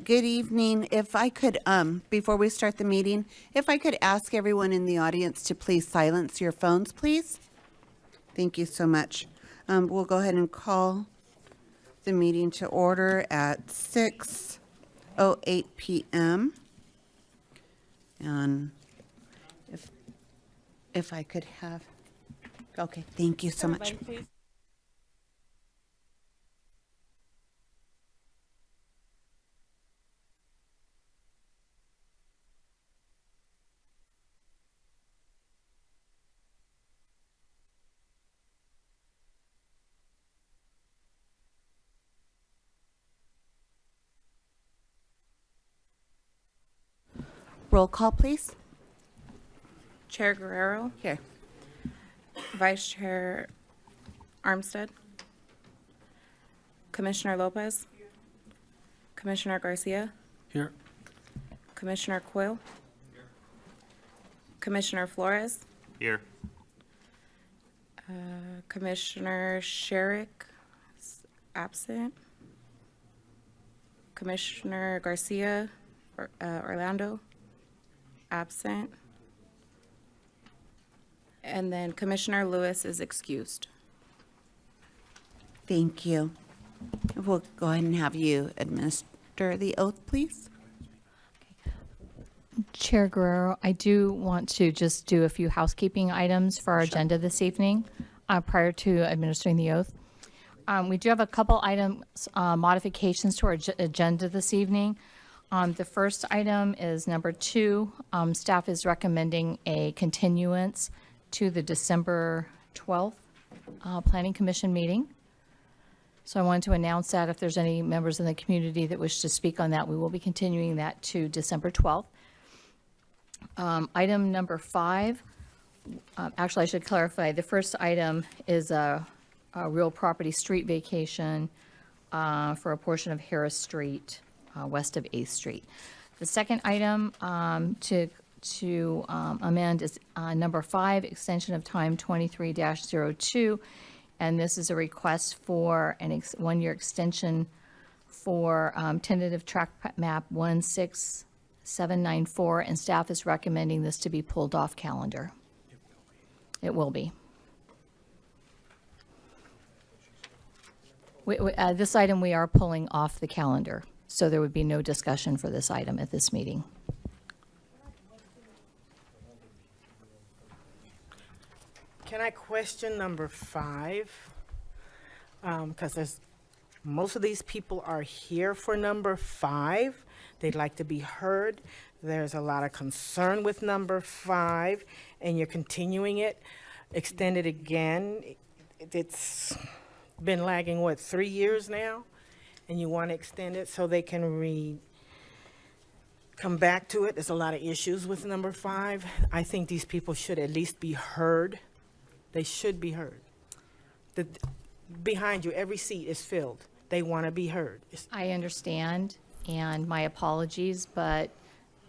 right, good evening. If I could, before we start the meeting, if I could ask everyone in the audience to please silence your phones, please. Thank you so much. We'll go ahead and call the meeting to order at 6:08 p.m. And if I could have, okay, thank you so much. Please. Roll call, please. Chair Guerrero, Here. Vice Chair Armstead, Commissioner Lopez, Commissioner Garcia, Here. Commissioner Quill, Commissioner Flores, Here. Commissioner Sherrick is absent, Commissioner Garcia, Orlando, absent, and then Commissioner Lewis is excused. Thank you. We'll go ahead and have you administer the oath, please. Chair Guerrero, I do want to just do a few housekeeping items for our agenda this evening prior to administering the oath. We do have a couple items, modifications to our agenda this evening. The first item is number 2. Staff is recommending a continuance to the December 12th Planning Commission meeting. So I wanted to announce that if there's any members in the community that wish to speak on that, we will be continuing that to December 12th. Item number 5, actually I should clarify, the first item is a real property street vacation for a portion of Harris Street, west of 8th Street. The second item to amend is number 5, extension of time 23-02, and this is a request for an one-year extension for tentative track map 16794, and staff is recommending this to be pulled off calendar. It will be. This item we are pulling off the calendar, so there would be no discussion for this item at this meeting. Can I question number 5? Because most of these people are here for number 5. They'd like to be heard. There's a lot of concern with number 5, and you're continuing it, extend it again. It's been lagging, 3 years now? And you want to extend it so they can come back to it. There's a lot of issues with number 5. I think these people should at least be heard. They should be heard. Behind you, every seat is filled. They want to be heard. I understand, and my apologies, but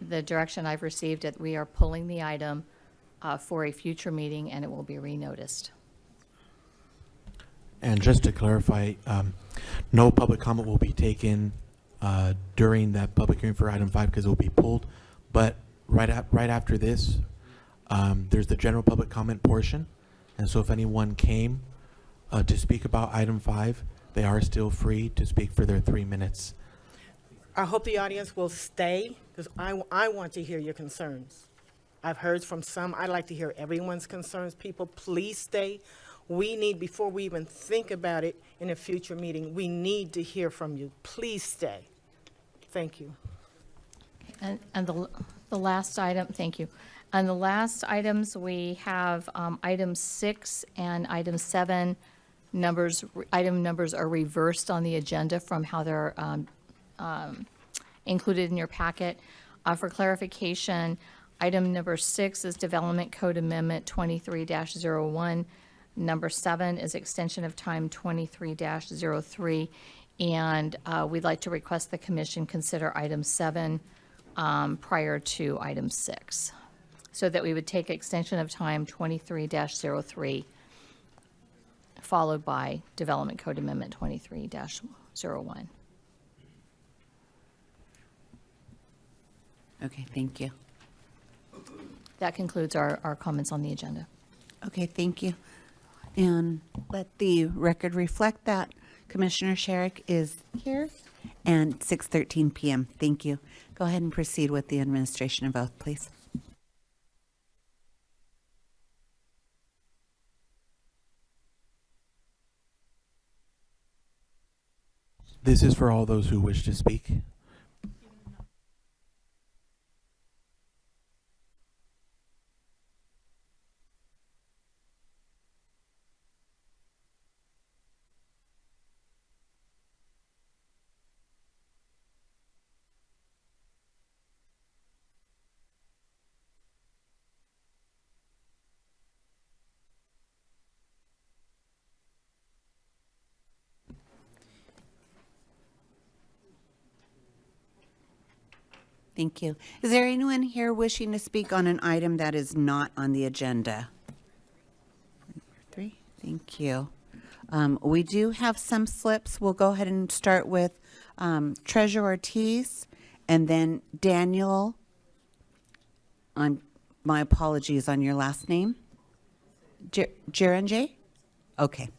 the direction I've received that we are pulling the item for a future meeting, and it will be renoticed. And just to clarify, no public comment will be taken during that public hearing for item 5 because it will be pulled. But right after this, there's the general public comment portion. And so if anyone came to speak about item 5, they are still free to speak for their 3 minutes. I hope the audience will stay because I want to hear your concerns. I've heard from some. I'd like to hear everyone's concerns. People, please stay. We need, before we even think about it in a future meeting, we need to hear from you. Please stay. Thank you. And the last item, thank you. And the last items, we have item 6 and item 7 numbers. Item numbers are reversed on the agenda from how they're included in your packet. For clarification, item number 6 is Development Code Amendment 23-01. Number 7 is extension of time 23-03. And we'd like to request the commission consider item 7 prior to item 6. So that we would take extension of time 23-03, followed by Development Code Amendment 23-01. Okay, thank you. That concludes our comments on the agenda. Okay, thank you. And let the record reflect that Commissioner Sherrick is here and 6:13 PM. Thank you. Go ahead and proceed with the administration of oath, please. This is for all those who wish to speak. Thank you. Is there anyone here wishing to speak on an item that is not on the agenda? 3, thank you. We do have some slips. We'll go ahead and start with Treasurer Ortiz and then Daniel. My apologies on your last name. J? Okay.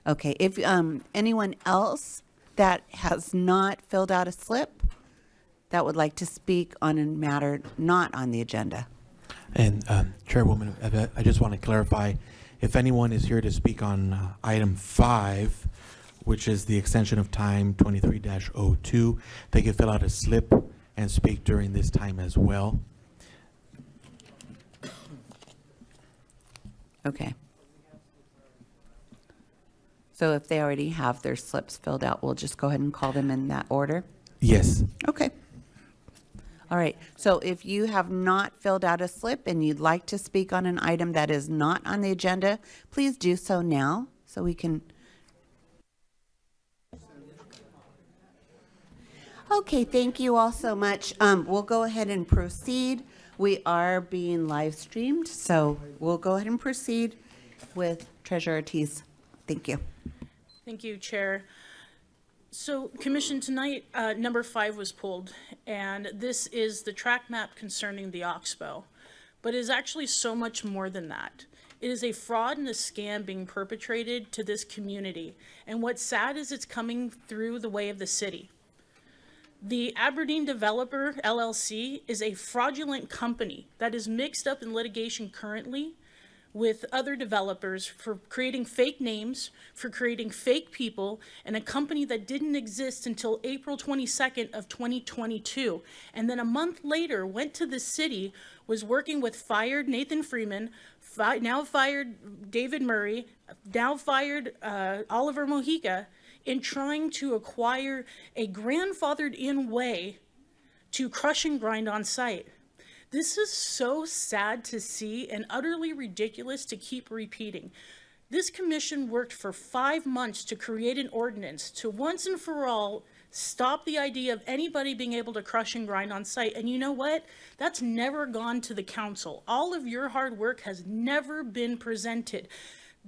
Okay. If anyone else that has not filled out a slip that would like to speak on a matter not on the agenda. And Chairwoman, I just want to clarify, if anyone is here to speak on item 5, which is the extension of time 23-02, they can fill out a slip and speak during this time as well. Okay. So if they already have their slips filled out, we'll just go ahead and call them in that order? Yes. Okay. All right. So if you have not filled out a slip and you'd like to speak on an item that is not on the agenda, please do so now so we can. Okay, thank you all so much. We'll go ahead and proceed. We are being live streamed, so we'll go ahead and proceed with Treasurer Ortiz. Thank you. Thank you, Chair. So, Commission, tonight, number 5 was pulled, and this is the track map concerning the Oxbow. But it is actually so much more than that. It is a fraud and a scam being perpetrated to this community. And what's sad is it's coming through the way of the city. The Aberdeen Developer, LLC, is a fraudulent company that is mixed up in litigation currently with other developers for creating fake names, for creating fake people, and a company that didn't exist until April 22nd of 2022. And then a month later went to the city, was working with fired Nathan Freeman, now fired David Murray, now fired Oliver Mojica, in trying to acquire a grandfathered in way to crush and grind on site. This is so sad to see and utterly ridiculous to keep repeating. This commission worked for 5 months to create an ordinance to once and for all stop the idea of anybody being able to crush and grind on site. And you know what? That's never gone to the council. All of your hard work has never been presented.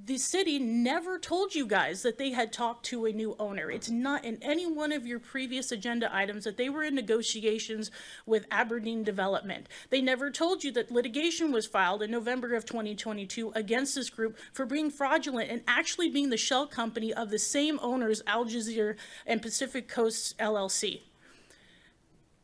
The city never told you guys that they had talked to a new owner. It's not in any one of your previous agenda items that they were in negotiations with Aberdeen Development. They never told you that litigation was filed in November of 2022 against this group for being fraudulent and actually being the shell company of the same owners, Al Jazeera and Pacific Coast LLC.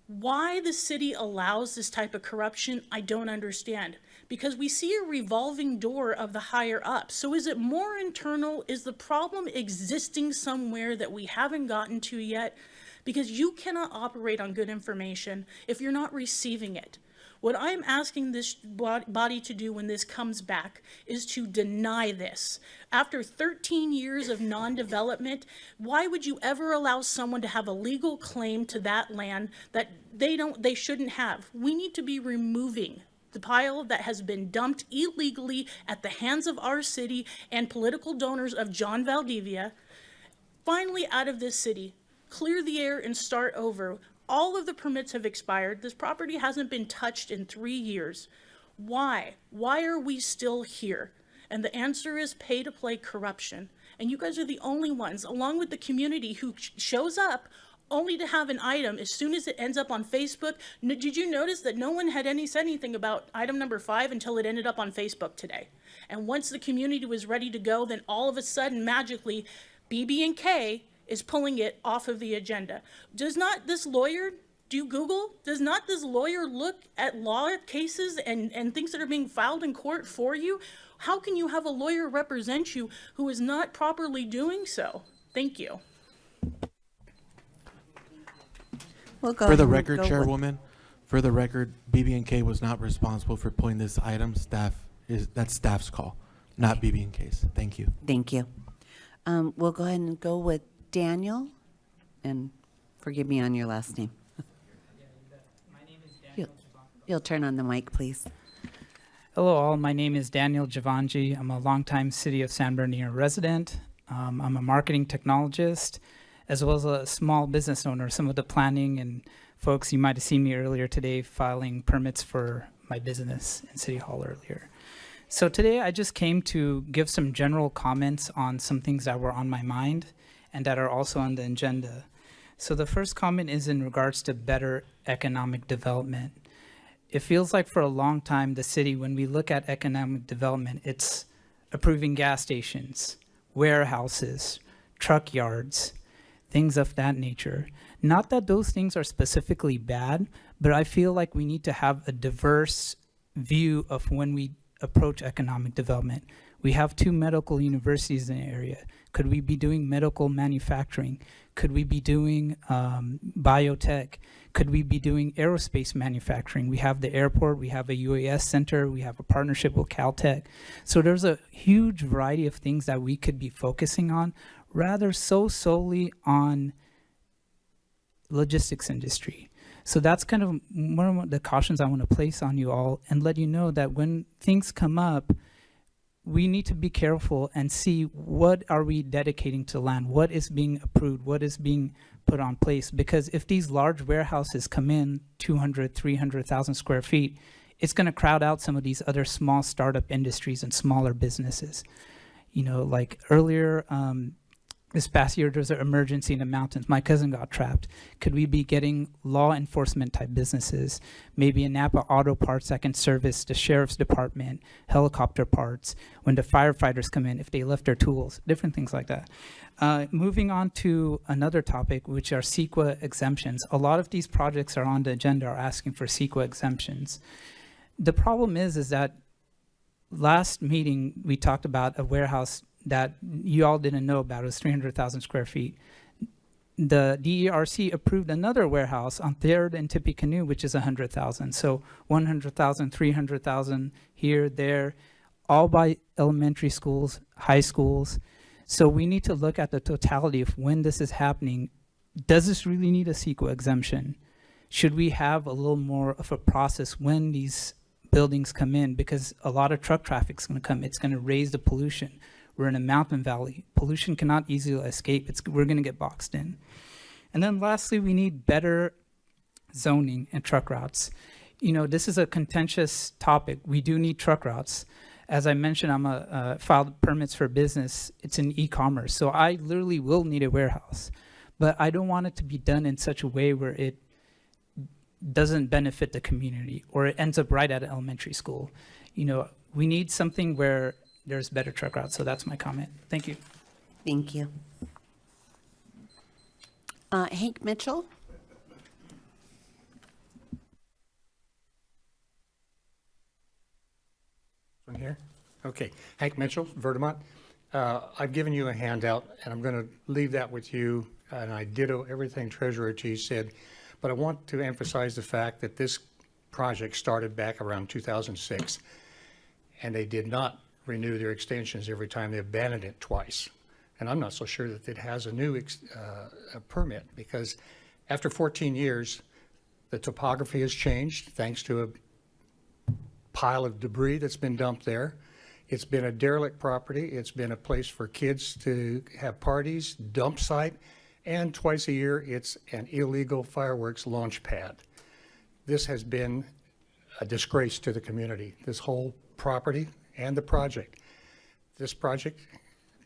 Why the city allows this type of corruption, I don't understand. Because we see a revolving door of the higher up. So is it more internal? Is the problem existing somewhere that we haven't gotten to yet? Because you cannot operate on good information if you're not receiving it. What I'm asking this body to do when this comes back is to deny this. After 13 years of non-development, why would you ever allow someone to have a legal claim to that land that they shouldn't have? We need to be removing the pile that has been dumped illegally at the hands of our city and political donors of John Valdivia. Finally out of this city, clear the air and start over. All of the permits have expired. This property hasn't been touched in 3 years. Why? Why are we still here? And the answer is pay-to-play corruption. And you guys are the only ones, along with the community, who shows up only to have an item, as soon as it ends up on Facebook. Did you notice that no one had said anything about item number 5 until it ended up on Facebook today? And once the community was ready to go, then all of a sudden, magically, BB&K is pulling it off of the agenda. Does not this lawyer do Google? Does not this lawyer look at law cases and things that are being filed in court for you? How can you have a lawyer represent you who is not properly doing so? Thank you. We'll go For the ahead and record, go with- Chairwoman, for the record, BB&K was not responsible for pulling this item. That's staff's call, not BB&K's. Thank you. Thank you. We'll go ahead and go with Daniel, and forgive me on your last name. You'll turn on the mic, please. Hello all, my name is Daniel Javanji. I'm a longtime City of San Bernardino resident. I'm a marketing technologist, as well as a small business owner. Some of the planning and folks, you might have seen me earlier today filing permits for my business in City Hall earlier. So today I just came to give some general comments on some things that were on my mind and that are also on the agenda. So the first comment is in regards to better economic development. It feels like for a long time, the city, when we look at economic development, it's approving gas stations, warehouses, truck yards, things of that nature. Not that those things are specifically bad, but I feel like we need to have a diverse view of when we approach economic development. We have 2 medical universities in the area. Could we be doing medical manufacturing? Could we be doing biotech? Could we be doing aerospace manufacturing? We have the airport, we have a UAS center, we have a partnership with Caltech. So there's a huge variety of things that we could be focusing on, rather so solely on logistics industry. So that's kind of one of the cautions I want to place on you all and let you know that when things come up, we need to be careful and see what are we dedicating to land, what is being approved, what is being put on place. Because if these large warehouses come in 200, 300,000 square feet, it's going to crowd out some of these other small startup industries and smaller businesses. You know, like earlier, this past year, there was an emergency in the mountains. My cousin got trapped. Could we be getting law enforcement type businesses? Maybe a Napa Auto Parts that can service the sheriff's department, helicopter parts, when the firefighters come in, if they left their tools, different things like that. Moving on to another topic, which are CEQA exemptions. A lot of these projects are on the agenda are asking for CEQA exemptions. The problem is that last meeting, we talked about a warehouse that you all didn't know about. It was 300,000 square feet. The DERC approved another warehouse on 3rd and Tippecanoe, which is 100,000. So 100,000, 300,000 here, there, all by elementary schools, high schools. So we need to look at the totality of when this is happening. Does this really need a CEQA exemption? Should we have a little more of a process when these buildings come in? Because a lot of truck traffic is going to come. It's going to raise the pollution. We're in a mountain valley. Pollution cannot easily escape. We're going to get boxed in. And then lastly, we need better zoning and truck routes. You know, this is a contentious topic. We do need truck routes. As I mentioned, I'm filed permits for business. It's in e-commerce. So I literally will need a warehouse. But I don't want it to be done in such a way where it doesn't benefit the community or it ends up right at an elementary school. You know, we need something where there's better truck routes. So that's my comment. Thank you. Thank you. Hank Mitchell? One here? Okay. Hank Mitchell, Vertimont. I've given you a handout, and I'm going to leave that with you, and I ditto everything Treasurer G said, but I want to emphasize the fact that this project started back around 2006, and they did not renew their extensions every time. They abandoned it twice. And I'm not so sure that it has a new a permit, because after 14 years, the topography has changed thanks to a pile of debris that's been dumped there. It's been a derelict property. It's been a place for kids to have parties, dump site, and twice a year, it's an illegal fireworks launch pad. This has been a disgrace to the community, this whole property and the project. This project,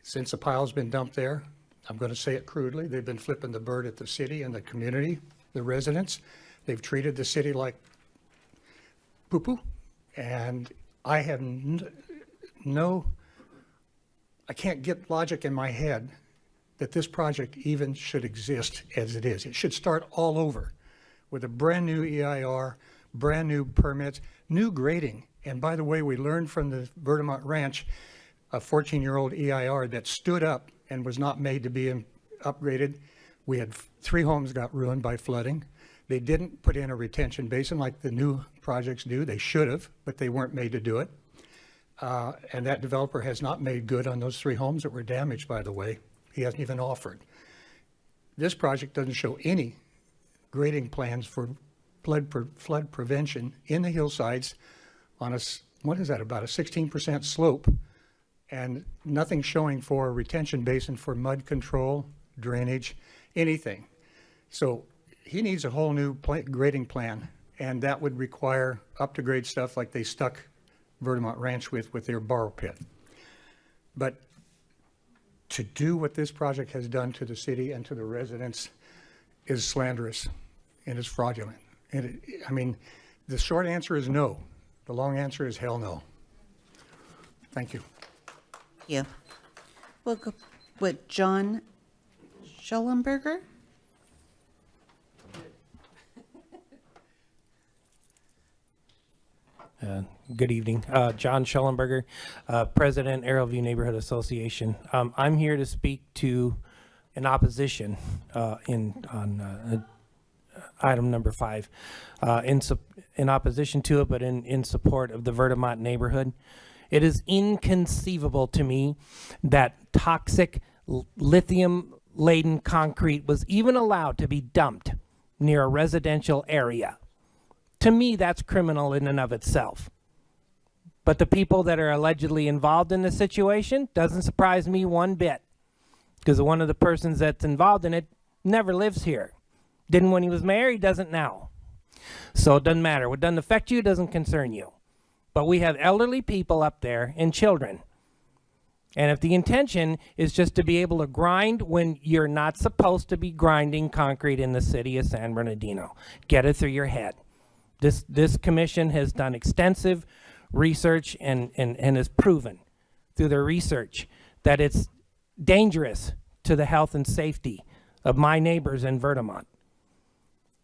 since the pile's been dumped there, I'm going to say it crudely. They've been flipping the bird at the city and the community, the residents. They've treated the city like poo-poo. And I have I can't get logic in my head that this project even should exist as it is. It should start all over with a brand new EIR, brand new permits, new grading. And by the way, we learned from the Vertimont Ranch, a 14-year-old EIR that stood up and was not made to be upgraded. We had 3 homes got ruined by flooding. They didn't put in a retention basin like the new projects do. They should have, but they weren't made to do it. And that developer has not made good on those 3 homes that were damaged, by the way. He hasn't even offered. This project doesn't show any grading plans for flood prevention in the hillsides on what is that, about a 16% slope, and nothing showing for a retention basin for mud control, drainage, anything. So he needs a whole new grading plan, and that would require up-to-grade stuff like they stuck Vertimont Ranch with their borrow pit. But to do what this project has done to the city and to the residents is slanderous and is fraudulent. And I mean, the short answer is no. The long answer is hell no. Thank you. Yeah. We'll go with John Schellenberger. Good evening. John Schellenberger, President, Arrowview Neighborhood Association. I'm here to speak to an opposition on item number 5, in opposition to it, but in support of the Vertimont neighborhood. It is inconceivable to me that toxic lithium-laden concrete was even allowed to be dumped near a residential area. To me, that's criminal in and of itself. But the people that are allegedly involved in the situation doesn't surprise me one bit, because one of the persons that's involved in it never lives here. Didn't when he was mayor, he doesn't now. So it doesn't matter. What doesn't affect you doesn't concern you. But we have elderly people up there and children. And if the intention is just to be able to grind when you're not supposed to be grinding concrete in the city of San Bernardino, get it through your head. This commission has done extensive research and has proven through their research that it's dangerous to the health and safety of my neighbors in Vertimont.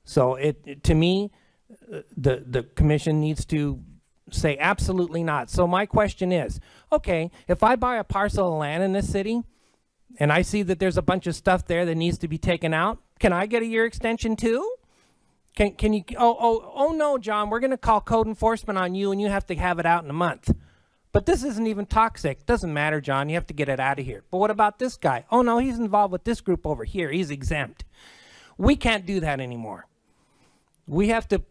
So to me, the commission needs to say absolutely not. So my question is, okay, if I buy a parcel of land in this city and I see that there's a bunch of stuff there that needs to be taken out, can I get a year extension too? Can you, oh no, John, we're going to call code enforcement on you and you have to have it out in a month. But this isn't even toxic. Doesn't matter, John, you have to get it out of here. But what about this guy? Oh no, he's involved with this group over here. He's exempt. We can't do that anymore. We have to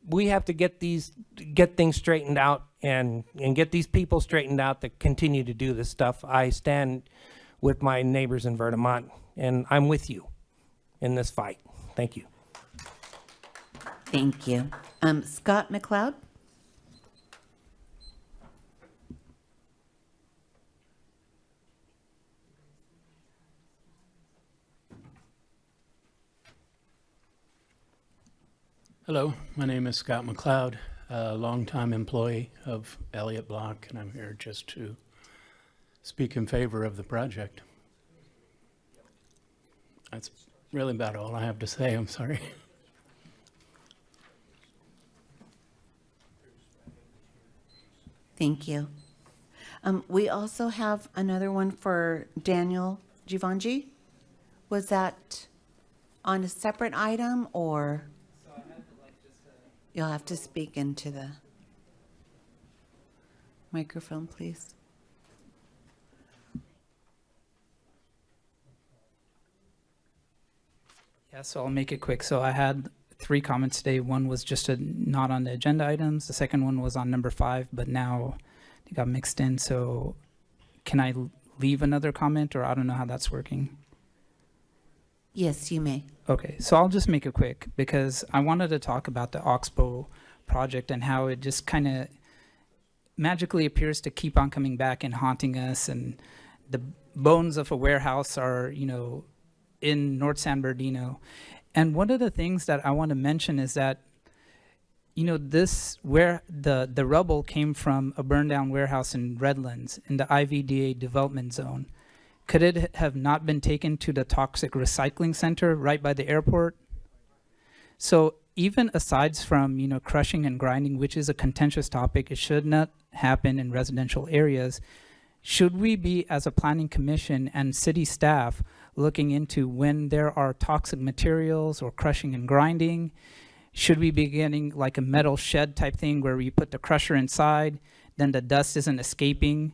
get things straightened out and get these people straightened out that continue to do this stuff. I stand with my neighbors in Vertimont, and I'm with you in this fight. Thank you. Thank you. Scott McLeod? Hello, my name is Scott McLeod, a longtime employee of Elliott Block, and I'm here just to speak in favor of the project. That's really about all I have to say. I'm sorry. Thank you. We also have another one for Daniel Givenchy. Was that on a separate item, or? You'll have to speak into the microphone, please. Yeah, so I'll make it quick. So I had 3 comments today. One was just not on the agenda items. The second one was on number 5, but now it got mixed in. So can I leave another comment, or I don't know how that's working? Yes, you may. Okay, so I'll just make it quick because I wanted to talk about the Oxbow project and how it just kind of magically appears to keep on coming back and haunting us, and the bones of a warehouse are, in North San Bernardino. And one of the things that I want to mention is that, you know, this where the rubble came from a burned down warehouse in Redlands in the IVDA development zone. Could it have not been taken to the toxic recycling center right by the airport? So even aside from, you know, crushing and grinding, which is a contentious topic, it should not happen in residential areas. Should we be, as a planning commission and city staff, looking into when there are toxic materials or crushing and grinding? Should we be getting like a metal shed type thing where we put the crusher inside, then the dust isn't escaping?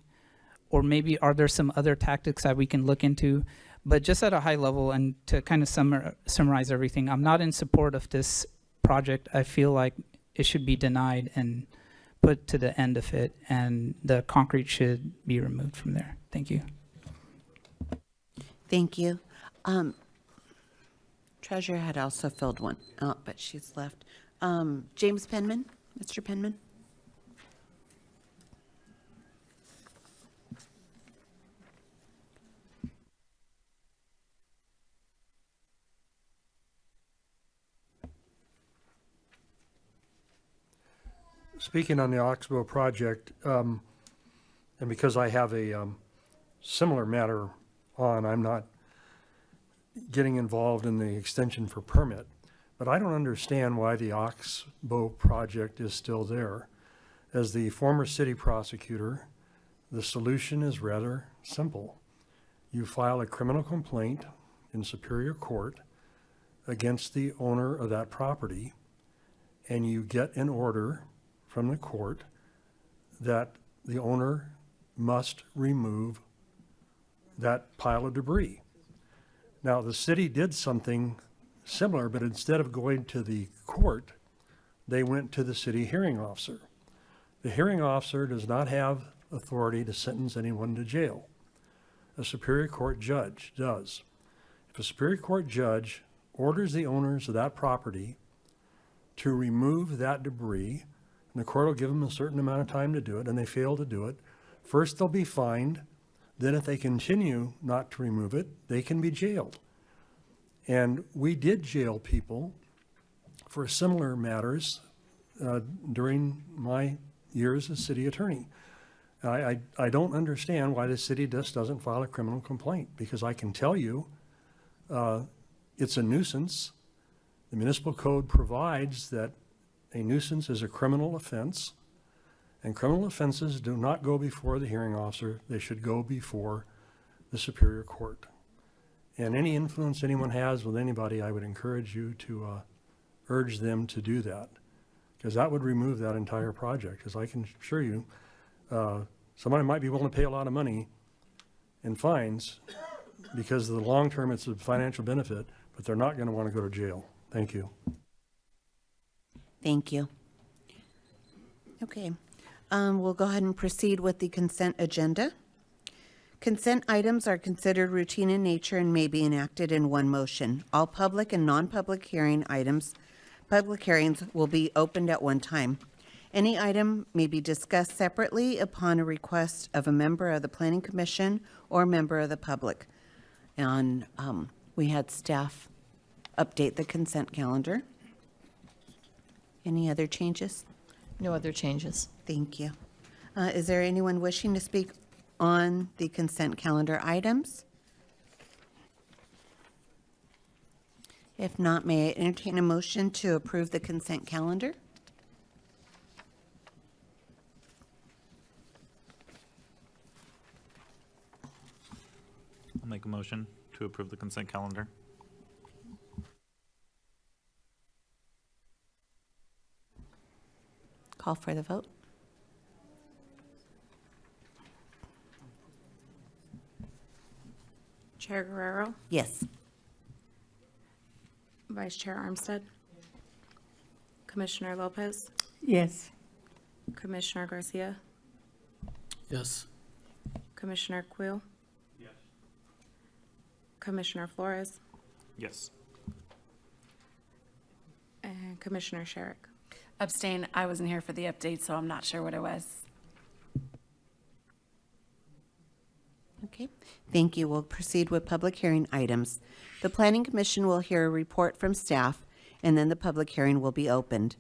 Or maybe are there some other tactics that we can look into? But just at a high level and to kind of summarize everything, I'm not in support of this project. I feel like it should be denied and put to the end of it, and the concrete should be removed from there. Thank you. Thank you. Treasurer had also filled one out, but she's left. James Penman, Mr. Penman? Speaking on the Oxbow project, and because I have a similar matter on, I'm not getting involved in the extension for permit, but I don't understand why the Oxbow project is still there. As the former city prosecutor, the solution is rather simple. You file a criminal complaint in Superior Court against the owner of that property, and you get an order from the court that the owner must remove that pile of debris. Now, the city did something similar, but instead of going to the court, they went to the city hearing officer. The hearing officer does not have authority to sentence anyone to jail. A Superior Court judge does. If a Superior Court judge orders the owners of that property to remove that debris, and the court will give them a certain amount of time to do it, and they fail to do it, first they'll be fined. Then if they continue not to remove it, they can be jailed. And we did jail people for similar matters during my years as city attorney. I don't understand why the city just doesn't file a criminal complaint, because I can tell you it's a nuisance. The municipal code provides that a nuisance is a criminal offense, and criminal offenses do not go before the hearing officer. They should go before the Superior Court. And any influence anyone has with anybody, I would encourage you to urge them to do that, because that would remove that entire project. Because I can assure you, somebody might be willing to pay a lot of money in fines because of the long term it's a financial benefit, but they're not going to want to go to jail. Thank you. Thank you. Okay, we'll go ahead and proceed with the consent agenda. Consent items are considered routine in nature and may be enacted in one motion. All public and non-public public hearings will be opened at one time. Any item may be discussed separately upon a request of a member of the Planning Commission or member of the public. And we had staff update the consent calendar. Any other changes? No other changes. Thank you. Is there anyone wishing to speak on the consent calendar items? If not, may I entertain a motion to approve the consent calendar? I'll make a motion to approve the consent calendar. Call for the vote. Chair Guerrero, Yes. Vice Chair Armstead, Commissioner Lopez, Yes. Commissioner Garcia, Yes. Commissioner Quill. Yes. Commissioner Flores, Yes. and Commissioner Sherrick. Abstain. I wasn't here for the update, so I'm not sure what it was. Okay, thank you. We'll proceed with public hearing items. The Planning Commission will hear a report from staff, and then the public hearing will be opened.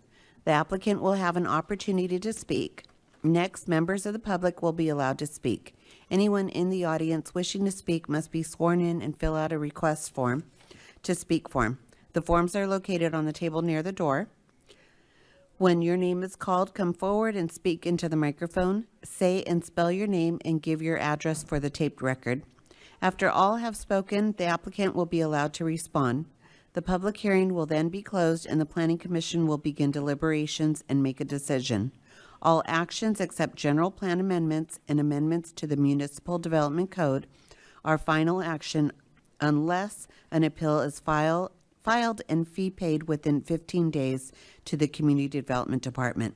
The applicant will have an opportunity to speak. Next, members of the public will be allowed to speak. Anyone in the audience wishing to speak must be sworn in and fill out a request form to speak form. The forms are located on the table near the door. When your name is called, come forward and speak into the microphone. Say and spell your name and give your address for the taped record. After all have spoken, the applicant will be allowed to respond. The public hearing will then be closed and the Planning Commission will begin deliberations and make a decision. All actions except general plan amendments and amendments to the Municipal Development Code are final action unless an appeal is filed and fee paid within 15 days to the Community Development Department.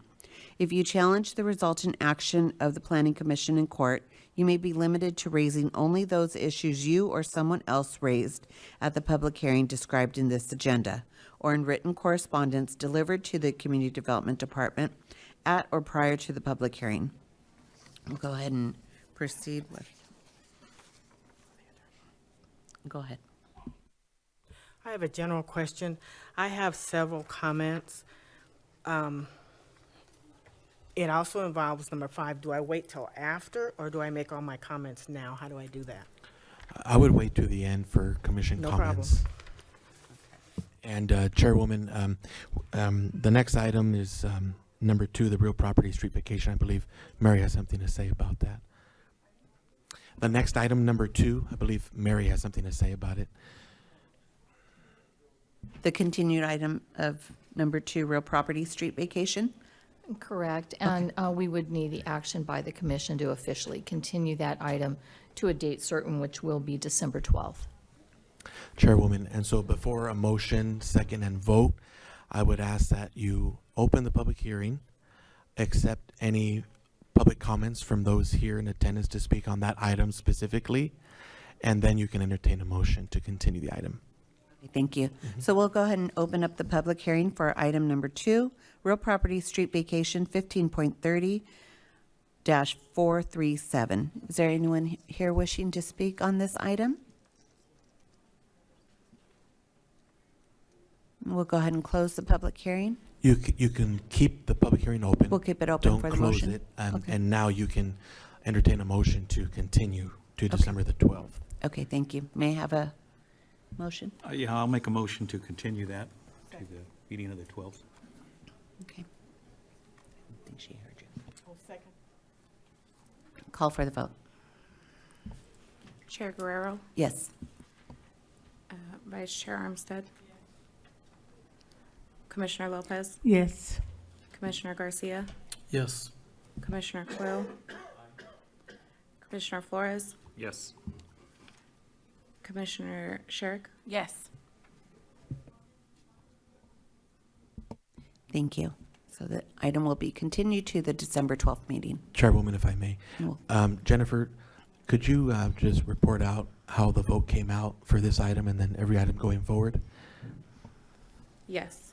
If you challenge the resultant action of the Planning Commission in court, you may be limited to raising only those issues you or someone else raised at the public hearing described in this agenda, or in written correspondence delivered to the Community Development Department at or prior to the public hearing. We'll go ahead and proceed with. Go ahead. I have a general question. I have several comments. It also involves number 5. Do I wait till after, or do I make all my comments now? How do I do that? I would wait to the end for commission No problem. comments. And Chairwoman, the next item is number 2, the real property street vacation. I believe Mary has something to say about that. The next item, number 2, I believe Mary has something to say about it. The continued item of number 2, real property street vacation. Correct, and we would need the action by the commission to officially continue that item to a date certain, which will be December 12th. Chairwoman, and so before a motion, second, and vote, I would ask that you open the public hearing, accept any public comments from those here in attendance to speak on that item specifically, and then you can entertain a motion to continue the item. Thank you. So we'll go ahead and open up the public hearing for item number 2, real property street vacation 15.30-437. Is there anyone here wishing to speak on this item? We'll go ahead and close the public hearing. You can keep the public hearing open. We'll keep it open for the motion. Don't close it, Okay. and now you can entertain a motion to continue to December the 12th. Okay, thank you. May I have a motion? Yeah, I'll make a motion to continue that to the meeting of the 12th. Okay. I think she heard you. Second. Call for the vote. Chair Guerrero, Yes. Vice Chair Armstead, Commissioner Lopez, Yes. Commissioner Garcia, Yes. Commissioner Quill, Commissioner Flores, Yes. Commissioner Sherrick, Yes. Thank you. So the item will be continued to the December 12th meeting. Chairwoman, if I may. Well, Jennifer, could you just report out how the vote came out for this item and then every item going forward? yes.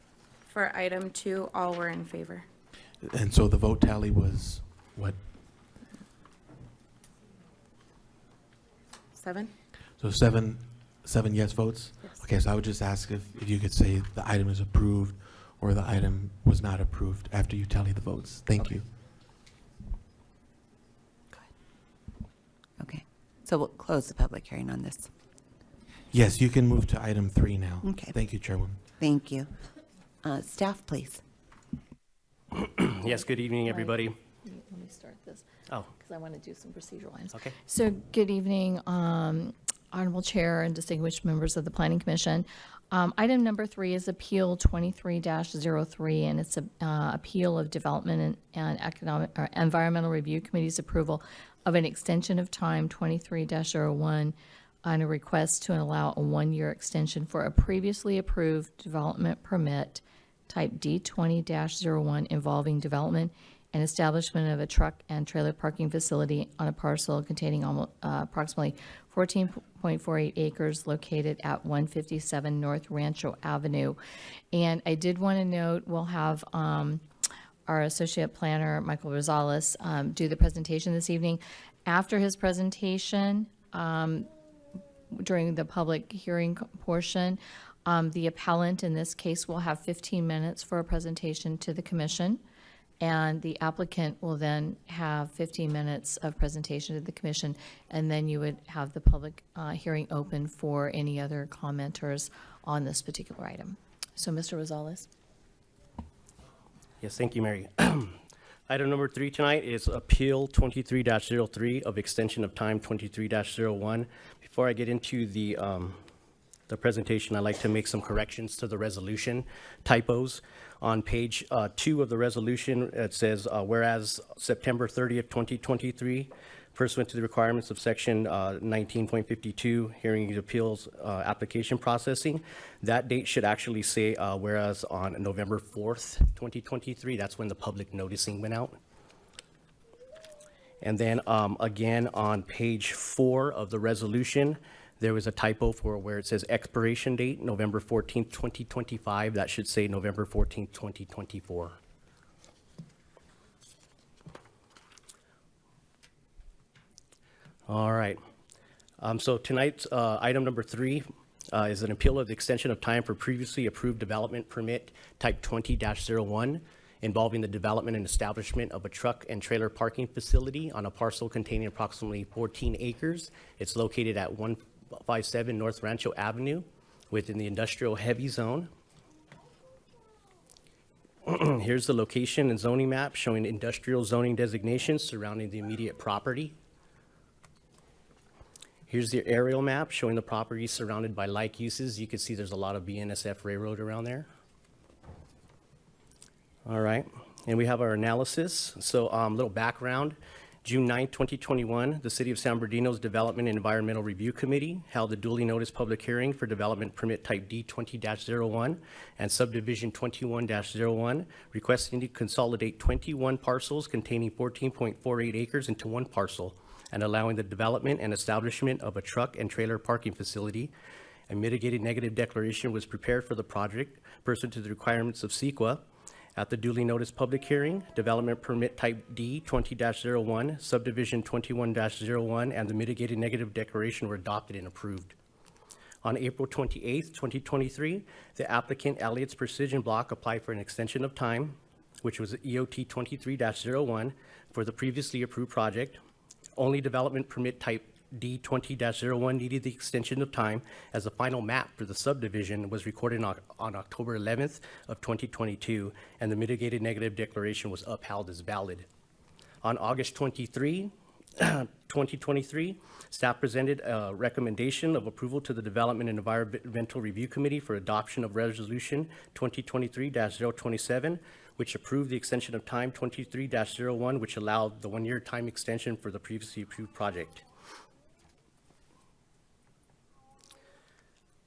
For item 2, all were in favor. And so the vote tally was what? 7? So seven yes votes? Yes. Okay, so I would just ask if you could say the item is approved or the item was not approved after you tally the votes. Thank you. Okay. So we'll close the public hearing on this. Yes, you can move to item 3 now. Okay. Thank you, Chairwoman. Thank you. Staff, please. Yes, good evening, everybody. Let me start this. Oh. Because I want to do some procedural items. Okay. So, good evening, Honorable Chair and distinguished members of the Planning Commission. Item number 3 is Appeal 23-03, and it's an appeal of Development and Economic or Environmental Review Committee's approval of an extension of time 23-01 on a request to allow a 1-year extension for a previously approved development permit type D20-01 involving development and establishment of a truck and trailer parking facility on a parcel containing approximately 14.48 acres located at 157 North Rancho Avenue. And I did want to note, we'll have our Associate Planner, Michael Rosales, do the presentation this evening. After his presentation, during the public hearing portion. The appellant in this case will have 15 minutes for a presentation to the commission, and the applicant will then have 15 minutes of presentation to the commission, and then you would have the public hearing open for any other commenters on this particular item. So, Mr. Rosales. Yes, thank you, Mary. Item number 3 tonight is Appeal 23-03 of extension of time 23-01. Before I get into the presentation, I'd like to make some corrections to the resolution typos. On page 2 of the resolution, it says, whereas September 30th, 2023, pursuant to the requirements of section 19.52, hearing appeals application processing, that date should actually say, whereas on November 4th, 2023, that's when the public noticing went out. And then again, on page 4 of the resolution, there was a typo for where it says expiration date, November 14th, 2025. That should say November 14th, 2024. All right. So tonight's item number 3 is an appeal of the extension of time for previously approved development permit type 20-01 involving the development and establishment of a truck and trailer parking facility on a parcel containing approximately 14 acres. It's located at 157 North Rancho Avenue within the industrial heavy zone. Here's the location and zoning map showing industrial zoning designations surrounding the immediate property. Here's the aerial map showing the property surrounded by like uses. You can see there's a lot of BNSF Railroad around there. All right, and we have our analysis. So little background. June 9, 2021, the City of San Bernardino's Development and Environmental Review Committee held a duly noticed public hearing for development permit type D20-01 and subdivision 21-01, requesting to consolidate 21 parcels containing 14.48 acres into one parcel and allowing the development and establishment of a truck and trailer parking facility. A mitigated negative declaration was prepared for the project pursuant to the requirements of CEQA. At the duly noticed public hearing, development permit type D 20-01, subdivision 21-01, and the mitigated negative declaration were adopted and approved. On April 28th, 2023, the applicant Elliott's Precision Block applied for an extension of time, which was EOT 23-01 for the previously approved project. Only development permit type D 20-01 needed the extension of time as the final map for the subdivision was recorded on October 11th of 2022, and the mitigated negative declaration was upheld as valid. On August 23, 2023, staff presented a recommendation of approval to the Development and Environmental Review Committee for adoption of Resolution 2023-027, which approved the extension of time 23-01, which allowed the one-year time extension for the previously approved project.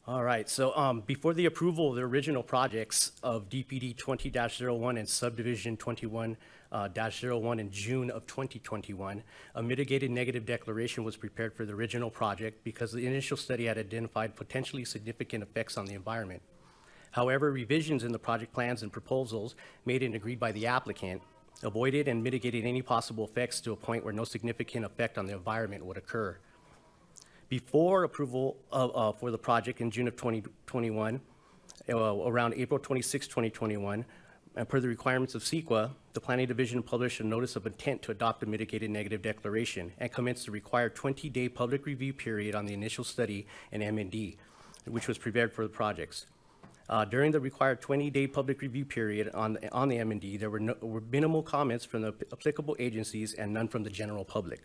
All right, so before the approval of the original projects of DPD 20-01 and subdivision 21-01 in June of 2021, a mitigated negative declaration was prepared for the original project because the initial study had identified potentially significant effects on the environment. However, revisions in the project plans and proposals made and agreed by the applicant avoided and mitigated any possible effects to a point where no significant effect on the environment would occur. Before approval for the project in June of 2021, around April 26, 2021, and per the requirements of CEQA, the Planning Division published a notice of intent to adopt a mitigated negative declaration and commenced the required 20-day public review period on the initial study and M&D, which was prepared for the projects. During the required 20-day public review period on the M&D, there were minimal comments from the applicable agencies and none from the general public.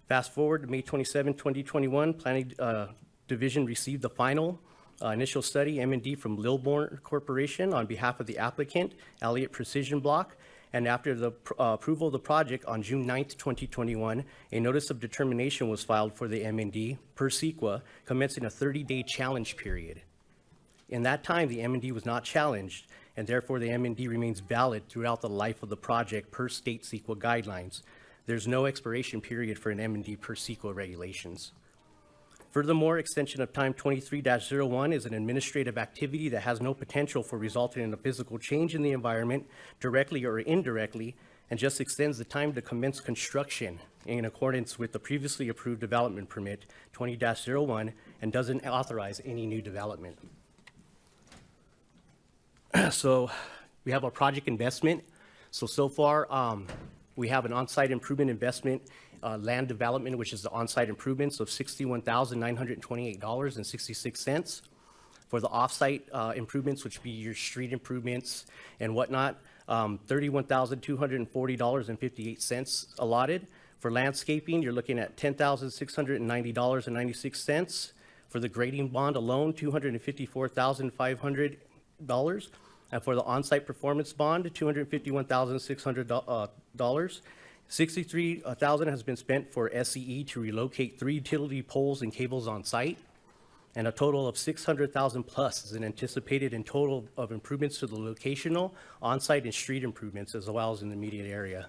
Fast forward to May 27, 2021, Planning Division received the final initial study, M&D, from Lilborn Corporation on behalf of the applicant, Elliott Precision Block, and after the approval of the project on June 9, 2021, a notice of determination was filed for the M&D per CEQA, commencing a 30-day challenge period. In that time, the M&D was not challenged, and therefore the M&D remains valid throughout the life of the project per state CEQA guidelines. There's no expiration period for an M&D per CEQA regulations. Furthermore, extension of time 23-01 is an administrative activity that has no potential for resulting in a physical change in the environment, directly or indirectly, and just extends the time to commence construction in accordance with the previously approved development permit 20-01 and doesn't authorize any new development. So we have our project investment. So far, we have an on-site improvement investment, land development, which is the on-site improvements of $61,928.66. For the off-site improvements, which be your street improvements and whatnot, $31,240.58 allotted. For landscaping, you're looking at $10,690.96. For the grading bond alone, $254,500. And for the on-site performance bond, $251,600. $63,000 has been spent for SEE to relocate 3 utility poles and cables on site. And a total of $600,000 plus is anticipated in total of improvements to the locational, on-site, and street improvements, as well as in the immediate area.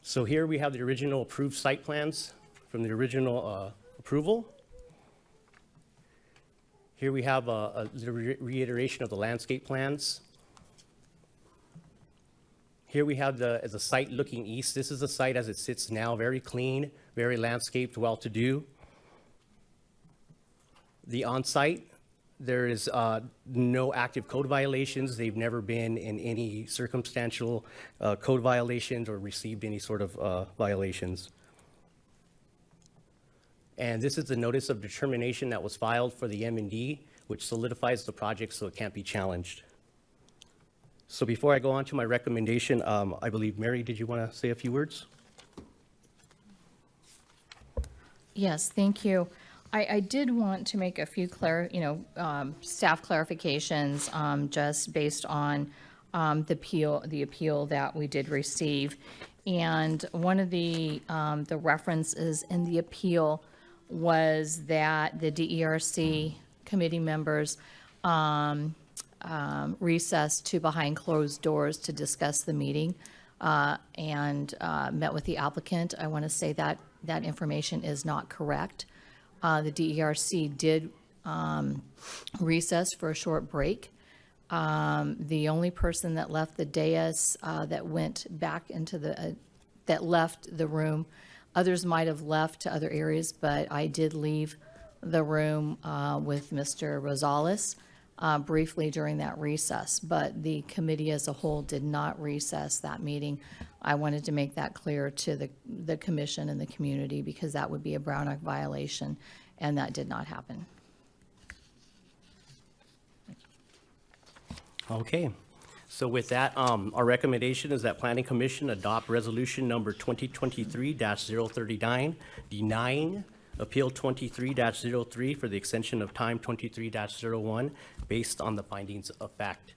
So here we have the original approved site plans from the original approval. Here we have the reiteration of the landscape plans. Here we have the site looking east. This is the site as it sits now, very clean, very landscaped, well-to-do. The on-site, there is no active code violations. They've never been in any circumstantial code violations or received any sort of violations. And this is the notice of determination that was filed for the M&D, which solidifies the project so it can't be challenged. So before I go on to my recommendation, I believe, Mary, did you want to say a few words? Yes, thank you. I did want to make a few staff clarifications, just based on the appeal that we did receive. And one of the references in the appeal was that the DERC committee members recessed to behind closed doors to discuss the meeting and met with the applicant. I want to say that that information is not correct. The DERC did recess for a short break. The only person that left the dais that went back into that left the room, others might have left to other areas, but I did leave the room with Mr. Rosales briefly during that recess, but the committee as a whole did not recess that meeting. I wanted to make that clear to the commission and the community because that would be a Brown Act violation, and that did not happen. Okay. So with that, our recommendation is that Planning Commission adopt resolution number 2023-039, denying Appeal 23-03 for the extension of time 23-01 based on the findings of fact.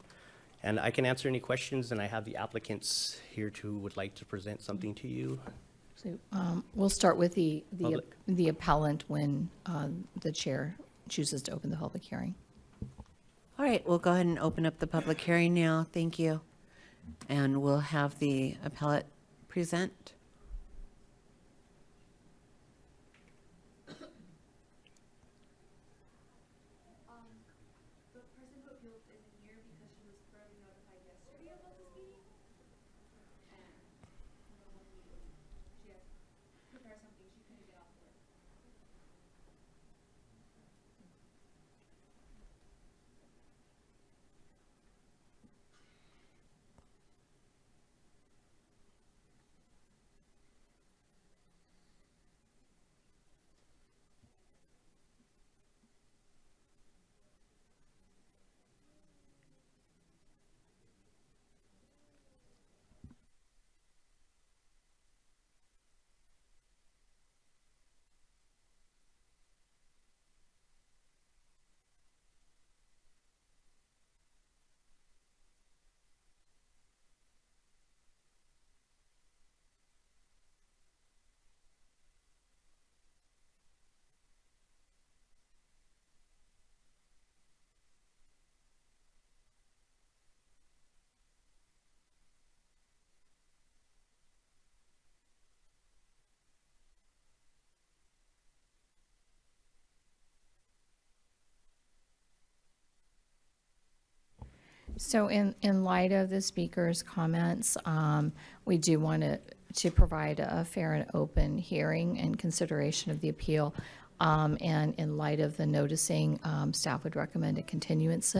And I can answer any questions, and I have the applicants here who would like to present something to you. So we'll start with the Public. appellant when the chair chooses to open the public hearing. All right, we'll go ahead and open up the public hearing now. Thank you. And we'll have the appellate present. So in light of the speaker's comments, we do want to provide a fair and open hearing and consideration of the appeal. And in light of the noticing, staff would recommend a continuance.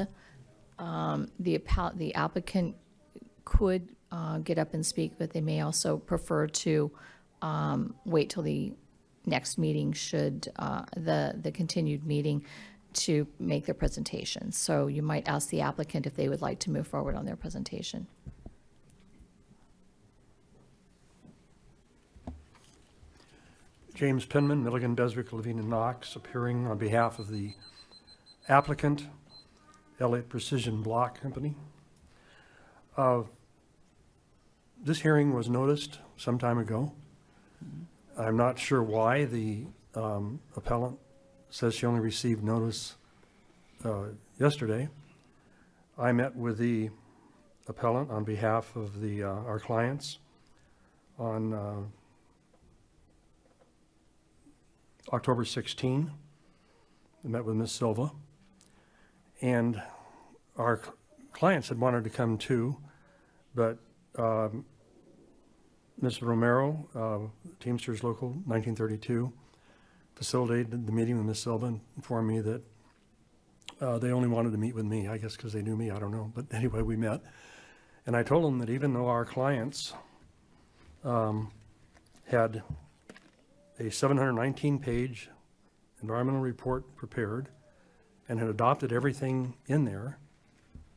The applicant could get up and speak, but they may also prefer to wait till the next meeting should the continued meeting to make their presentation. So you might ask the applicant if they would like to move forward on their presentation. James Penman, Milligan, Beswick, Levine, and Knox, appearing on behalf of the applicant, Elliott Precision Block Company. This hearing was noticed some time ago. I'm not sure why the appellant says she only received notice yesterday. I met with the appellant on behalf of our clients on October 16. I met with Ms. Silva, and our clients had wanted to come too, but Ms. Romero, Teamsters Local 1932, facilitated the meeting with Ms. Silva and informed me that they only wanted to meet with me, I guess because they knew me, I don't know. But anyway, we met. And I told them that even though our clients had a 719-page environmental report prepared and had adopted everything in there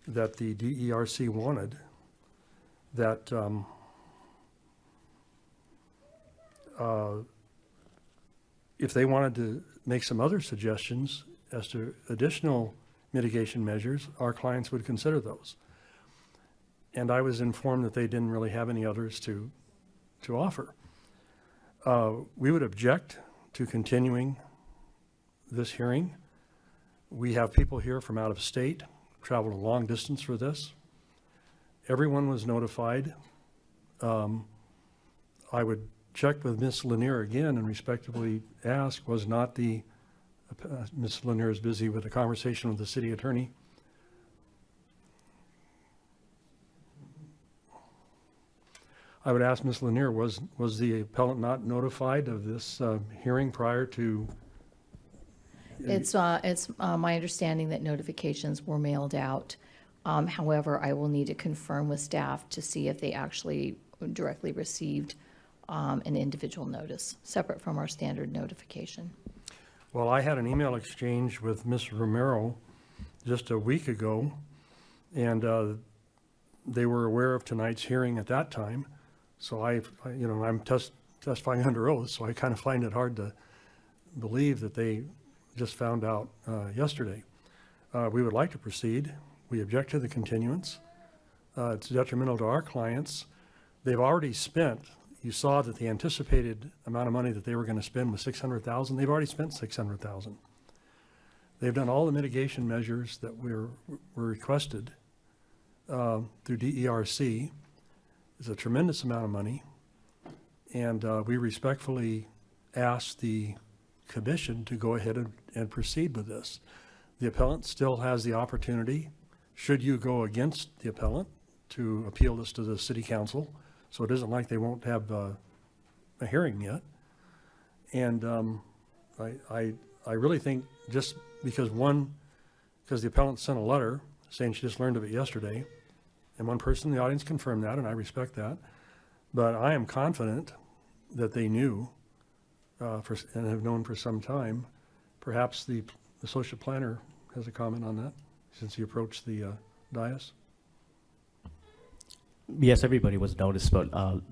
that the DERC wanted, that if they wanted to make some other suggestions as to additional mitigation measures, our clients would consider those. And I was informed that they didn't really have any others to offer. We would object to continuing this hearing. We have people here from out of state, traveled a long distance for this. Everyone was notified. I would check with Ms. Lanier again and respectfully ask, was not Ms. Lanier is busy with a conversation with the city attorney. I would ask Ms. Lanier, was the appellant not notified of this hearing prior to? It's my understanding that notifications were mailed out. However, I will need to confirm with staff to see if they actually directly received an individual notice, separate from our standard notification. Well, I had an email exchange with Ms. Romero just a week ago, and they were aware of tonight's hearing at that time. So I'm testifying under oath, so I kind of find it hard to believe that they just found out yesterday. We would like to proceed. We object to the continuance. It's detrimental to our clients. They've already spent, you saw that the anticipated amount of money that they were going to spend was $600,000. They've already spent $600,000. They've done all the mitigation measures that were requested through DERC. It's a tremendous amount of money, and we respectfully ask the commission to go ahead and proceed with this. The appellant still has the opportunity, should you go against the appellant, to appeal this to the city council. So it isn't like they won't have a hearing yet. And I really think just because the appellant sent a letter saying she just learned of it yesterday, and one person in the audience confirmed that, and I respect that, but I am confident that they knew and have known for some time. Perhaps the associate planner has a comment on that since he approached the dais. Yes, everybody was noticed, but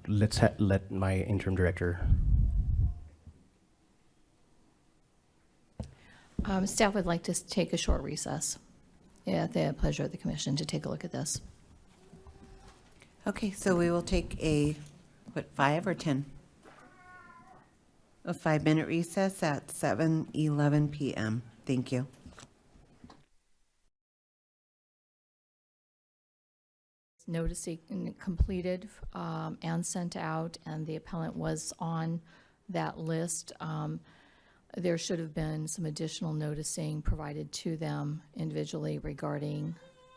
let's let my interim director. Staff would like to take a short recess at the pleasure of the commission to take a look at this. Okay, so we will take a 5 or 10? A 5-minute recess at 7:11 p.m. Thank you. Noticing completed and sent out, and the appellant was on that list. There should have been some additional noticing provided to them individually regarding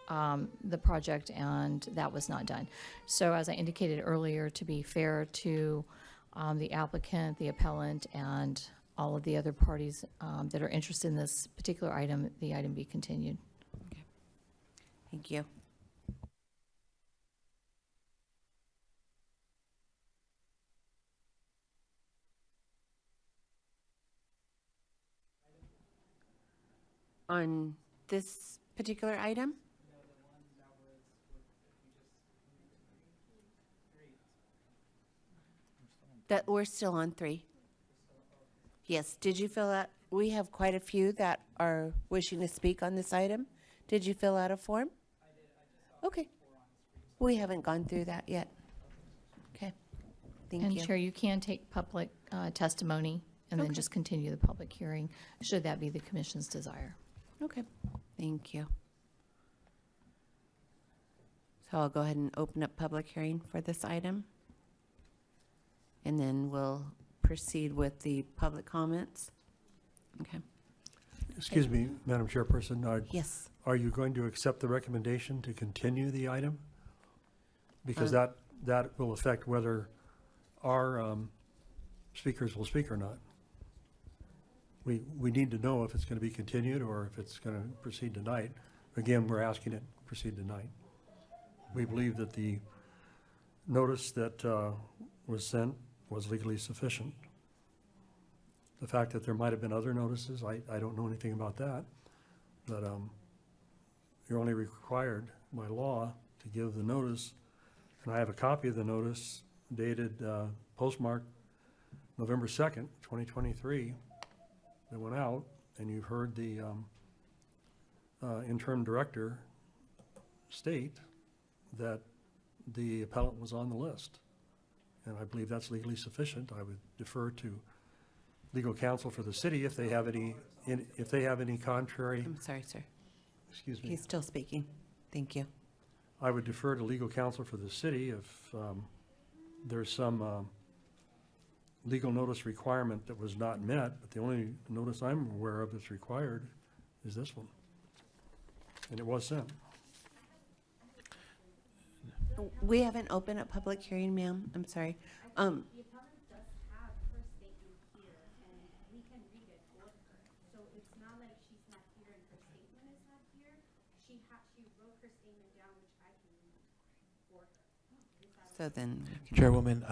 the project, and that was not done. So as I indicated earlier, to be fair to the applicant, the appellant, and all of the other parties that are interested in this particular item, the item be continued. Thank you. On this particular item? That we're still on 3. Yes, did you fill out, we have quite a few that are wishing to speak on this item. Did you fill out a form? Okay. We haven't gone through that yet. Okay, thank And you. Chair, you can take public testimony and then Okay. just continue the public hearing, should that be the commission's desire. Okay, thank you. So I'll go ahead and open up public hearing for this item. And then we'll proceed with the public comments. Okay, Excuse me, Madam Chairperson, yes. are you going to accept the recommendation to continue the item? Because that will affect whether our speakers will speak or not. We need to know if it's going to be continued or if it's going to proceed tonight. Again, we're asking it to proceed tonight. We believe that the notice that was sent was legally sufficient. The fact that there might have been other notices, I don't know anything about that. But you're only required by law to give the notice. And I have a copy of the notice dated postmarked November 2nd, 2023. That went out, and you've heard the interim director state that the appellant was on the list. And I believe that's legally sufficient. I would defer to legal counsel for the city if they have any contrary. I'm sorry, sir. Excuse me. He's still speaking. Thank you. I would defer to legal counsel for the city if there's some legal notice requirement that was not met, but the only notice I'm aware of that's required is this one. And it was sent. We haven't opened a public hearing, ma'am. I'm sorry. The appellant does have her statement here, and we can read it for her. So it's not like she's not here and her statement is not here. She wrote her statement down, which I can read for her. So then, Chairwoman,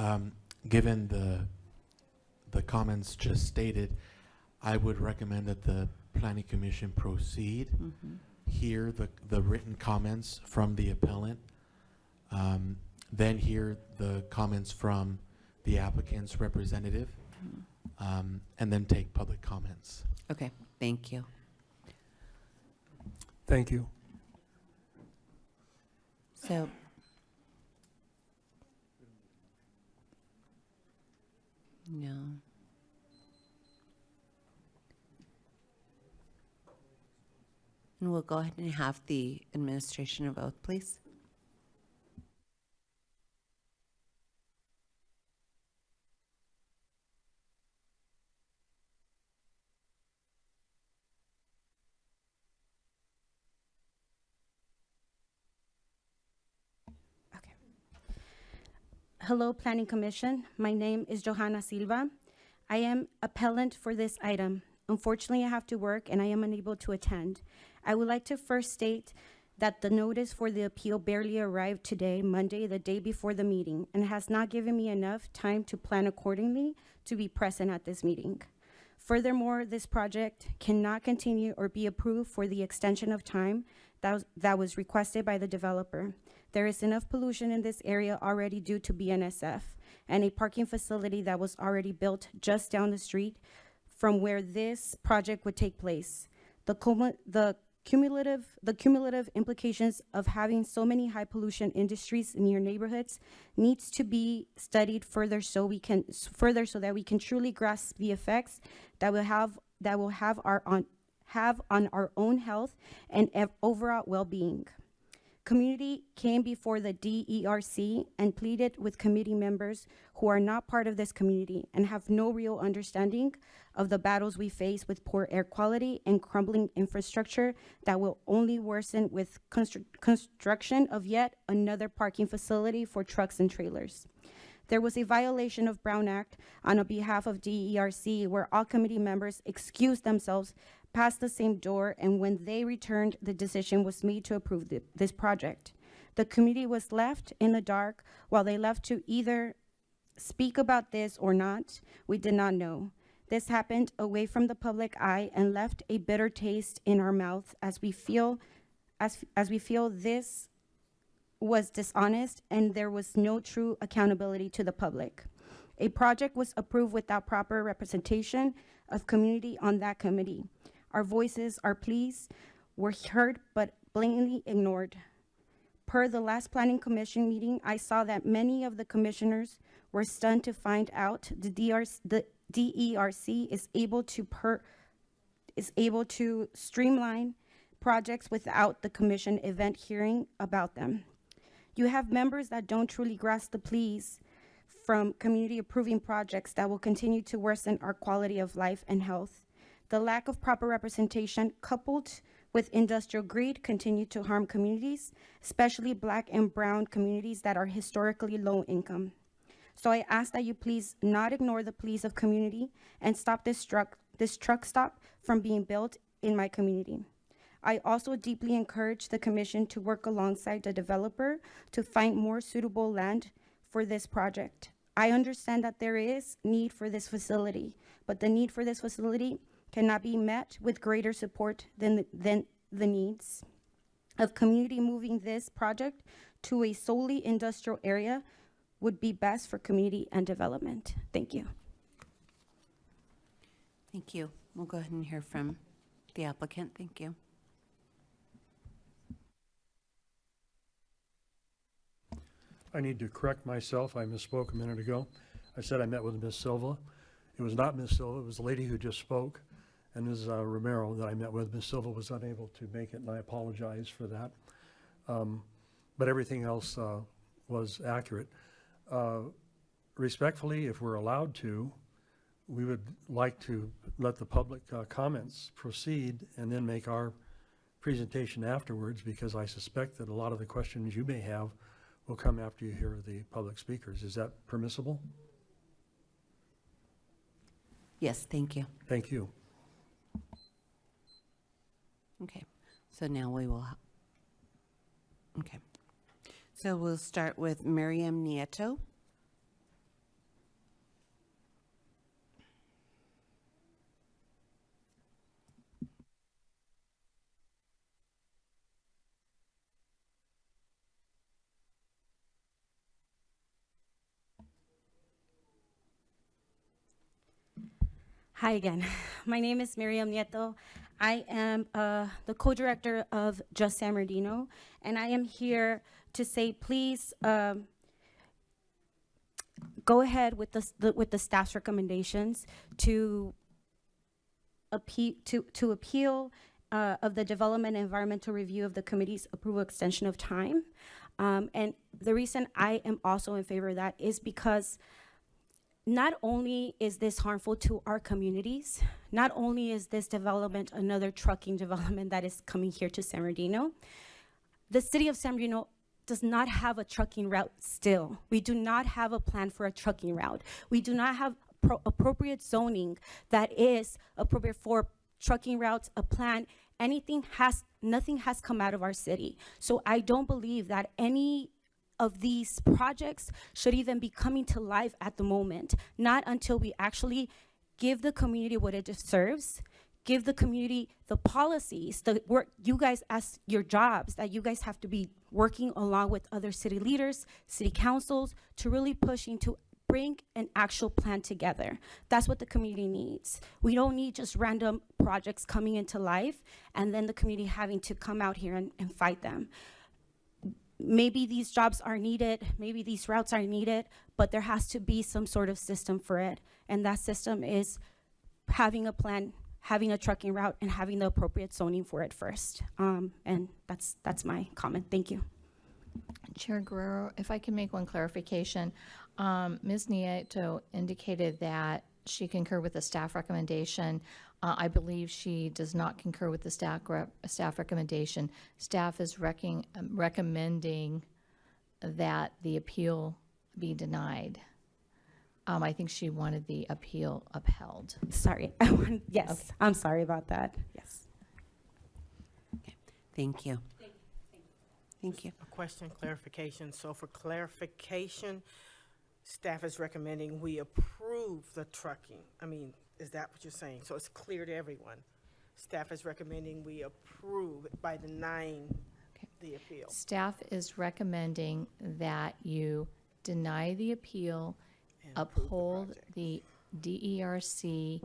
given the comments just stated, I would recommend that the Planning Commission proceed, hear the written comments from the appellant, then hear the comments from the applicant's representative, and then take public comments. okay, thank you. Thank you. So, no. And we'll go ahead and have the administration of oath, please. Hello, Planning Commission. My name is Johanna Silva. I am appellant for this item. Unfortunately, I have to work and I am unable to attend. I would like to first state that the notice for the appeal barely arrived today, Monday, the day before the meeting, and has not given me enough time to plan accordingly to be present at this meeting. Furthermore, this project cannot continue or be approved for the extension of time that was requested by the developer. There is enough pollution in this area already due to BNSF and a parking facility that was already built just down the street from where this project would take place. The cumulative implications of having so many high pollution industries in your neighborhoods needs to be studied further so that we can truly grasp the effects that will have on our own health and overall well-being. Community came before the DERC and pleaded with committee members who are not part of this community and have no real understanding of the battles we face with poor air quality and crumbling infrastructure that will only worsen with construction of yet another parking facility for trucks and trailers. There was a violation of Brown Act on behalf of DERC where all committee members excused themselves past the same door, and when they returned, the decision was made to approve this project. The committee was left in the dark while they left to either speak about this or not. We did not know. This happened away from the public eye and left a bitter taste in our mouth as we feel this was dishonest and there was no true accountability to the public. A project was approved without proper representation of community on that committee. Our voices, our pleas were heard but blatantly ignored. Per the last Planning Commission meeting, I saw that many of the commissioners were stunned to find out the DERC is able to streamline projects without the commission event hearing about them. You have members that don't truly grasp the pleas from community approving projects that will continue to worsen our quality of life and health. The lack of proper representation coupled with industrial greed continue to harm communities, especially Black and brown communities that are historically low income. So I ask that you please not ignore the pleas of community and stop this truck stop from being built in my community. I also deeply encourage the commission to work alongside the developer to find more suitable land for this project. I understand that there is need for this facility, but the need for this facility cannot be met with greater support than the needs of community. Moving this project to a solely industrial area would be best for community and development. Thank you. Thank you. We'll go ahead and hear from the applicant. Thank you. I need to correct myself. I misspoke a minute ago. I said I met with Ms. Silva. It was not Ms. Silva. It was the lady who just spoke, and Ms. Romero that I met with. Ms. Silva was unable to make it, and I apologize for that. But everything else was accurate. Respectfully, if we're allowed to, we would like to let the public comments proceed and then make our presentation afterwards, because I suspect that a lot of the questions you may have will come after you hear the public speakers. Is that permissible? Yes, thank you. Thank you. Okay, so now we will, okay. So we'll start with Miriam Nieto. Hi again. My name is Miriam Nieto. I am the co-director of Just San Bernardino, and I am here to say, please go ahead with the staff's recommendations to appeal of the development and environmental review of the committee's approval extension of time. And the reason I am also in favor of that is because not only is this harmful to our communities, not only is this development another trucking development that is coming here to San Bernardino, the city of San Bernardino does not have a trucking route still. We do not have a plan for a trucking route. We do not have appropriate zoning that is appropriate for trucking routes, a plan. Nothing has come out of our city. So I don't believe that any of these projects should even be coming to life at the moment, not until we actually give the community what it deserves, give the community the policies, the work you guys as your jobs that you guys have to be working along with other city leaders, city councils, to really pushing to bring an actual plan together. That's what the community needs. We don't need just random projects coming into life and then the community having to come out here and fight them. Maybe these jobs are needed, maybe these routes are needed, but there has to be some sort of system for it. And that system is having a plan, having a trucking route, and having the appropriate zoning for it first. And that's my comment. Thank you. Chair Guerrero, if I can make one clarification. Ms. Nieto indicated that she concurred with the staff recommendation. I believe she does not concur with the staff recommendation. Staff is recommending that the appeal be denied. I think she wanted the appeal upheld. Sorry, yes, Okay. I'm sorry about that, yes. Thank you. Thank you. A question, clarification. So for clarification, staff is recommending we approve the trucking. I mean, is that what you're saying? So it's clear to everyone. Staff is recommending we approve by denying the appeal. Staff is recommending that you deny the appeal, And approve the uphold project. the DERC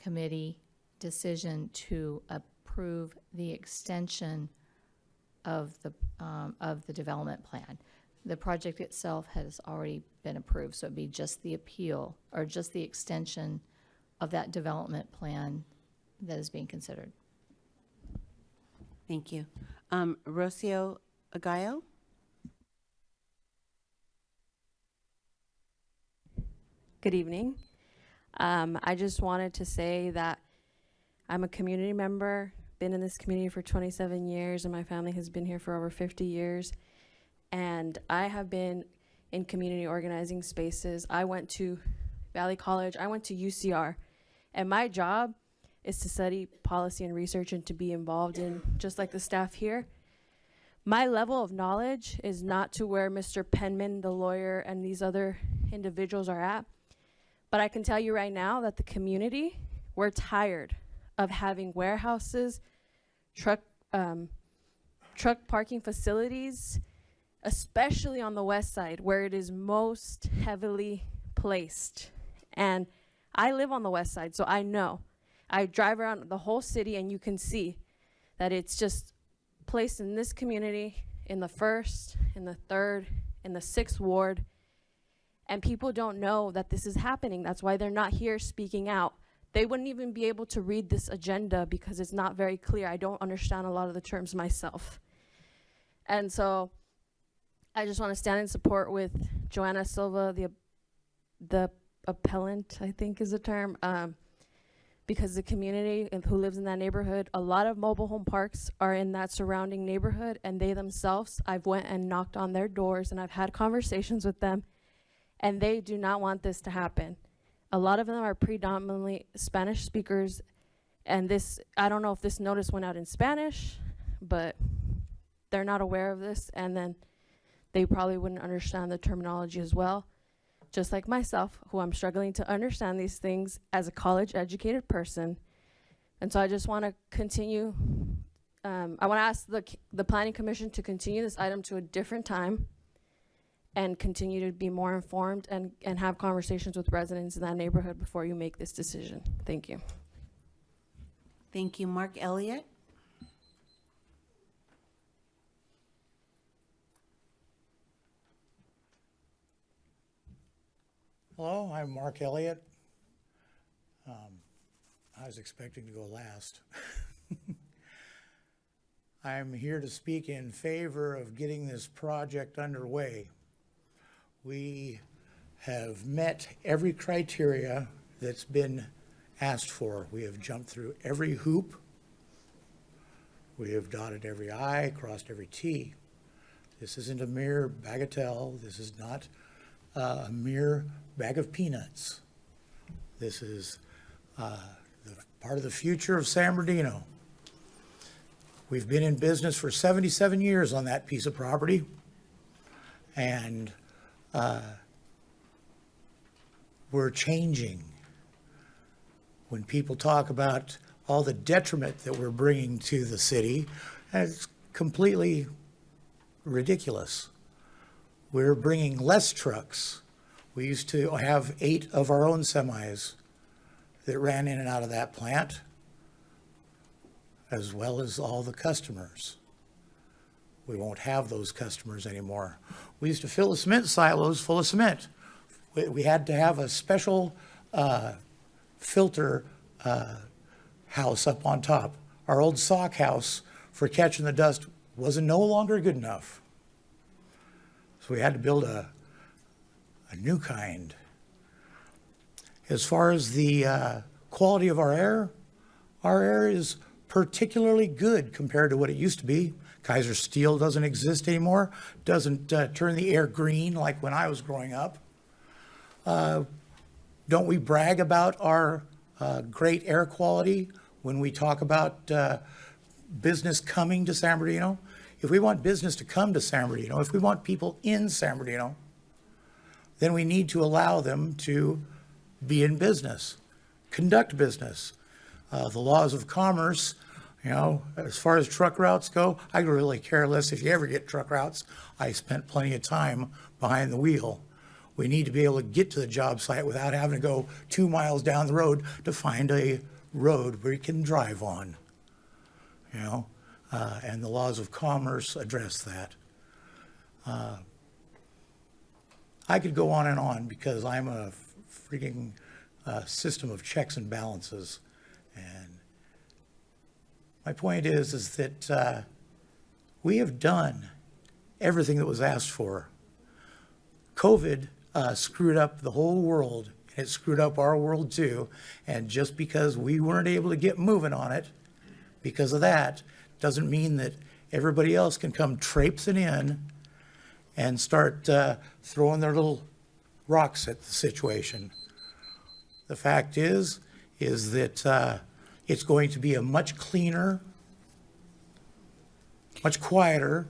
committee decision to approve the extension of the development plan. The project itself has already been approved, so it'd be just the appeal, or just the extension of that development plan that is being considered. Thank you. Rocio Agallo? Good evening. I just wanted to say that I'm a community member, been in this community for 27 years, and my family has been here for over 50 years. And I have been in community organizing spaces. I went to Valley College, I went to UCR, and my job is to study policy and research and to be involved in, just like the staff here. My level of knowledge is not to where Mr. Penman, the lawyer, and these other individuals are at. But I can tell you right now that the community, we're tired of having warehouses, truck parking facilities, especially on the west side where it is most heavily placed. And I live on the west side, so I know. I drive around the whole city and you can see that it's just placed in this community, in the 1st, in the 3rd, in the 6th ward. And people don't know that this is happening. That's why they're not here speaking out. They wouldn't even be able to read this agenda because it's not very clear. I don't understand a lot of the terms myself. And so I just want to stand in support with Joanna Silva, the appellant, I think is the term, because the community who lives in that neighborhood, a lot of mobile home parks are in that surrounding neighborhood, and they themselves, I've went and knocked on their doors and I've had conversations with them, and they do not want this to happen. A lot of them are predominantly Spanish speakers, and this, I don't know if this notice went out in Spanish, but they're not aware of this, and then they probably wouldn't understand the terminology as well. Just like myself, who I'm struggling to understand these things as a college-educated person. And so I just want to continue, I want to ask the Planning Commission to continue this item to a different time and continue to be more informed and have conversations with residents in that neighborhood before you make this decision. Thank you. Thank you. Mark Elliott? Hello, I'm Mark Elliott. I was expecting to go last. I'm here to speak in favor of getting this project underway. We have met every criteria that's been asked for. We have jumped through every hoop. We have dotted every I, crossed every T. This isn't a mere bagatelle. This is not a mere bag of peanuts. This is part of the future of San Bernardino. We've been in business for 77 years on that piece of property, and we're changing. When people talk about all the detriment that we're bringing to the city, it's completely ridiculous. We're bringing less trucks. We used to have 8 of our own semis that ran in and out of that plant, as well as all the customers. We won't have those customers anymore. We used to fill the cement silos full of cement. We had to have a special filter house up on top. Our old sock house for catching the dust was no longer good enough. So we had to build a new kind. As far as the quality of our air is particularly good compared to what it used to be. Kaiser Steel doesn't exist anymore, doesn't turn the air green like when I was growing up. Don't we brag about our great air quality when we talk about business coming to San Bernardino? If we want business to come to San Bernardino, if we want people in San Bernardino, then we need to allow them to be in business, conduct business. The laws of commerce, you know, as far as truck routes go, I could really care less if you ever get truck routes. I spent plenty of time behind the wheel. We need to be able to get to the job site without having to go 2 miles down the road to find a road where you can drive on, you know, and the laws of commerce address that. I could go on because I'm a freaking system of checks and balances. And my point is that we have done everything that was asked for. COVID screwed up the whole world, and it screwed up our world too. And just because we weren't able to get moving on it, because of that, doesn't mean that everybody else can come traipsing in and start throwing their little rocks at the situation. The fact is that it's going to be a much cleaner, much quieter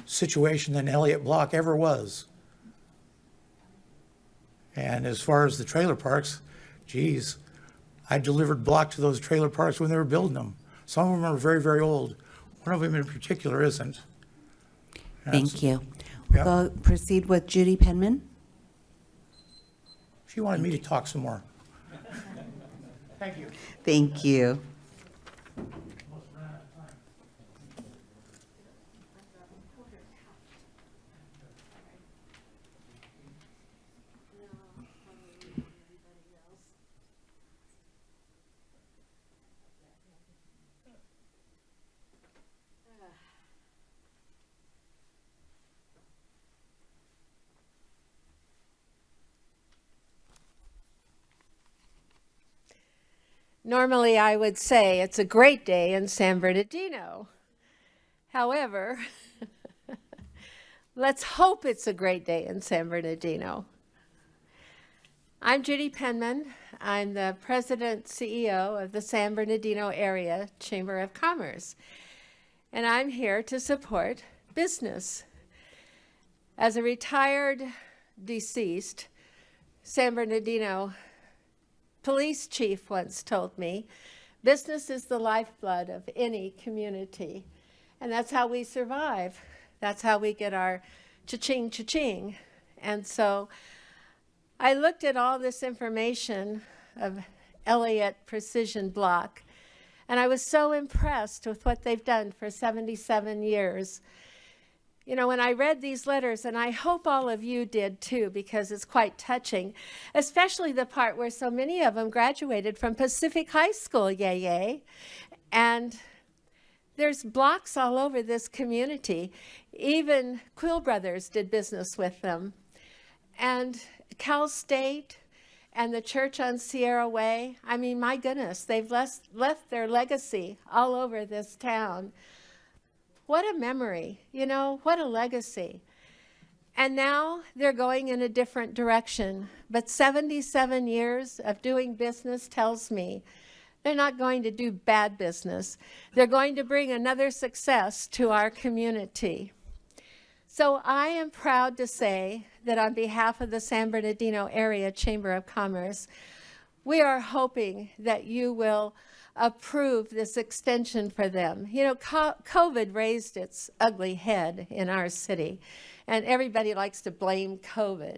situation than Elliott Block ever was. And as far as the trailer parks, geez, I delivered block to those trailer parks when they were building them. Some of them are very, very old. One of them in particular isn't. Thank you. Yep. We'll proceed with Judy Penman. She wanted me to talk some more. Thank you. Thank you. Normally, I would say it's a great day in San Bernardino. However, let's hope it's a great day in San Bernardino. I'm Judy Penman. I'm the President CEO of the San Bernardino Area Chamber of Commerce, and I'm here to support business. As a retired deceased San Bernardino police chief once told me, business is the lifeblood of any community. And that's how we survive. That's how we get our cha-ching, cha-ching. And so I looked at all this information of Elliott Precision Block, and I was so impressed with what they've done for 77 years. You know, when I read these letters, and I hope all of you did too, because it's quite touching, especially the part where so many of them graduated from Pacific High School, yay, yay. And there's blocks all over this community. Even Quill Brothers did business with them. And Cal State and the church on Sierra Way, I mean, my goodness, they've left their legacy all over this town. What a memory, you know, what a legacy. And now they're going in a different direction. But 77 years of doing business tells me they're not going to do bad business. They're going to bring another success to our community. So I am proud to say that on behalf of the San Bernardino Area Chamber of Commerce, we are hoping that you will approve this extension for them. You know, COVID raised its ugly head in our city, and everybody likes to blame COVID.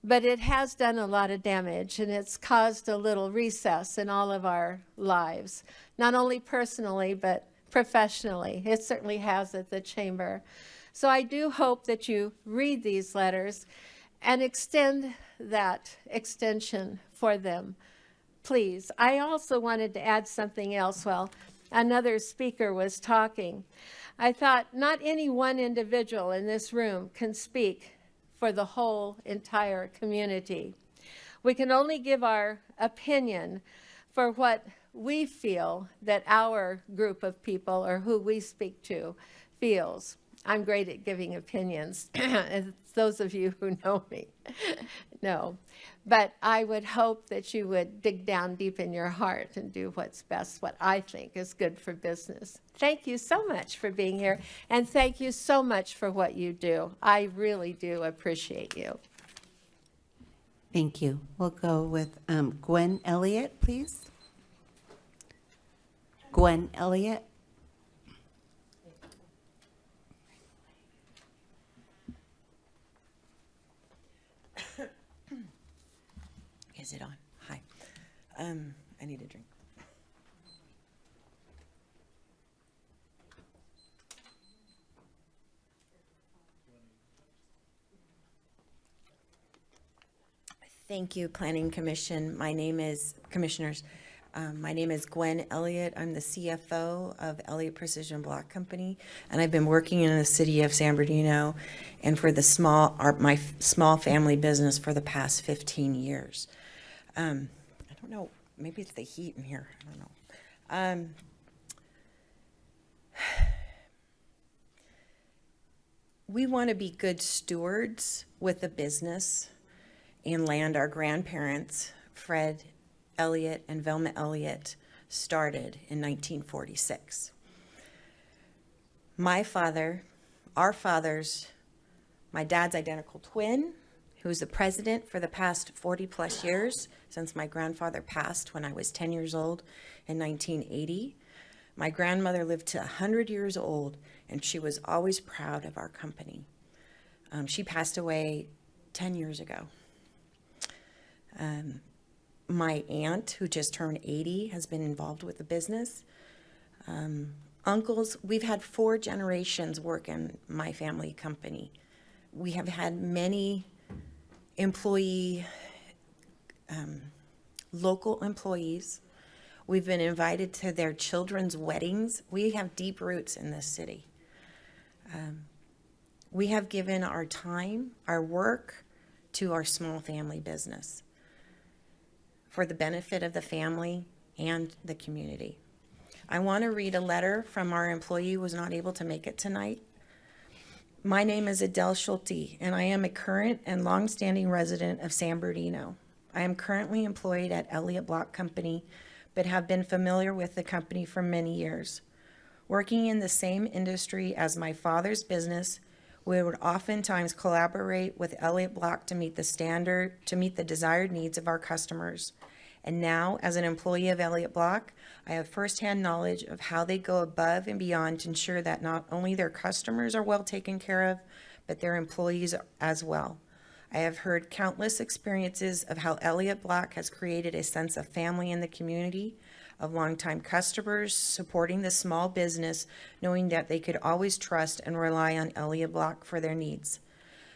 But it has done a lot of damage, and it's caused a little recess in all of our lives, not only personally, but professionally. It certainly has at the Chamber. So I do hope that you read these letters and extend that extension for them. Please. I also wanted to add something else while another speaker was talking. I thought not any one individual in this room can speak for the whole entire community. We can only give our opinion for what we feel that our group of people or who we speak to feels. I'm great at giving opinions, as those of you who know me know. But I would hope that you would dig down deep in your heart and do what's best, what I think is good for business. Thank you so much for being here, and thank you so much for what you do. I really do appreciate you. Thank you. We'll go with Gwen Elliott, please. Gwen Elliott. Is it on? Hi. I need a drink. Thank you, Planning Commission. My name is, Commissioners, my name is Gwen Elliott. I'm the CFO of Elliott Precision Block Company, and I've been working in the city of San Bernardino and for the my small family business for the past 15 years. I don't know, maybe it's the heat in here, I don't know. We want to be good stewards with the business and land our grandparents, Fred Elliott and Velma Elliott, started in 1946. My father, our fathers, my dad's identical twin, who's the president for the past 40 plus years, since my grandfather passed when I was 10 years old in 1980. My grandmother lived to 100 years old, and she was always proud of our company. She passed away 10 years ago. My aunt, who just turned 80, has been involved with the business. Uncles, we've had 4 generations work in my family company. We have had many local employees. We've been invited to their children's weddings. We have deep roots in this city. We have given our time, our work, to our small family business for the benefit of the family and the community. I want to read a letter from our employee who was not able to make it tonight. My name is Adele Schulte, and I am a current and longstanding resident of San Bernardino. I am currently employed at Elliott Block Company, but have been familiar with the company for many years. Working in the same industry as my father's business, we would oftentimes collaborate with Elliott Block to meet the desired needs of our customers. And now, as an employee of Elliott Block, I have firsthand knowledge of how they go above and beyond to ensure that not only their customers are well taken care of, but their employees as well. I have heard countless experiences of how Elliott Block has created a sense of family in the community, of longtime customers supporting the small business, knowing that they could always trust and rely on Elliott Block for their needs.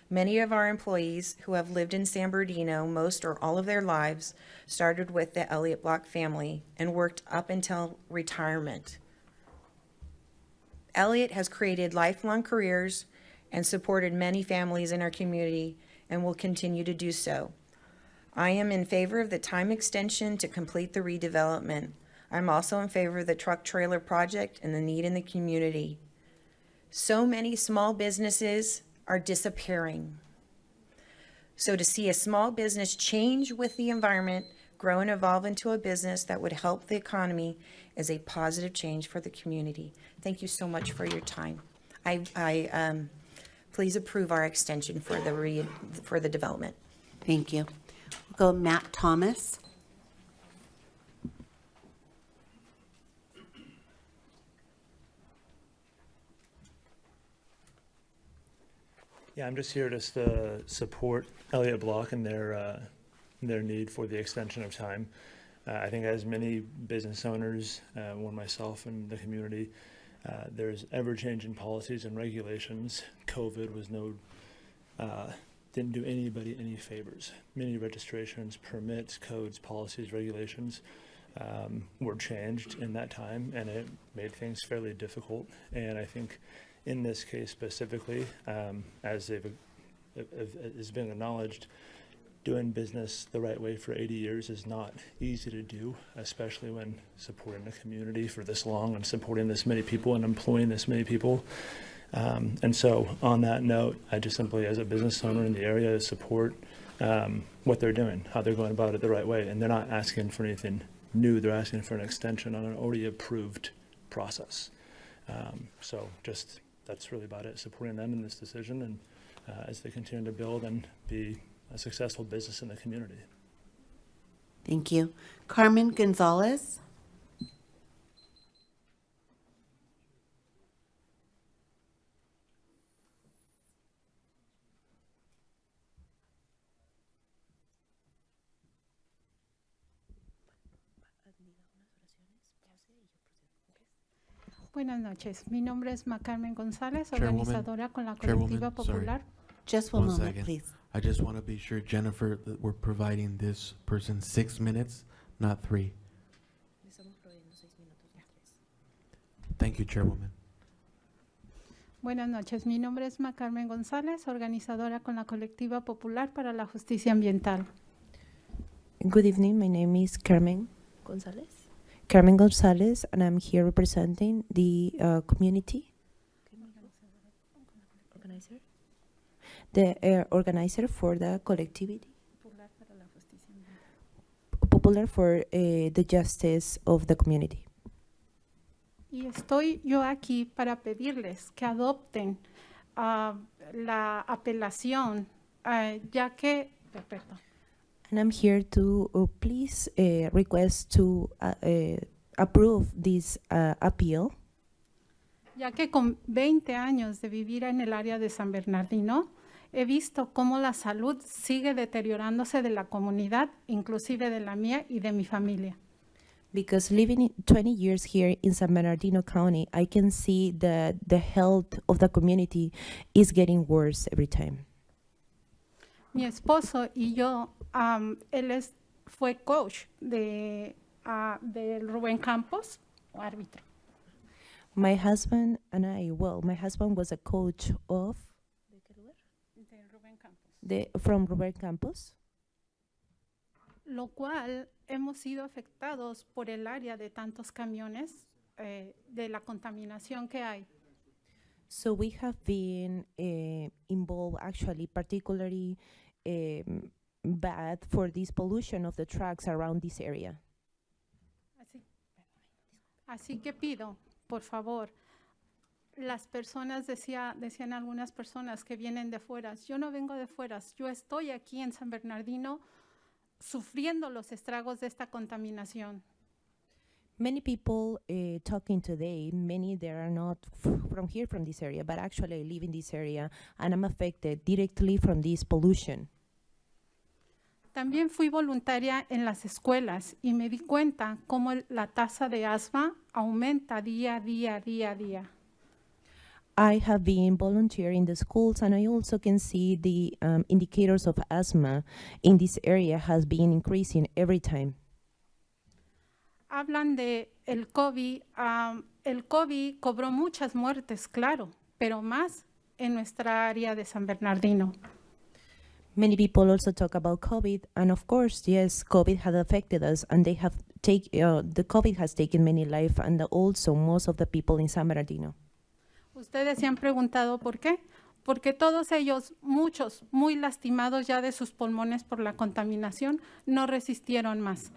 Many of our employees who have lived in San Bernardino most or all of their lives started with the Elliott Block family and worked up until retirement. Elliott has created lifelong careers and supported many families in our community and will continue to do so. I am in favor of the time extension to complete the redevelopment. I'm also in favor of the truck trailer project and the need in the community. So many small businesses are disappearing. So to see a small business change with the environment, grow and evolve into a business that would help the economy is a positive change for the community. Thank you so much for your time. Please approve our extension for the development. Thank you. We'll go Matt Thomas. Yeah, I'm just here to support Elliott Block and their need for the extension of time. I think as many business owners, one myself and the community, there's ever-changing policies and regulations. COVID was didn't do anybody any favors. Many registrations, permits, codes, policies, regulations were changed in that time, and it made things fairly difficult. And I think in this case specifically, as has been acknowledged, doing business the right way for 80 years is not easy to do, especially when supporting a community for this long and supporting this many people and employing this many people. And so on that note, I just simply, as a business owner in the area, support what they're doing, how they're going about it the right way. And they're not asking for anything new. They're asking for an extension on an already approved process. So just, that's really about it, supporting them in this decision and as they continue to build and be a successful business in the community. Thank you. Carmen Gonzalez. Buenas noches. Mi nombre es Carmen González, Chairwoman, organizadora con la Colectiva Chairwoman, sorry. Popular. Just one One moment, second. please. I just want to be sure, Jennifer, that we're providing this person 6 minutes, not 3. Thank you, Chairwoman. Buenas noches. Mi nombre es Carmen González, organizadora con la Colectiva Popular para la Justicia Ambiental. Good evening. My name is Carmen Gonzalez. Carmen Gonzalez, and I'm here representing the community. Organizer? The organizer for the collectivity. Popular for the justice of the community. Y estoy yo aquí para pedirles que adopten la apelación, ya que, perdón. And I'm here to please request to approve this appeal. Ya que con 20 años de vivir en el área de San Bernardino, he visto cómo la salud sigue deteriorándose de la comunidad, inclusive de la mía y de mi familia. Because living 20 years here in San Bernardino County, I can see that the health of the community is getting worse every time. Mi esposo y yo, él fue coach de Rubén Campos, o árbitro. My husband and I, my husband was a coach of from Rubén Campos. Lo cual hemos sido afectados por el área de tantos camiones, de la contaminación que hay. So we have been involved, actually, particularly bad for this pollution of the trucks around this area. Así que pido, por favor, las personas, decían algunas personas que vienen de fuera, yo no vengo de fuera, yo estoy aquí en San Bernardino sufriendo los estragos de esta contaminación. Many people talking today, many that are not from here, from this area, but actually I live in this area and I'm affected directly from this pollution. También fui voluntaria en las escuelas y me di cuenta cómo la tasa de asma aumenta día a día. I have been volunteering in the schools, and I also can see the indicators of asthma in this area has been increasing every time. Hablan de el COVID. El COVID cobró muchas muertes, claro, pero más en nuestra área de San Bernardino. Many people also talk about COVID, and of course, yes, COVID has affected us, and they have the COVID has taken many lives, and also most of the people in San Bernardino. Ustedes se han preguntado por qué. Porque todos ellos, muchos, muy lastimados ya de sus pulmones por la contaminación, no resistieron más.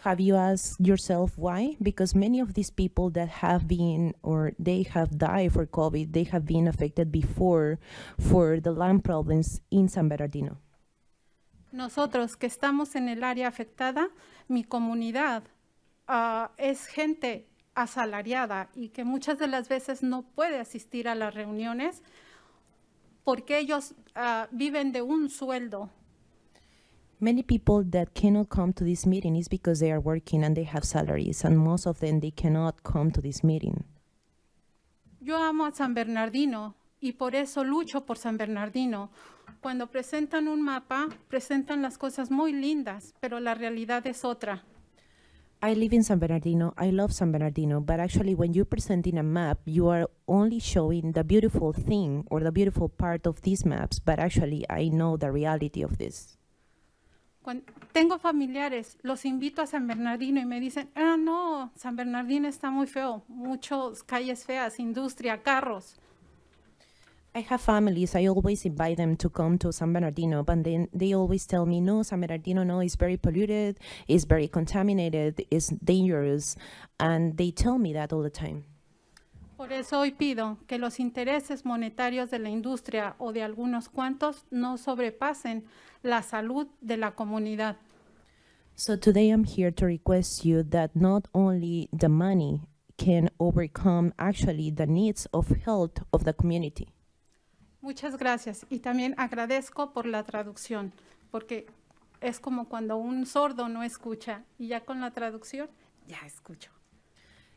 Have you asked yourself why? Because many of these people that have been or they have died for COVID, they have been affected before for the lung problems in San Bernardino. Nosotros que estamos en el área afectada, mi comunidad es gente asalariada y que muchas de las veces no puede asistir a las reuniones porque ellos viven de un sueldo. Many people that cannot come to this meeting is because they are working and they have salaries, and most of them, they cannot come to this meeting. Yo amo a San Bernardino y por eso lucho por San Bernardino. Cuando presentan un mapa, presentan las cosas muy lindas, pero la realidad es otra. I live in San Bernardino. I love San Bernardino, but actually, when you're presenting a map, you are only showing the beautiful thing or the beautiful part of these maps. But actually, I know the reality of this. Tengo familiares, los invito a San Bernardino y me dicen, ah, no, San Bernardino está muy feo, muchas calles feas, industria, carros. I have families. I always invite them to come to San Bernardino, but then they always tell me, no, San Bernardino, no, it's very polluted, it's very contaminated, it's dangerous, and they tell me that all the time. Por eso hoy pido que los intereses monetarios de la industria o de algunos cuantos no sobrepasen la salud de la comunidad. So today I'm here to request you that not only the money can overcome actually the needs of health of the community. Muchas gracias y también agradezco por la traducción, porque es como cuando un sordo no escucha y ya con la traducción ya escucho.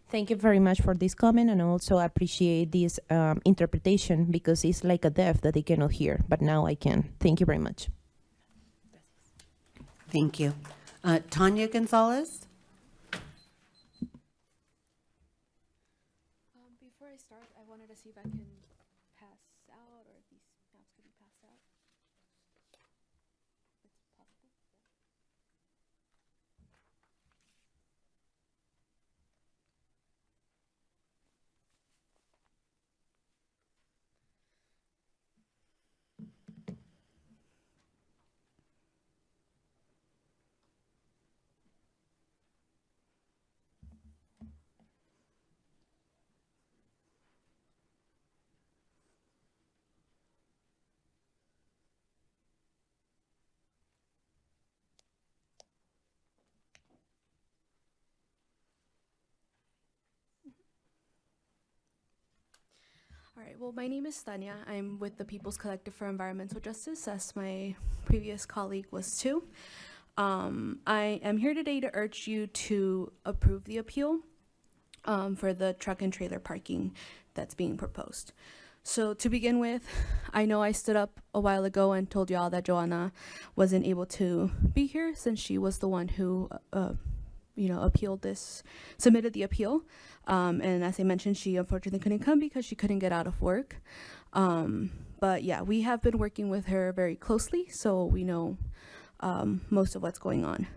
Thank you very much for this comment, and also appreciate this interpretation because it's like a deaf that they cannot hear, but now I can. Thank you very much. Thank you. Tanya Gonzalez? Before I start, I wanted to see if I can pass out or if these maps could be passed out. It's possible. All right, well, my name is Tanya. I'm with the People's Collective for Environmental Justice, as my previous colleague was too. I am here today to urge you to approve the appeal for the truck and trailer parking that's being proposed. So to begin with, I know I stood up a while ago and told y'all that Joanna wasn't able to be here since she was the one who submitted the appeal. And as I mentioned, she unfortunately couldn't come because she couldn't get out of work. But yeah, we have been working with her very closely, so we know most of what's going on.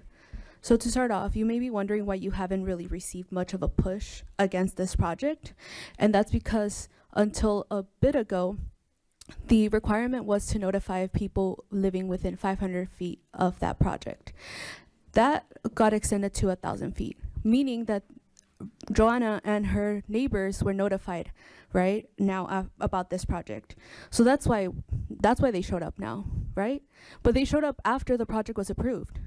So to start off, you may be wondering why you haven't really received much of a push against this project. And that's because until a bit ago, the requirement was to notify people living within 500 feet of that project. That got extended to 1,000 feet, meaning that Joanna and her neighbors were notified right now about this project. So that's why they showed up now, right? But they showed up after the project was approved.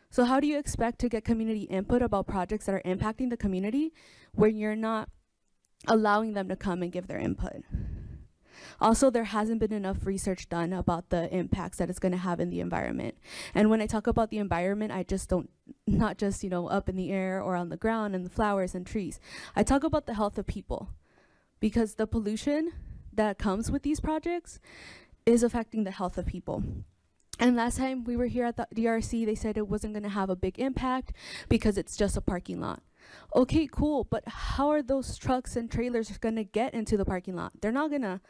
So how do you expect to get community input about projects that are impacting the community when you're not allowing them to come and give their input? Also, there hasn't been enough research done about the impacts that it's going to have in the environment. And when I talk about the environment, I just don't, not just, up in the air or on the ground and the flowers and trees. I talk about the health of people, because the pollution that comes with these projects is affecting the health of people. And last time we were here at the DRC, they said it wasn't going to have a big impact because it's just a parking lot. Okay, cool, but how are those trucks and trailers going to get into the parking lot? They're not going to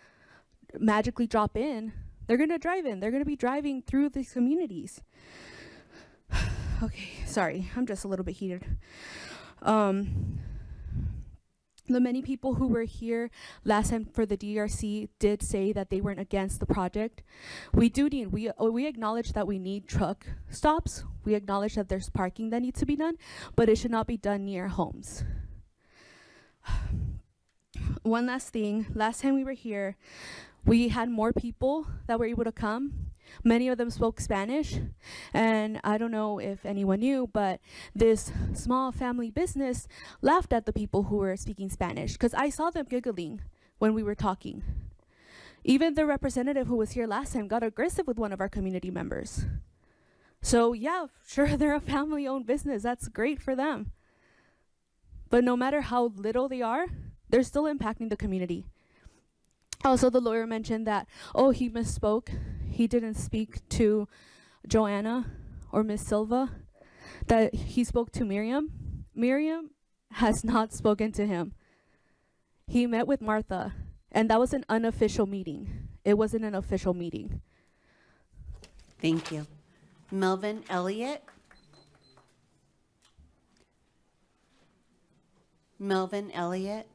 magically drop in. They're going to drive in. They're going to be driving through these communities. Okay, sorry, I'm just a little bit heated. The many people who were here last time for the DRC did say that they weren't against the project. We acknowledge that we need truck stops. We acknowledge that there's parking that needs to be done, but it should not be done near homes. One last thing, last time we were here, we had more people that were able to come. Many of them spoke Spanish, and I don't know if anyone knew, but this small family business laughed at the people who were speaking Spanish, because I saw them giggling when we were talking. Even the representative who was here last time got aggressive with one of our community members. So yeah, sure, they're a family-owned business. That's great for them. But no matter how little they are, they're still impacting the community. Also, the lawyer mentioned that, he misspoke. He didn't speak to Joanna or Miss Silva. that he spoke to Miriam. Miriam has not spoken to him. He met with Martha, and that was an unofficial meeting. It wasn't an official meeting. Thank you. Melvin Elliott? Melvin Elliott?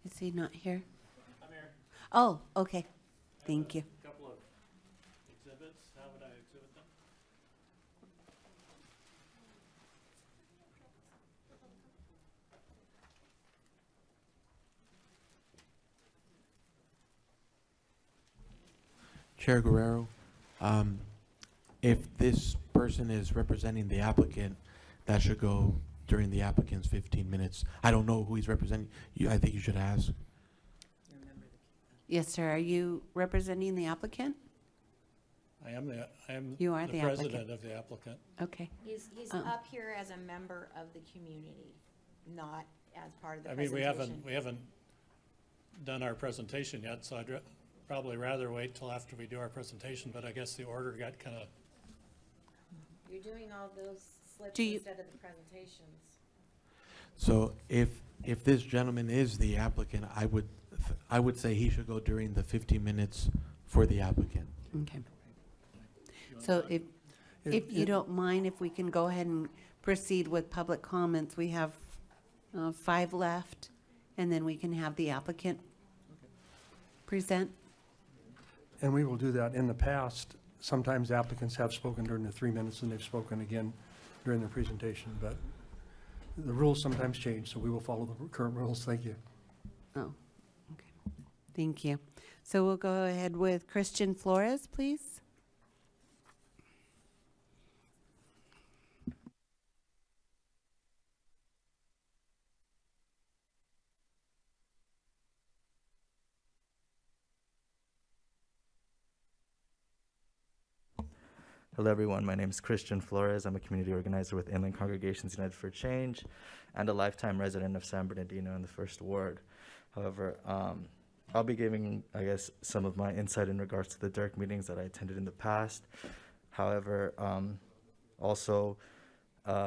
Is he not here? I'm here. Oh, okay. Thank you. A couple of exhibits. How would I exhibit them? Chair Guerrero, if this person is representing the applicant, that should go during the applicant's 15 minutes. I don't know who he's representing. I think you should ask. Yes, sir. Are you representing the applicant? I am You are the applicant. president of the applicant. Okay. He's up here as a member of the community, not as part of the I mean, presentation. we haven't done our presentation yet, so I'd probably rather wait till after we do our presentation, but I guess the order got kind of, You're doing all those slips Do you- instead of the presentations. So if this gentleman is the applicant, I would say he should go during the 15 minutes for the applicant. Okay. So if you don't mind, if we can go ahead and proceed with public comments, we have 5 left, and then we can have the applicant present. And we will do that. In the past, sometimes applicants have spoken during the 3 minutes and they've spoken again during their presentation, but the rules sometimes change, so we will follow the current rules. Thank you. Oh, okay. Thank you. So we'll go ahead with Christian Flores, please. Hello, everyone. My name is Christian Flores. I'm a community organizer with Inland Congregations United for Change and a lifetime resident of San Bernardino in the First Ward. However, I'll be giving, I guess, some of my insight in regards to the DIRC meetings that I attended in the past. However, also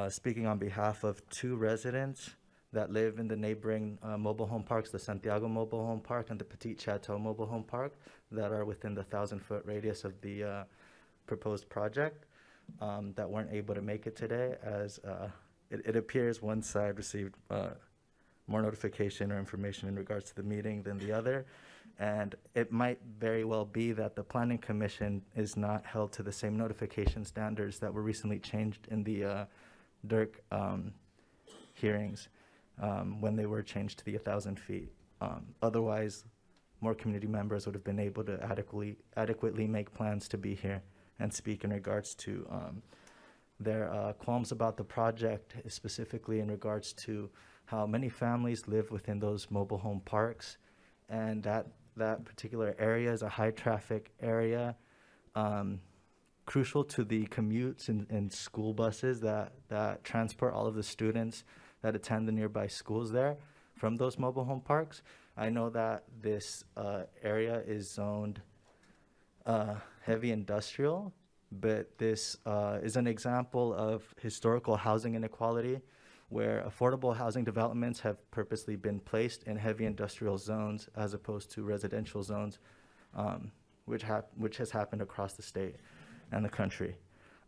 speaking on behalf of 2 residents that live in the neighboring mobile home parks, the Santiago Mobile Home Park and the Petit Chateau Mobile Home Park, that are within the 1,000-foot radius of the proposed project, that weren't able to make it today, as it appears one side received more notification or information in regards to the meeting than the other, and it might very well be that the Planning Commission is not held to the same notification standards that were recently changed in the DIRC hearings when they were changed to the 1,000 feet. Otherwise, more community members would have been able to adequately make plans to be here and speak in regards to their qualms about the project, specifically in regards to how many families live within those mobile home parks, and that particular area is a high traffic area, crucial to the commutes and school buses that transport all of the students that attend the nearby schools there from those mobile home parks. I know that this area is zoned heavy industrial, but this is an example of historical housing inequality, where affordable housing developments have purposely been placed in heavy industrial zones as opposed to residential zones, which has happened across the state and the country.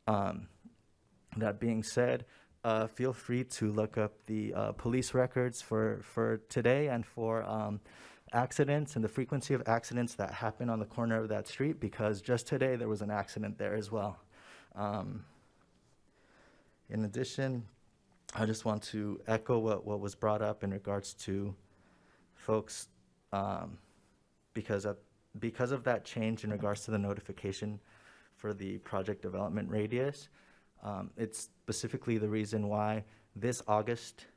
That being said, feel free to look up the police records for today and for accidents and the frequency of accidents that happen on the corner of that street, because just today there was an accident there as well. In addition, I just want to echo what was brought up in regards to folks, because of that change in regards to the notification for the project development radius. It's specifically the reason why this August,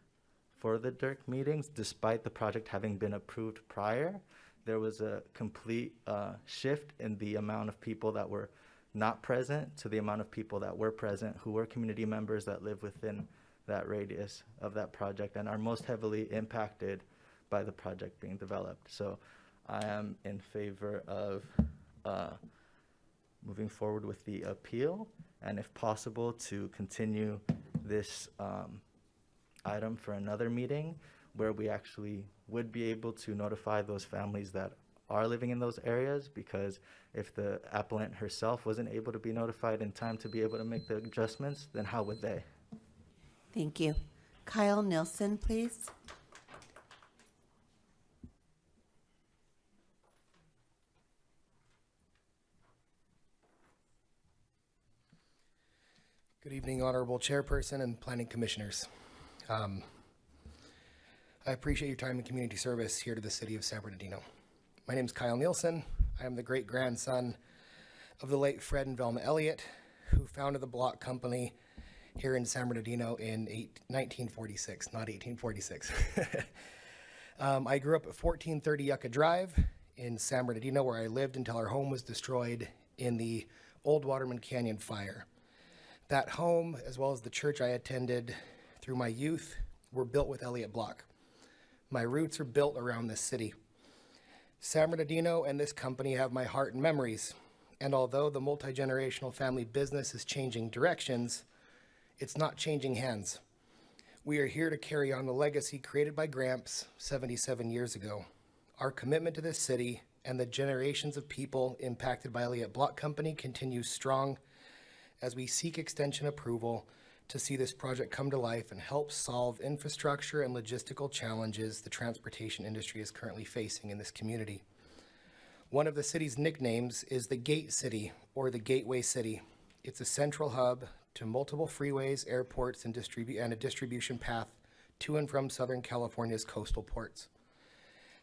for the DIRC meetings, despite the project having been approved prior, there was a complete shift in the amount of people that were not present to the amount of people that were present, who were community members that live within that radius of that project and are most heavily impacted by the project being developed. So I am in favor of moving forward with the appeal, and if possible, to continue this item for another meeting where we actually would be able to notify those families that are living in those areas, because if the applicant herself wasn't able to be notified in time to be able to make the adjustments, then how would they? Thank you. Kyle Nilsson, please. Good evening, Honorable Chairperson and Planning Commissioners. I appreciate your time and community service here to the city of San Bernardino. My name is Kyle Nielsen. I am the great-grandson of the late Fred and Velma Elliott, who founded the block company here in San Bernardino in 1946, not 1846. I grew up at 1430 Yucca Drive in San Bernardino, where I lived until our home was destroyed in the Old Waterman Canyon fire. That home, as well as the church I attended through my youth, were built with Elliott Block. My roots are built around this city. San Bernardino and this company have my heart and memories, and although the multi-generational family business is changing directions, it's not changing hands. We are here to carry on the legacy created by Gramps 77 years ago. Our commitment to this city and the generations of people impacted by Elliott Block Company continues strong as we seek extension approval to see this project come to life and help solve infrastructure and logistical challenges the transportation industry is currently facing in this community. One of the city's nicknames is the Gate City, or the Gateway City. It's a central hub to multiple freeways, airports, and a distribution path to and from Southern California's coastal ports.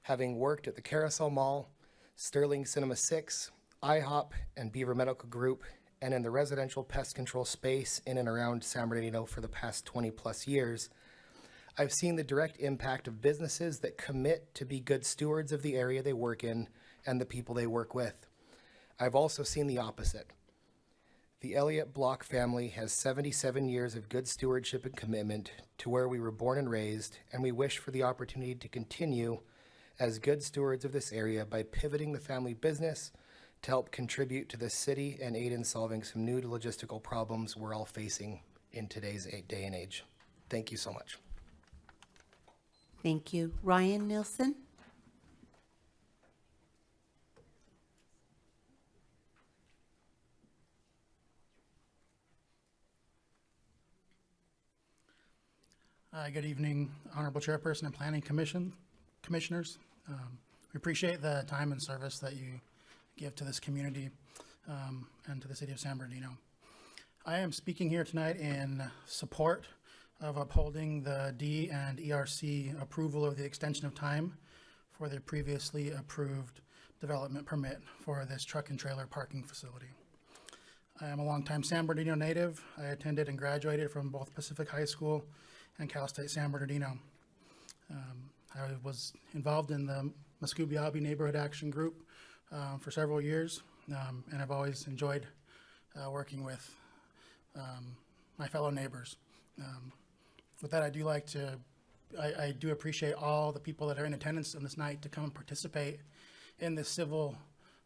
Having worked at the Carousel Mall, Sterling Cinema 6, IHOP, and Beaver Medical Group, and in the residential pest control space in and around San Bernardino for the past 20 plus years, I've seen the direct impact of businesses that commit to be good stewards of the area they work in and the people they work with. I've also seen the opposite. The Elliott Block family has 77 years of good stewardship and commitment to where we were born and raised, and we wish for the opportunity to continue as good stewards of this area by pivoting the family business to help contribute to the city and aid in solving some new logistical problems we're all facing in today's day and age. Thank you so much. Thank you. Ryan Nilsson? Good evening, Honorable Chairperson and Planning Commissioners. We appreciate the time and service that you give to this community and to the city of San Bernardino. I am speaking here tonight in support of upholding the D and ERC approval of the extension of time for the previously approved development permit for this truck and trailer parking facility. I am a longtime San Bernardino native. I attended and graduated from both Pacific High School and Cal State San Bernardino. I was involved in the Muscoobie Neighborhood Action Group for several years, and I've always enjoyed working with my fellow neighbors. With that, I do appreciate all the people that are in attendance on this night to come and participate in this civil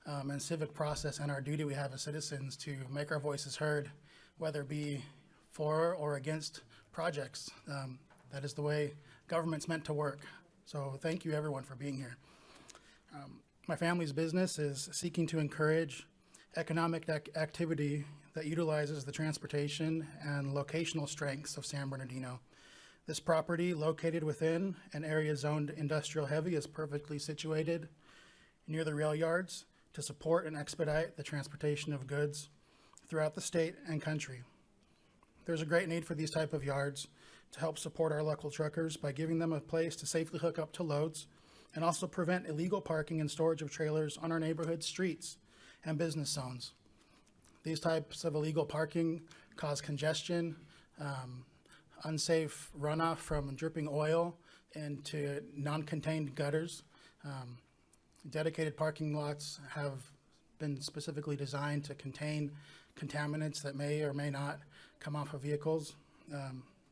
and civic process and our duty we have as citizens to make our voices heard, whether it be for or against projects. That is the way government's meant to work. So thank you everyone for being here. My family's business is seeking to encourage economic activity that utilizes the transportation and locational strengths of San Bernardino. This property, located within an area zoned industrial heavy, is perfectly situated near the rail yards to support and expedite the transportation of goods throughout the state and country. There's a great need for these type of yards to help support our local truckers by giving them a place to safely hook up to loads and also prevent illegal parking and storage of trailers on our neighborhood streets and business zones. These types of illegal parking cause congestion, unsafe runoff from dripping oil into non-contained gutters. Dedicated parking lots have been specifically designed to contain contaminants that may or may not come off of vehicles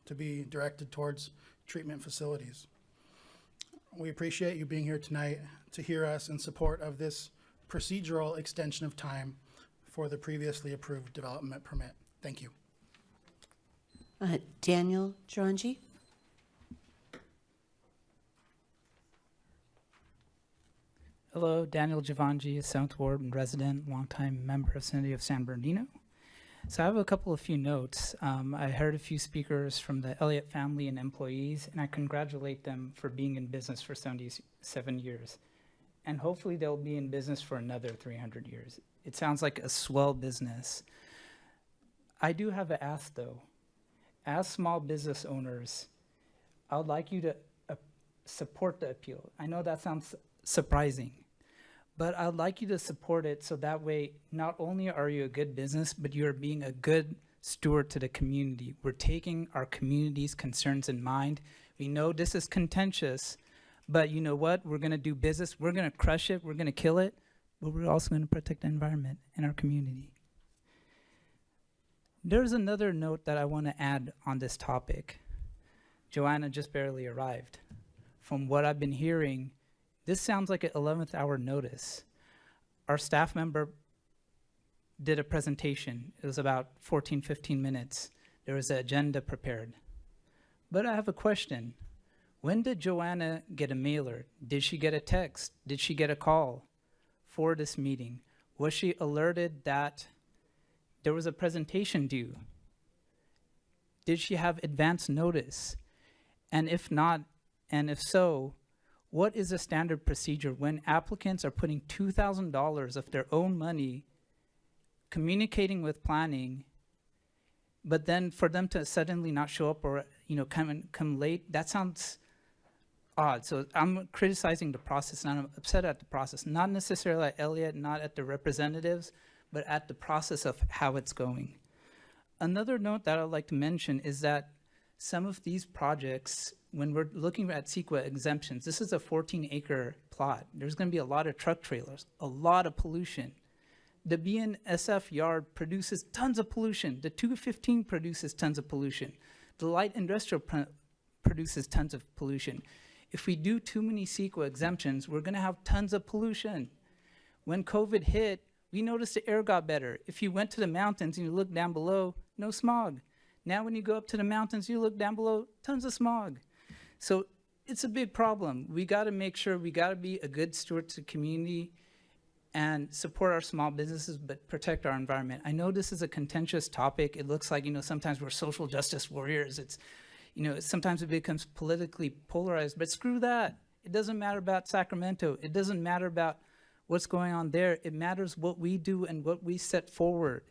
to be directed towards treatment facilities. We appreciate you being here tonight to hear us in support of this procedural extension of time for the previously approved development permit. Thank you. Daniel Gerongi? Hello, Daniel Giovangi, a 7th Ward resident, longtime member of City of San Bernardino. So I have a couple of few notes. I heard a few speakers from the Elliott family and employees, and I congratulate them for being in business for 77 years. And hopefully they'll be in business for another 300 years. It sounds like a swell business. I do have an ask though. As small business owners, I would like you to support the appeal. I know that sounds surprising, but I'd like you to support it so that way not only are you a good business, but you're being a good steward to the community. We're taking our community's concerns in mind. We know this is contentious, but you know what? We're gonna do business, we're gonna crush it, we're gonna kill it, but we're also gonna protect the environment and our community. There's another note that I wanna add on this topic. Joanna just barely arrived. From what I've been hearing, this sounds like an 11th hour notice. Our staff member did a presentation. It was about 14, 15 minutes. There was an agenda prepared. But I have a question. When did Joanna get a mailer? Did she get a text? Did she get a call for this meeting? Was she alerted that there was a presentation due? Did she have advance notice? And if not, and if so, what is the standard procedure when applicants are putting $2,000 of their own money communicating with planning, but then for them to suddenly not show up or come late? That sounds odd. So I'm criticizing the process and I'm upset at the process, not necessarily at Elliott, not at the representatives, but at the process of how it's going. Another note that I'd like to mention is that some of these projects, when we're looking at CEQA exemptions, this is a 14-acre plot. There's going to be a lot of truck trailers, a lot of pollution. The BNSF yard produces tons of pollution. The 215 produces tons of pollution. The light industrial produces tons of pollution. If we do too many CEQA exemptions, we're going to have tons of pollution. When COVID hit, we noticed the air got better. If you went to the mountains and you look down below, no smog. Now when you go up to the mountains, you look down below, tons of smog. So it's a big problem. We got to make sure we got to be a good steward to the community and support our small businesses, but protect our environment. I know this is a contentious topic. It looks like, sometimes we're social justice warriors. It's, sometimes it becomes politically polarized, but screw that. It doesn't matter about Sacramento. It doesn't matter about what's going on there. It matters what we do and what we set forward.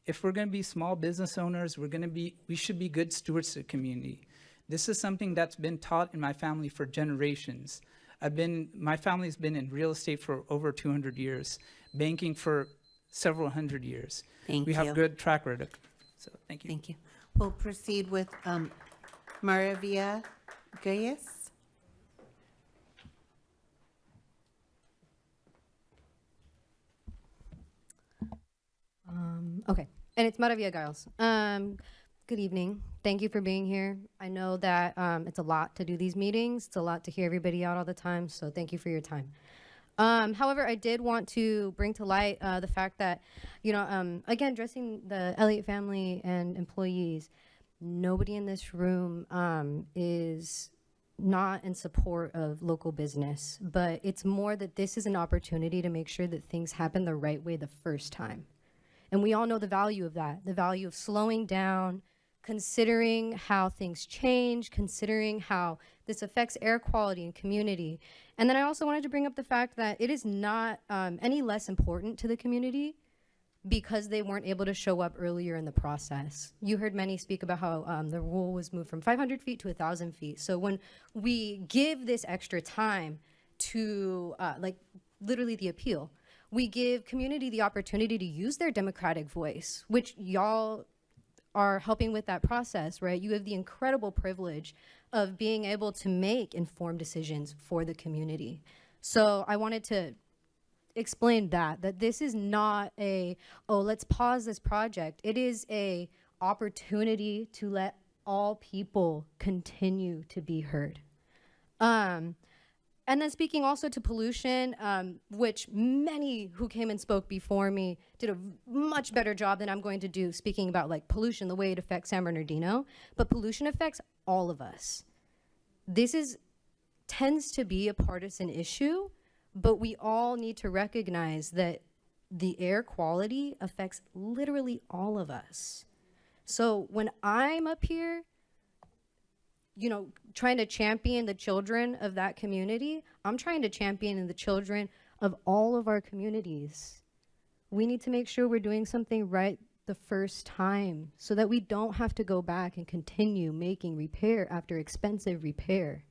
If we're going to be small business owners, we should be good stewards to the community. This is something that's been taught in my family for generations. My family's been in real estate for over 200 years, banking for several hundred years. Thank we you. have good track record. So thank you. Thank you. We'll proceed with Maravilla Gayes. Okay, and it's Maravilla Giles. Good evening. Thank you for being here. I know that it's a lot to do these meetings. It's a lot to hear everybody out all the time, so thank you for your time. However, I did want to bring to light the fact that, again, addressing the Elliott family and employees, nobody in this room is not in support of local business, but it's more that this is an opportunity to make sure that things happen the right way the first time. And we all know the value of that, the value of slowing down, considering how things change, considering how this affects air quality and community. And then I also wanted to bring up the fact that it is not any less important to the community because they weren't able to show up earlier in the process. You heard many speak about how the rule was moved from 500 feet to 1,000 feet. So when we give this extra time to literally the appeal, we give community the opportunity to use their democratic voice, which y'all are helping with that process, right? You have the incredible privilege of being able to make informed decisions for the community. So I wanted to explain that this is not let's pause this project. It is a opportunity to let all people continue to be heard. And then speaking also to pollution, which many who came and spoke before me did a much better job than I'm going to do speaking about like pollution, the way it affects San Bernardino, but pollution affects all of us. This tends to be a partisan issue, but we all need to recognize that the air quality affects literally all of us. So when I'm up here, you know, trying to champion the children of that community, I'm trying to champion the children of all of our communities. We need to make sure we're doing something right the first time so that we don't have to go back and continue making repair after expensive repair.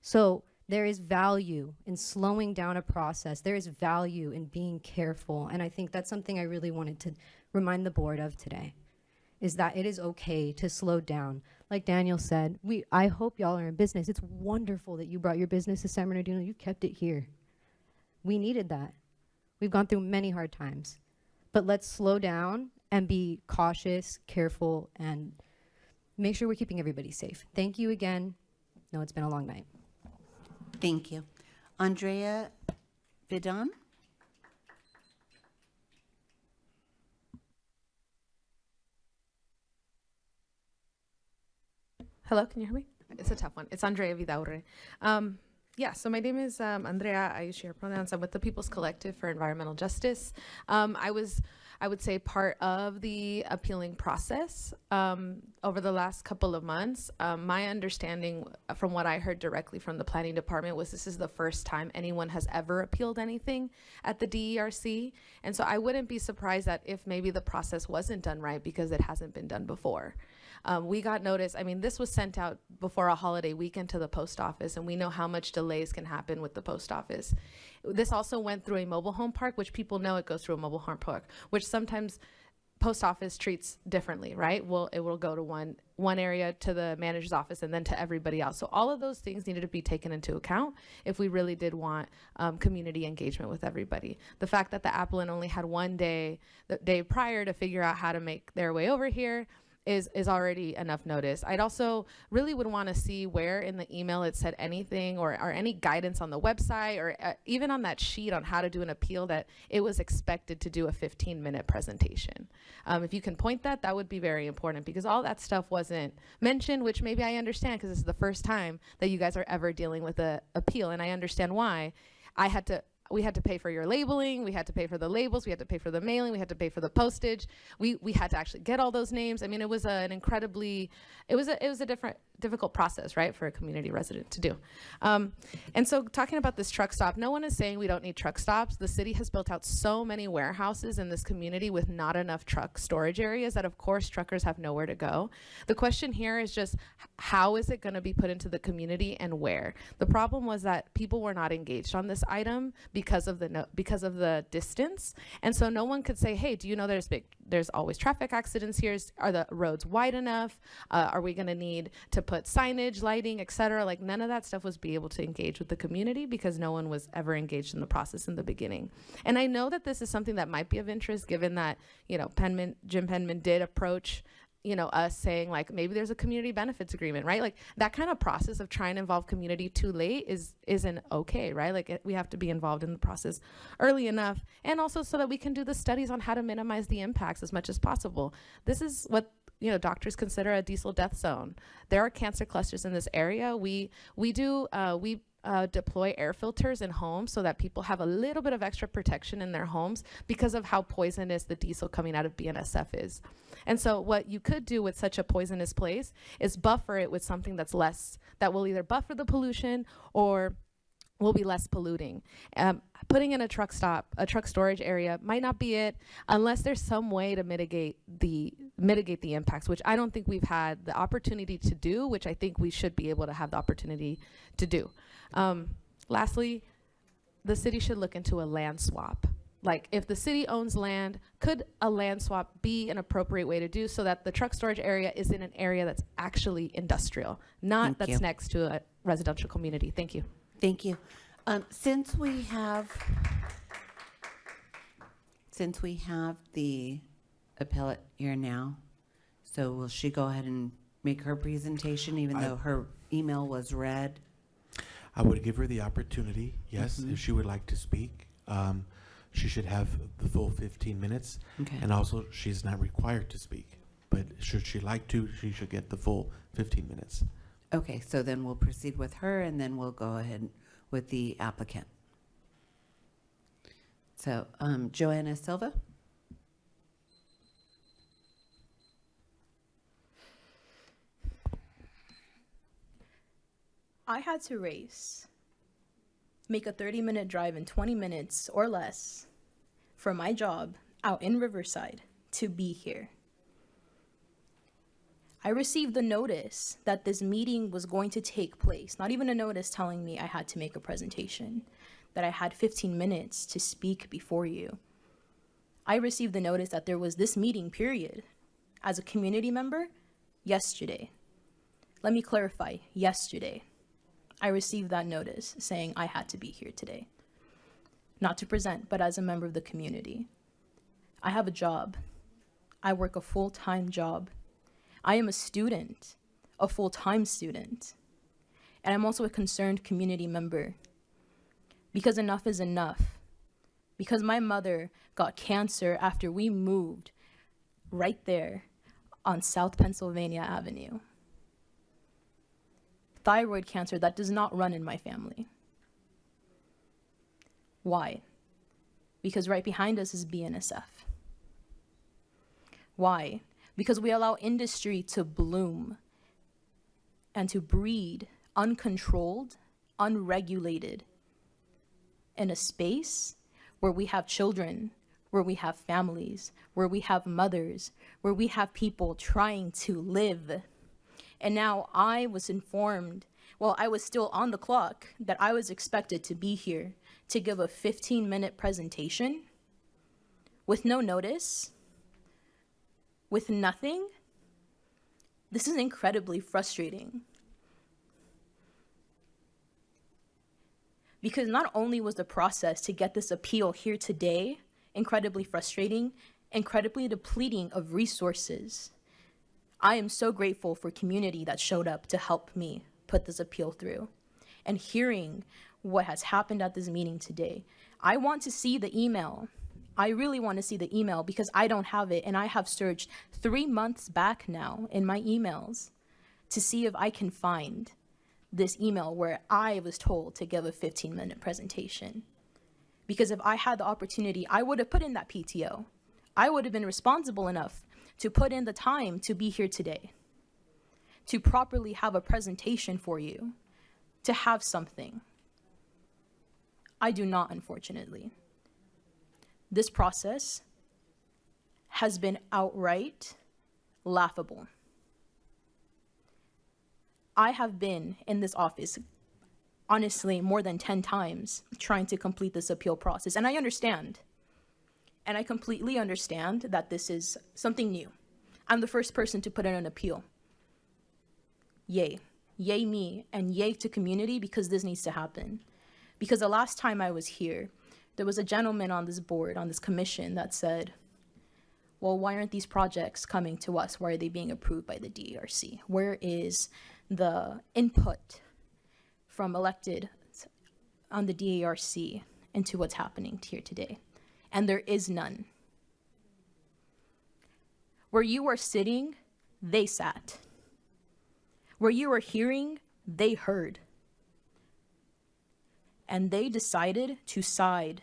So there is value in slowing down a process. There is value in being careful. And I think that's something I really wanted to remind the board of today, is that it is okay to slow down. Like Daniel said, I hope y'all are in business. It's wonderful that you brought your business to San Bernardino. You kept it here. We needed that. We've gone through many hard times. But let's slow down and be cautious, careful, and make sure we're keeping everybody safe. Thank you again. No, it's been a long night. Thank you. Andrea Vidon? Hello, can you hear me? It's a tough one. It's Andrea Vidaurre. Yeah, so my name is Andrea. I use she, her pronouns. I'm with the People's Collective for Environmental Justice. I would say, part of the appealing process over the last couple of months. My understanding from what I heard directly from the planning department was this is the first time anyone has ever appealed anything at the DERC. And so I wouldn't be surprised that if maybe the process wasn't done right because it hasn't been done before. We got notice, I mean, this was sent out before a holiday weekend to the post office, and we know how much delays can happen with the post office. This also went through a mobile home park, which people know it goes through a mobile home park, which sometimes post office treats differently, right? Well, it will go to one area to the manager's office and then to everybody else. So all of those things needed to be taken into account if we really did want community engagement with everybody. The fact that the applicant only had one day, the day prior, to figure out how to make their way over here is already enough notice. I'd also really would want to see where in the email it said anything or any guidance on the website or even on that sheet on how to do an appeal that it was expected to do a 15-minute presentation. If you can point that would be very important because all that stuff wasn't mentioned, which maybe I understand because this is the first time that you guys are ever dealing with a appeal, and I understand why. We had to pay for your labeling, we had to pay for the labels, we had to pay for the mailing, we had to pay for the postage. We had to actually get all those names. I mean, it was an incredibly, it was a difficult process, right, for a community resident to do. And so talking about this truck stop, no one is saying we don't need truck stops. The city has built out so many warehouses in this community with not enough truck storage areas that of course truckers have nowhere to go. The question here is just how is it going to be put into the community and where? The problem was that people were not engaged on this item because of the distance, and so no one could say, hey, do you know there's always traffic accidents here? Are the roads wide enough? Are we going to need to put signage, lighting, etc.? Like none of that stuff was be able to engage with the community because no one was ever engaged in the process in the beginning. And I know that this is something that might be of interest given that, you know, Jim Penman did approach, you know, us saying like maybe there's a community benefits agreement, right? Like that kind of process of trying to involve community too late isn't okay, right? Like we have to be involved in the process early enough, and also so that we can do the studies on how to minimize the impacts as much as possible. This is what, you know, doctors consider a diesel death zone. There are cancer clusters in this area. We deploy air filters in homes so that people have a little bit of extra protection in their homes because of how poisonous the diesel coming out of BNSF is. And so what you could do with such a poisonous place is buffer it with something that's less, that will either buffer the pollution or will be less polluting. Putting in a truck storage area might not be it unless there's some way to mitigate the impacts, which I don't think we've had the opportunity to do, which I think we should be able to have the opportunity to do. Lastly, the city should look into a land swap. Like if the city owns land, could a land swap be an appropriate way to do so that the truck storage area is in an area that's actually industrial, not that's next to a residential community? Thank you. Thank you. Since we have the appellate here now, so will she go ahead and make her presentation even though her email was read? I would give her the opportunity, yes, Mhm. if she would like to speak. She should have the full 15 minutes. Okay. And also, she's not required to speak. But should she like to, she should get the full 15 minutes. Okay, so then we'll proceed with her, and then we'll go ahead with the applicant. So, Joanna Silva? I had to race, make a 30-minute drive in 20 minutes or less for my job out in Riverside to be here. I received the notice that this meeting was going to take place, not even a notice telling me I had to make a presentation, that I had 15 minutes to speak before you. I received the notice that there was this meeting, period, as a community member yesterday. Let me clarify, yesterday. I received that notice saying I had to be here today. Not to present, but as a member of the community. I have a job. I work a full-time job. I am a student, a full-time student. And I'm also a concerned community member. Because enough is enough. Because my mother got cancer after we moved right there on South Pennsylvania Avenue. Thyroid cancer that does not run in my family. Why? Because right behind us is BNSF. Why? Because we allow industry to bloom and to breed uncontrolled, unregulated in a space where we have children, where we have families, where we have mothers, where we have people trying to live. And now I was informed, well, I was still on the clock, that I was expected to be here to give a 15-minute presentation with no notice, with nothing. This is incredibly frustrating. Because not only was the process to get this appeal here today incredibly frustrating, incredibly depleting of resources, I am so grateful for community that showed up to help me put this appeal through. And hearing what has happened at this meeting today, I want to see the email. I really want to see the email because I don't have it, and I have searched 3 months back now in my emails to see if I can find this email where I was told to give a 15-minute presentation. Because if I had the opportunity, I would have put in that PTO. I would have been responsible enough to put in the time to be here today, to properly have a presentation for you, to have something. I do not, unfortunately. This process has been outright laughable. I have been in this office, honestly, more than 10 times trying to complete this appeal process, and I understand. And I completely understand that this is something new. I'm the first person to put in an appeal. Yay. Yay me, and yay to community, because this needs to happen. Because the last time I was here, there was a gentleman on this board, on this commission, that said, well, why aren't these projects coming to us? Why are they being approved by the DERC? Where is the input from elected on the DERC into what's happening here today? And there is none. Where you are sitting, they sat. Where you are hearing, they heard. And they decided to side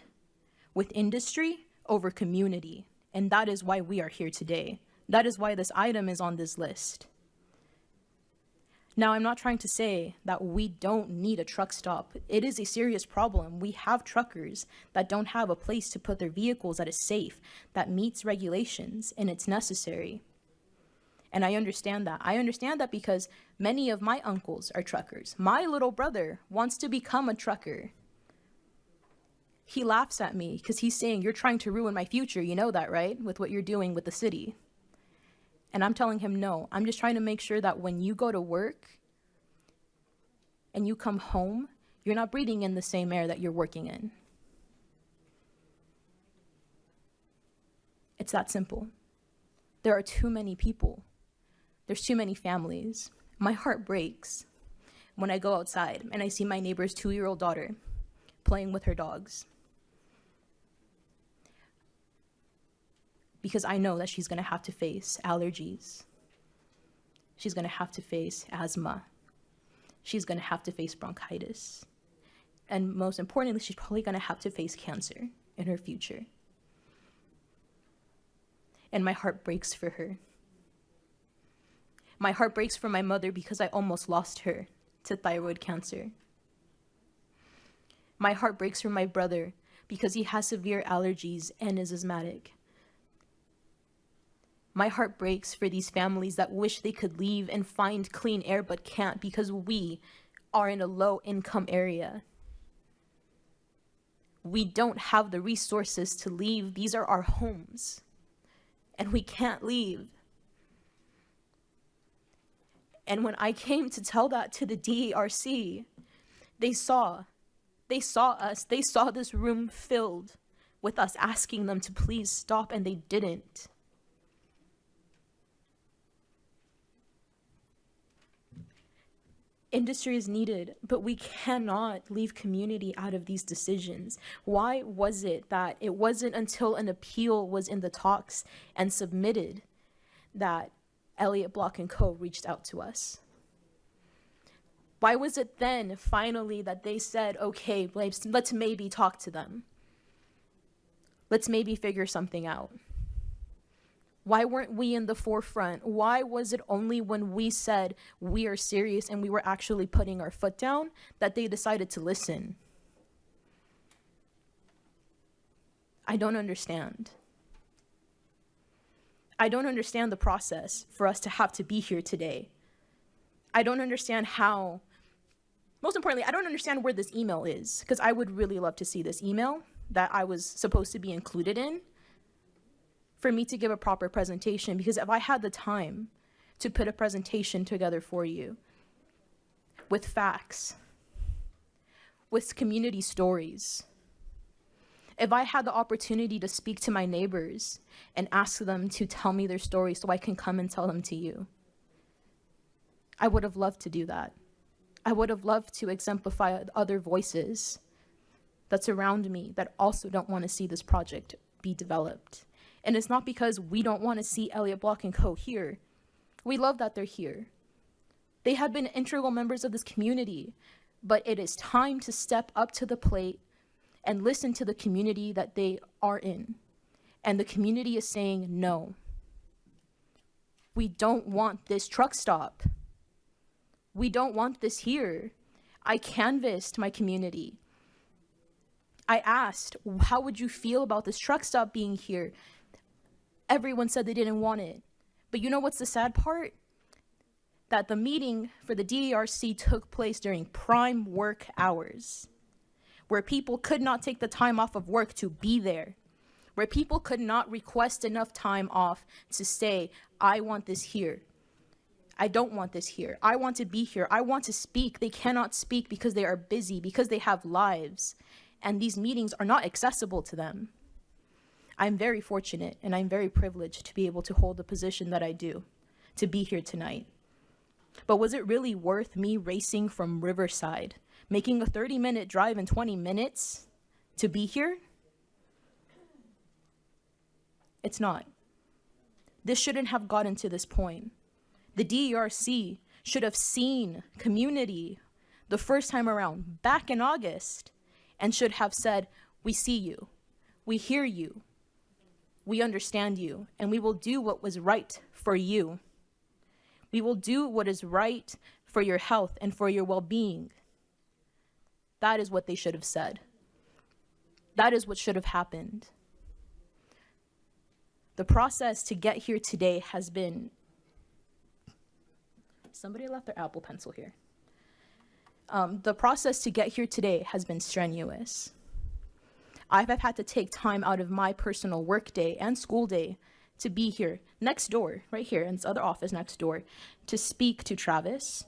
with industry over community. And that is why we are here today. That is why this item is on this list. Now, I'm not trying to say that we don't need a truck stop. It is a serious problem. We have truckers that don't have a place to put their vehicles that is safe, that meets regulations, and it's necessary. And I understand that. I understand that because many of my uncles are truckers. My little brother wants to become a trucker. He laughs at me because he's saying, you're trying to ruin my future. You know that, right? With what you're doing with the city. And I'm telling him, no, I'm just trying to make sure that when you go to work and you come home, you're not breathing in the same air that you're working in. It's that simple. There are too many people. There's too many families. My heart breaks when I go outside and I see my neighbor's 2-year-old daughter playing with her dogs. Because I know that she's gonna have to face allergies. She's gonna have to face asthma. She's gonna have to face bronchitis. And most importantly, she's probably gonna have to face cancer in her future. And my heart breaks for her. My heart breaks for my mother because I almost lost her to thyroid cancer. My heart breaks for my brother because he has severe allergies and is asthmatic. My heart breaks for these families that wish they could leave and find clean air but can't because we are in a low-income area. We don't have the resources to leave. These are our homes, and we can't leave. And when I came to tell that to the DERC, they saw us. They saw this room filled with us asking them to please stop, and they didn't. Industry is needed, but we cannot leave community out of these decisions. Why was it that it wasn't until an appeal was in the talks and submitted that Elliott Block & Co. reached out to us? Why was it then finally that they said, okay, let's maybe talk to them. Let's maybe figure something out. Why weren't we in the forefront? Why was it only when we said we are serious and we were actually putting our foot down that they decided to listen? I don't understand. I don't understand the process for us to have to be here today. I don't understand how, most importantly, I don't understand where this email is, because I would really love to see this email that I was supposed to be included in for me to give a proper presentation, because if I had the time to put a presentation together for you with facts, with community stories, if I had the opportunity to speak to my neighbors and ask them to tell me their stories so I can come and tell them to you, I would have loved to do that. I would have loved to exemplify other voices that surround me that also don't want to see this project be developed. And it's not because we don't want to see Elliott Block & Co. here. We love that they're here. They have been integral members of this community, but it is time to step up to the plate and listen to the community that they are in. And the community is saying no. We don't want this truck stop. We don't want this here. I canvassed my community. I asked, how would you feel about this truck stop being here? Everyone said they didn't want it. But you know what's the sad part? That the meeting for the DERC took place during prime work hours, where people could not take the time off of work to be there, where people could not request enough time off to say, I want this here. I don't want this here. I want to be here. I want to speak. They cannot speak because they are busy, because they have lives, and these meetings are not accessible to them. I'm very fortunate and I'm very privileged to be able to hold the position that I do, to be here tonight. But was it really worth me racing from Riverside, making a 30-minute drive in 20 minutes to be here? It's not. This shouldn't have gotten to this point. The DERC should have seen community the first time around, back in August, and should have said, we see you, we hear you, we understand you, and we will do what was right for you. We will do what is right for your health and for your well-being. That is what they should have said. That is what should have happened. The process to get here today has been... Somebody left their Apple Pencil here. The process to get here today has been strenuous. I've had to take time out of my personal work day and school day to be here next door, right here in this other office next door, to speak to Travis,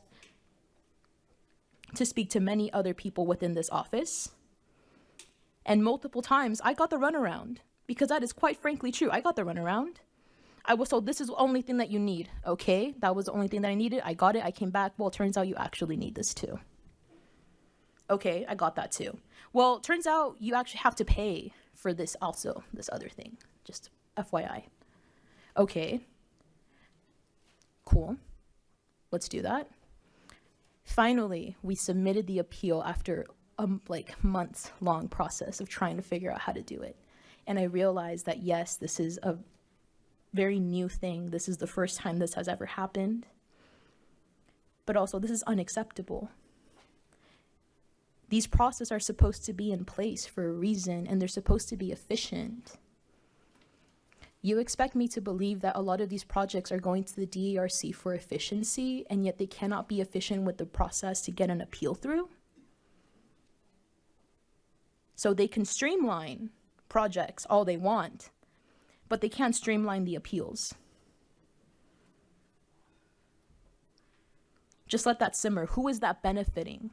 to speak to many other people within this office. And multiple times I got the runaround, because that is quite frankly true. I got the runaround. I was told this is the only thing that you need. Okay, that was the only thing that I needed. I got it. I came back. Well, it turns out you actually need this too. Okay, I got that too. Well, it turns out you actually have to pay for this also, this other thing. Just FYI. Okay. Cool. Let's do that. Finally, we submitted the appeal after a months long process of trying to figure out how to do it. And I realized that yes, this is a very new thing. This is the first time this has ever happened. But also, this is unacceptable. These processes are supposed to be in place for a reason, and they're supposed to be efficient. You expect me to believe that a lot of these projects are going to the DERC for efficiency, and yet they cannot be efficient with the process to get an appeal through? So they can streamline projects all they want, but they can't streamline the appeals. Just let that simmer. Who is that benefiting?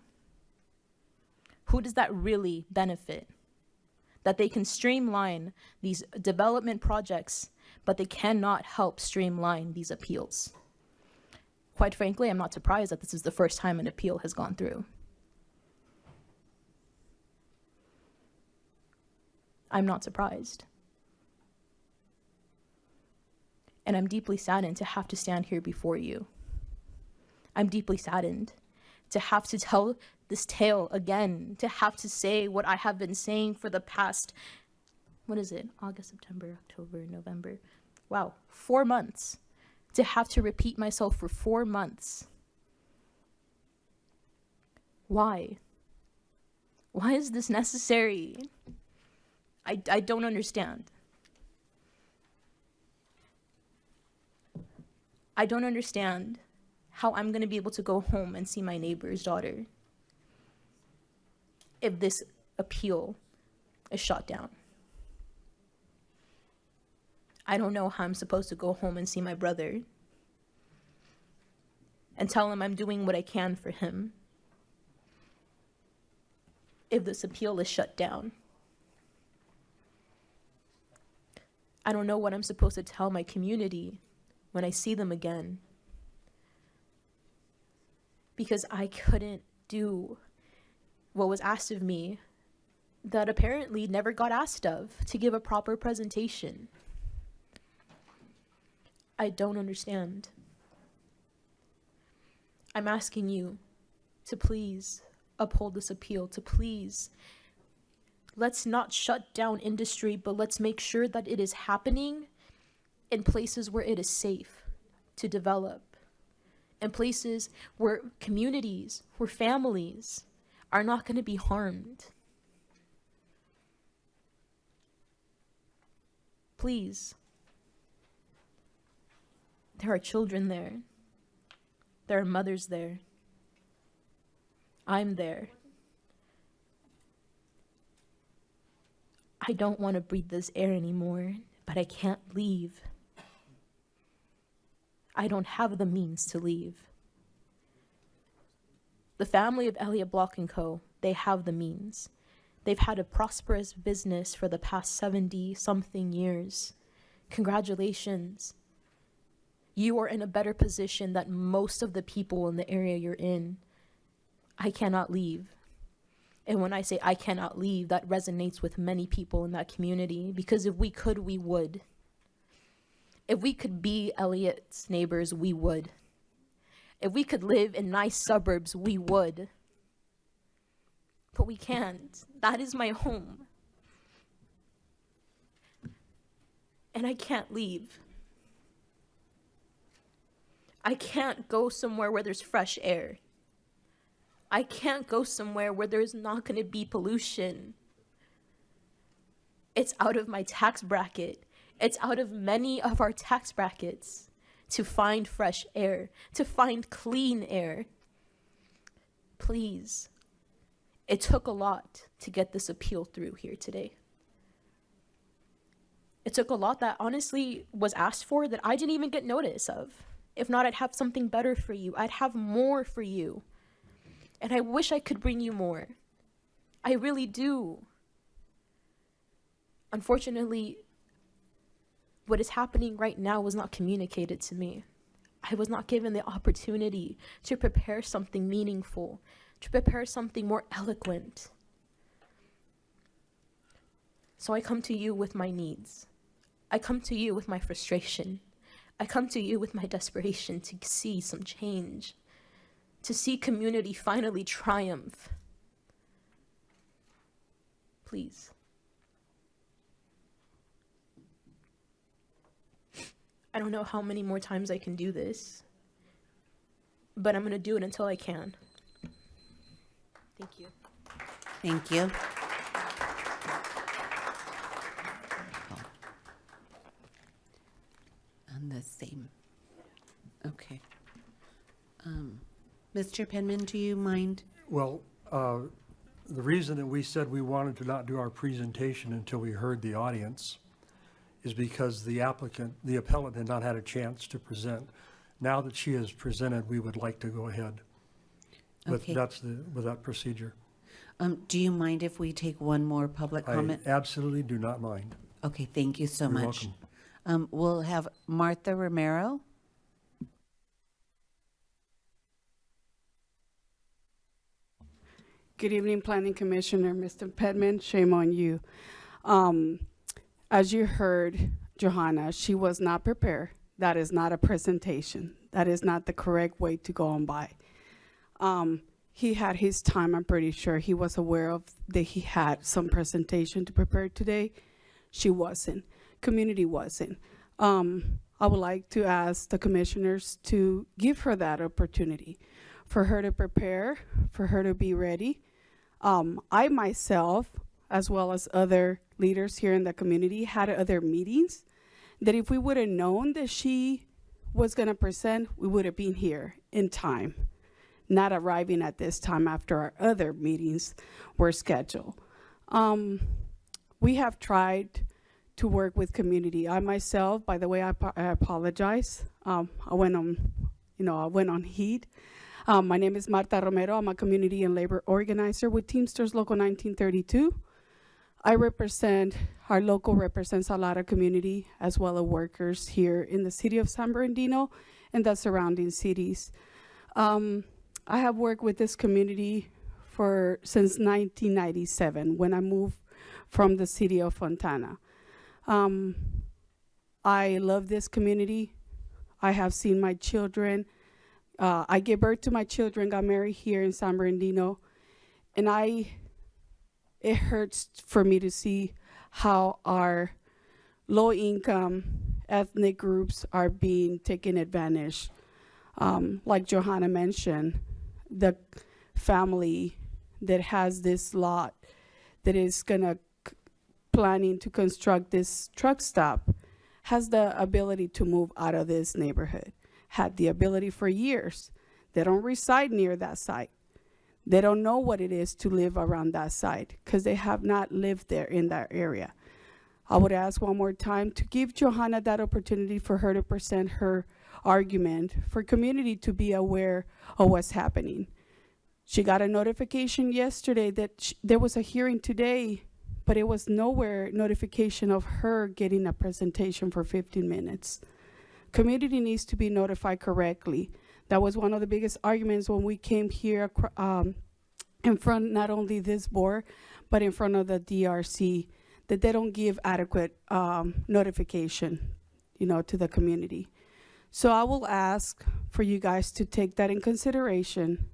Who does that really benefit? That they can streamline these development projects, but they cannot help streamline these appeals. Quite frankly, I'm not surprised that this is the first time an appeal has gone through. I'm not surprised. And I'm deeply saddened to have to stand here before you. I'm deeply saddened to have to tell this tale again, to have to say what I have been saying for the past, August, September, October, November. Wow, 4 months. To have to repeat myself for 4 months. Why? Why is this necessary? I don't understand. I don't understand how I'm going to be able to go home and see my neighbor's daughter if this appeal is shot down. I don't know how I'm supposed to go home and see my brother and tell him I'm doing what I can for him if this appeal is shut down. I don't know what I'm supposed to tell my community when I see them again, because I couldn't do what was asked of me that apparently never got asked of, to give a proper presentation. I don't understand. I'm asking you to please uphold this appeal, to please, let's not shut down industry, but let's make sure that it is happening in places where it is safe to develop, in places where communities, where families are not going to be harmed. Please. There are children there. There are mothers there. I'm there. I don't want to breathe this air anymore, but I can't leave. I don't have the means to leave. The family of Elliott Block & Co., they have the means. They've had a prosperous business for the past 70-something years. Congratulations. You are in a better position than most of the people in the area you're in. I cannot leave. And when I say I cannot leave, that resonates with many people in that community, because if we could, we would. If we could be Elliott's neighbors, we would. If we could live in nice suburbs, we would. But we can't. That is my home. And I can't leave. I can't go somewhere where there's fresh air. I can't go somewhere where there's not going to be pollution. It's out of my tax bracket. It's out of many of our tax brackets to find fresh air, to find clean air. Please. It took a lot to get this appeal through here today. It took a lot that honestly was asked for that I didn't even get notice of. If not, I'd have something better for you. I'd have more for you. And I wish I could bring you more. I really do. Unfortunately, what is happening right now was not communicated to me. I was not given the opportunity to prepare something meaningful, to prepare something more eloquent. So I come to you with my needs. I come to you with my frustration. I come to you with my desperation to see some change, to see community finally triumph. Please. I don't know how many more times I can do this, but I'm going to do it until I can. Thank you. Thank you. On the same. Okay. Mr. Penman, do you mind? Well, the reason that we said we wanted to not do our presentation until we heard the audience is because the appellant had not had a chance to present. Now that she has presented, we would like to go ahead with Okay. with that procedure. Do you mind if we take one more public comment? I absolutely do not mind. Okay, thank you so You're much. welcome. We'll have Martha Romero. Good evening, Planning Commissioner, Mr. Pedman, shame on you. As you heard, Johanna, she was not prepared. That is not a presentation. That is not the correct way to go on by. He had his time, I'm pretty sure. He was aware of that he had some presentation to prepare today. She wasn't. Community wasn't. I would like to ask the commissioners to give her that opportunity for her to prepare, for her to be ready. I myself, as well as other leaders here in the community, had other meetings that if we would have known that she was going to present, we would have been here in time, not arriving at this time after our other meetings were scheduled. We have tried to work with community. I myself, by the way, I apologize. I went on heat. My name is Marta Romero. I'm a community and labor organizer with Teamsters Local 1932. I represent, our local represents a lot of community as well as workers here in the city of San Bernardino and the surrounding cities. I have worked with this community since 1997 when I moved from the city of Fontana. I love this community. I have seen my children. I gave birth to my children, got married here in San Bernardino, and it hurts for me to see how our low-income ethnic groups are being taken advantage. Like Johanna mentioned, the family that has this lot that is planning to construct this truck stop has the ability to move out of this neighborhood, had the ability for years. They don't reside near that site. They don't know what it is to live around that site because they have not lived there in that area. I would ask one more time to give Johanna that opportunity for her to present her argument, for community to be aware of what's happening. She got a notification yesterday that there was a hearing today, but it was nowhere notification of her getting a presentation for 15 minutes. Community needs to be notified correctly. That was one of the biggest arguments when we came here in front, not only this board, but in front of the DRC, that they don't give adequate notification, to the community. So I will ask for you guys to take that in consideration.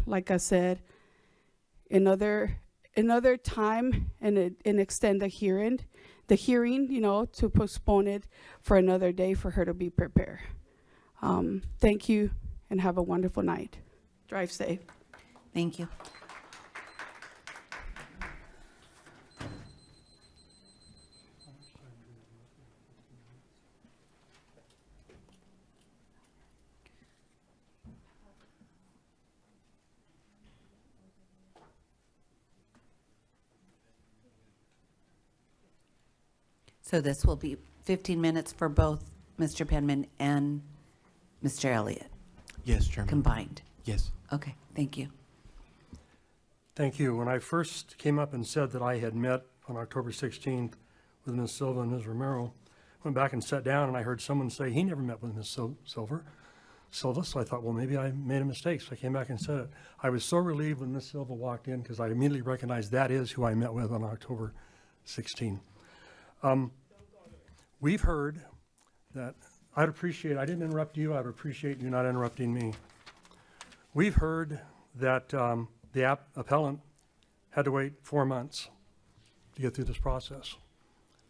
Like I said, another time and extend the hearing, to postpone it for another day for her to be prepared. Thank you and have a wonderful night. Drive safe. Thank you. So this will be 15 minutes for both Mr. Penman and Mr. Elliott Yes, Chairman. combined. Yes. Okay, thank you. Thank you. When I first came up and said that I had met on October 16th with Ms. Silva and Ms. Romero, went back and sat down, and I heard someone say he never met with Ms. Silva. So I thought, well, maybe I made a mistake. So I came back and said it. I was so relieved when Ms. Silva walked in because I immediately recognized that is who I met with on October 16. We've heard that, I didn't interrupt you, I'd appreciate you not interrupting me. We've heard that the appellant had to wait 4 months to get through this process.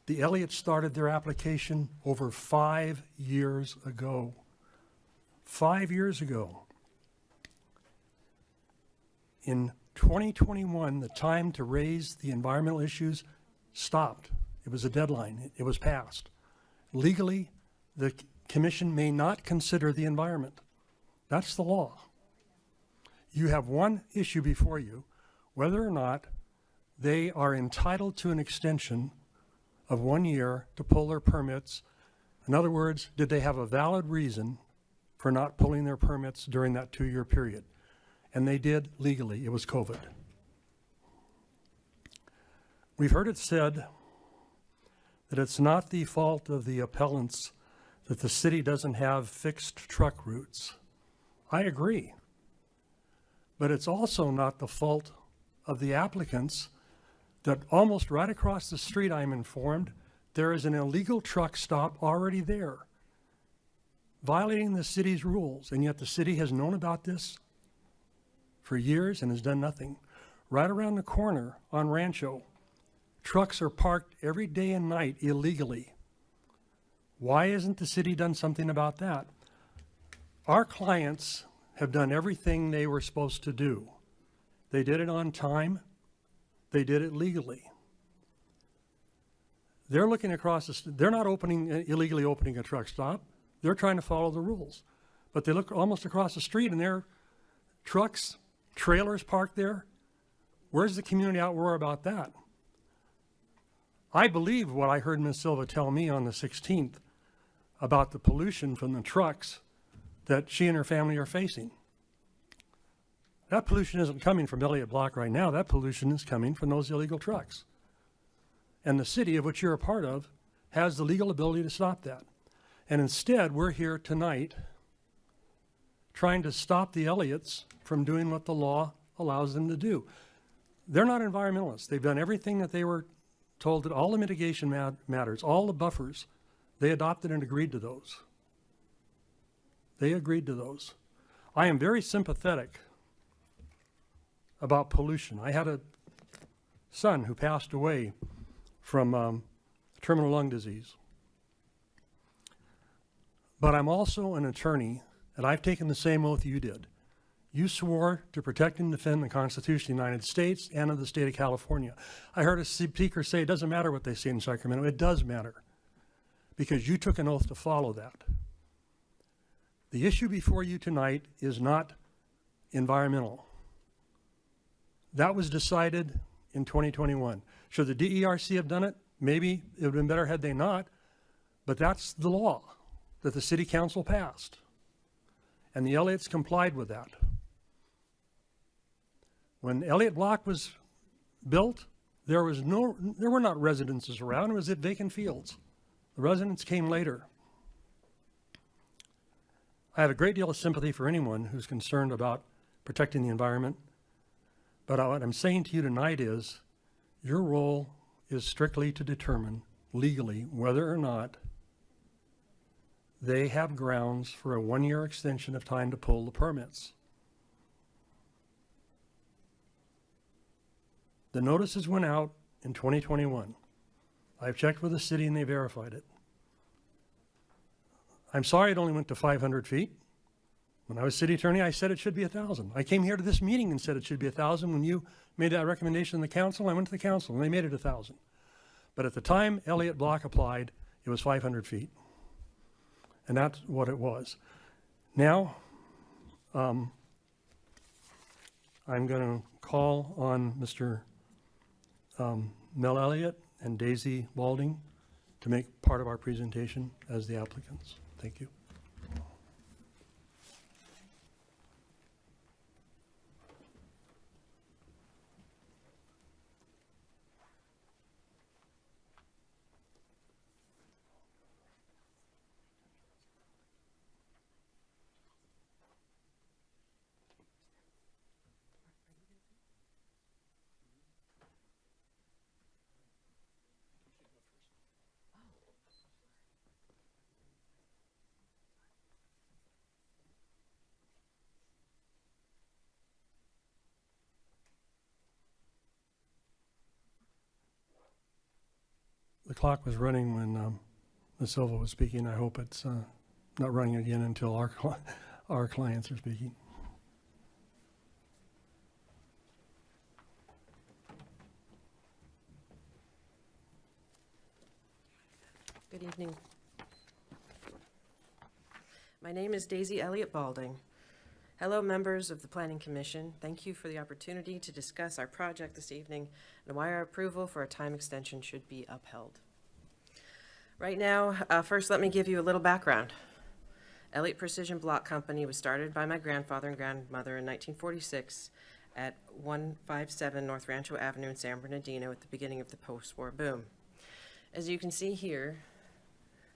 The Elliots started their application over 5 years ago. 5 years ago. In 2021, the time to raise the environmental issues stopped. It was a deadline. It was passed. Legally, the commission may not consider the environment. That's the law. You have one issue before you, whether or not they are entitled to an extension of 1 year to pull their permits. In other words, did they have a valid reason for not pulling their permits during that 2-year period? And they did legally. It was COVID. We've heard it said that it's not the fault of the appellants that the city doesn't have fixed truck routes. I agree. But it's also not the fault of the applicants that almost right across the street, I'm informed, there is an illegal truck stop already there, violating the city's rules, and yet the city has known about this for years and has done nothing. Right around the corner on Rancho, trucks are parked every day and night illegally. Why isn't the city done something about that? Our clients have done everything they were supposed to do. They did it on time. They did it legally. They're looking across they're not illegally opening a truck stop. They're trying to follow the rules. But they look almost across the street and there are trucks, trailers parked there. Where's the community outroar about that? I believe what I heard Ms. Silva tell me on the 16th about the pollution from the trucks that she and her family are facing. That pollution isn't coming from Elliott Block right now. That pollution is coming from those illegal trucks. And the city, of which you're a part of, has the legal ability to stop that. And instead, we're here tonight trying to stop the Elliots from doing what the law allows them to do. They're not environmentalists. They've done everything that they were told, that all the mitigation matters, all the buffers, they adopted and agreed to those. They agreed to those. I am very sympathetic about pollution. I had a son who passed away from terminal lung disease. But I'm also an attorney, and I've taken the same oath you did. You swore to protect and defend the Constitution of the United States and of the state of California. I heard a speaker say it doesn't matter what they say in Sacramento. It does matter, because you took an oath to follow that. The issue before you tonight is not environmental. That was decided in 2021. Should the DERC have done it? Maybe it would have been better had they not, but that's the law that the city council passed. And the Elliots complied with that. When Elliott Block was built, there were not residences around. It was at vacant fields. The residents came later. I have a great deal of sympathy for anyone who's concerned about protecting the environment. But what I'm saying to you tonight is your role is strictly to determine legally whether or not they have grounds for a 1-year extension of time to pull the permits. The notices went out in 2021. I've checked with the city and they verified it. I'm sorry it only went to 500 feet. When I was city attorney, I said it should be 1,000. I came here to this meeting and said it should be 1,000. When you made that recommendation in the council, I went to the council and they made it 1,000. But at the time Elliott Block applied, it was 500 feet. And that's what it was. Now, I'm going to call on Mr. Mel Elliott and Daisy Walding to make part of our presentation as the applicants. Thank you. clock was running when Ms. Silva was speaking. I hope it's not running again until our clients are speaking. Good evening. My name is Daisy Elliott Balding. Hello, members of the Planning Commission. Thank you for the opportunity to discuss our project this evening and why our approval for a time extension should be upheld. Right now, first let me give you a little background. Elliott Precision Block Company was started by my grandfather and grandmother in 1946 at 157 North Rancho Avenue in San Bernardino at the beginning of the post-war boom. As you can see here,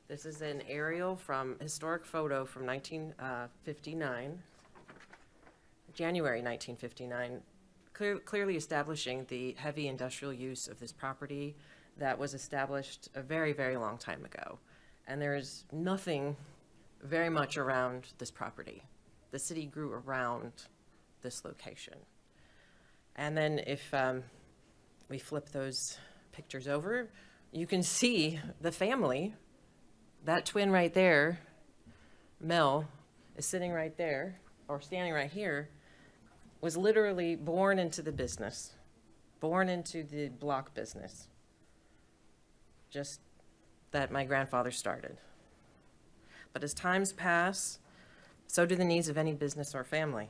this is an aerial from historic photo from 1959, January 1959, clearly establishing the heavy industrial use of this property that was established a very, very long time ago. And there is nothing very much around this property. The city grew around this location. And then if we flip those pictures over, you can see the family. That twin right there, Mel, is sitting right there, or standing right here, was literally born into the business, born into the block business, just that my grandfather started. But as times pass, so do the needs of any business or family.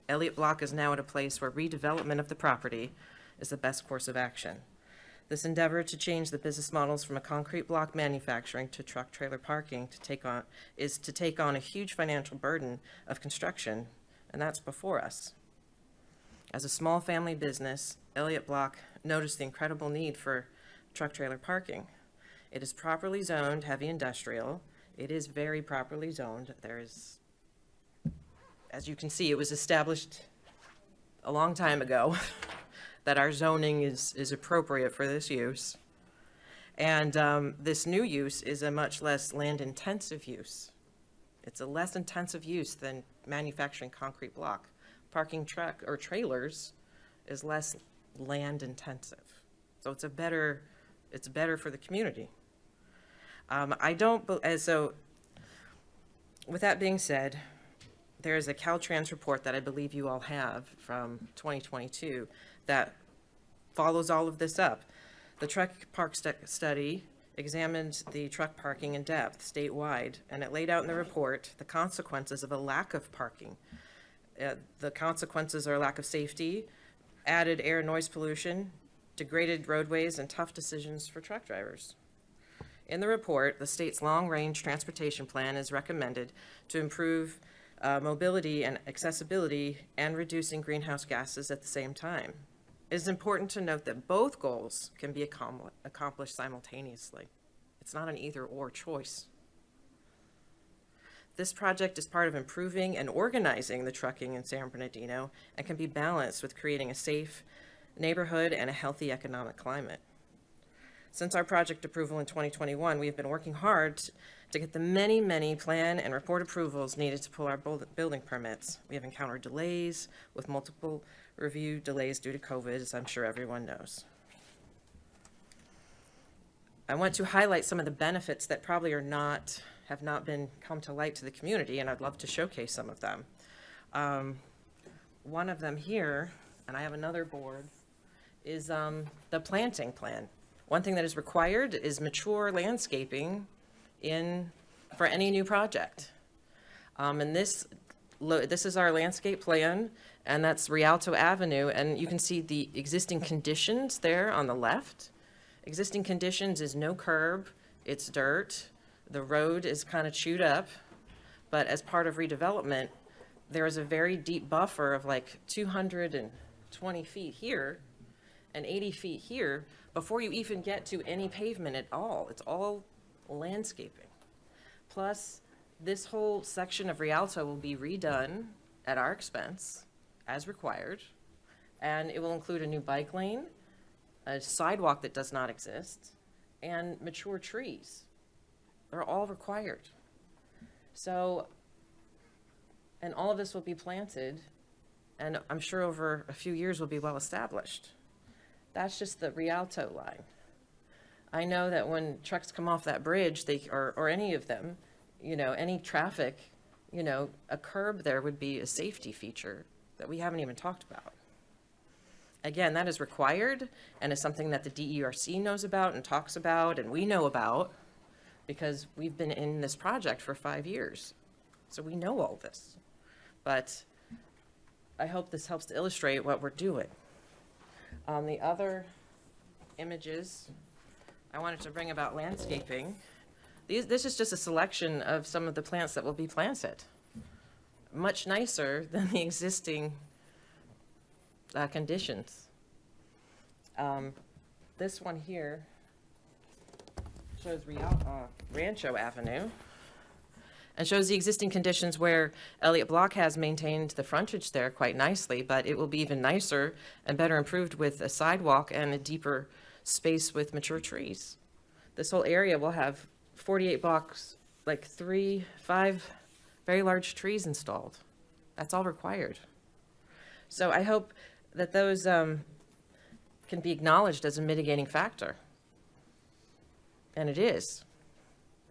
Elliott Block is now at a place where redevelopment of the property is the best course of action. This endeavor to change the business models from a concrete block manufacturing to truck trailer parking is to take on a huge financial burden of construction, and that's before us. As a small family business, Elliott Block noticed the incredible need for truck trailer parking. It is properly zoned heavy industrial. It is very properly zoned. There is, as you can see, it was established a long time ago that our zoning is appropriate for this use. And this new use is a much less land-intensive use. It's a less intensive use than manufacturing concrete block. Parking truck or trailers is less land-intensive. So it's better for the community. So with that being said, there is a Caltrans report that I believe you all have from 2022 that follows all of this up. The truck park study examined the truck parking in depth statewide, and it laid out in the report the consequences of a lack of parking. The consequences are lack of safety, added air and noise pollution, degraded roadways, and tough decisions for truck drivers. In the report, the state's long-range transportation plan is recommended to improve mobility and accessibility and reducing greenhouse gases at the same time. It is important to note that both goals can be accomplished simultaneously. It's not an either-or choice. This project is part of improving and organizing the trucking in San Bernardino and can be balanced with creating a safe neighborhood and a healthy economic climate. Since our project approval in 2021, we have been working hard to get the many, many plan and report approvals needed to pull our building permits. We have encountered delays with multiple review delays due to COVID, as I'm sure everyone knows. I want to highlight some of the benefits that probably have not come to light to the community, and I'd love to showcase some of them. One of them here, and I have another board, is the planting plan. One thing that is required is mature landscaping for any new project. And this is our landscape plan, and that's Rialto Avenue, and you can see the existing conditions there on the left. Existing conditions is no curb, it's dirt, the road is kind of chewed up, but as part of redevelopment, there is a very deep buffer of like 220 feet here and 80 feet here before you even get to any pavement at all. It's all landscaping. Plus, this whole section of Rialto will be redone at our expense as required, and it will include a new bike lane, a sidewalk that does not exist, and mature trees. They're all required. So, and all of this will be planted, and I'm sure over a few years will be well established. That's just the Rialto line. I know that when trucks come off that bridge, or any of them, any traffic, a curb there would be a safety feature that we haven't even talked about. Again, that is required and is something that the DERC knows about and talks about and we know about because we've been in this project for 5 years. So we know all this. But I hope this helps to illustrate what we're doing. The other images I wanted to bring about landscaping. This is just a selection of some of the plants that will be planted. Much nicer than the existing conditions. This one here shows Rancho Avenue and shows the existing conditions where Elliott Block has maintained the frontage there quite nicely, but it will be even nicer and better improved with a sidewalk and a deeper space with mature trees. This whole area will have 48 blocks, like 5 very large trees installed. That's all required. So I hope that those can be acknowledged as a mitigating factor. And it is.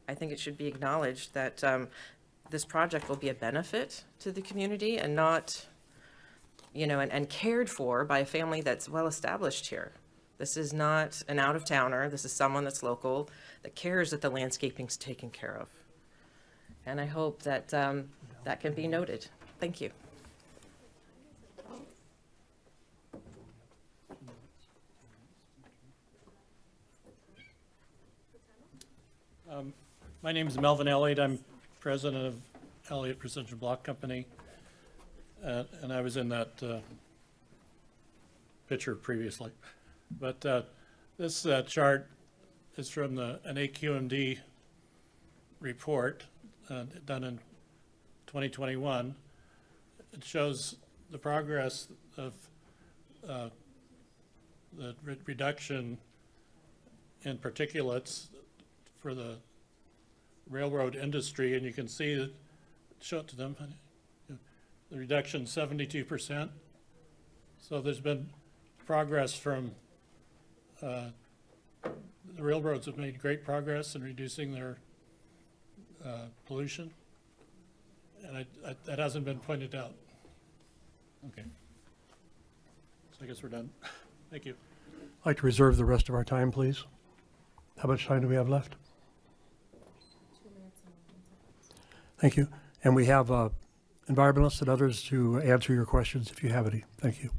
I think it should be acknowledged that this project will be a benefit to the community and not, and cared for by a family that's well established here. This is not an out-of-towner. This is someone that's local that cares that the landscaping's taken care of. And I hope that that can be noted. Thank you. My name is Melvin Elliott. I'm president of Elliott Precision Block Company, and I was in that picture previously. But this chart is from an AQMD report done in 2021. It shows the progress of the reduction in particulates for the railroad industry, and you can see that, show it to them, honey. The reduction 72%. So there's been progress from, the railroads have made great progress in reducing their pollution, and that hasn't been pointed out. Okay. So I guess we're done. Thank you. I'd like to reserve the rest of our time, please. How much time do we have left? 2 minutes and 1 second. Thank you. And we have environmentalists and others to answer your questions if you have any. Thank you.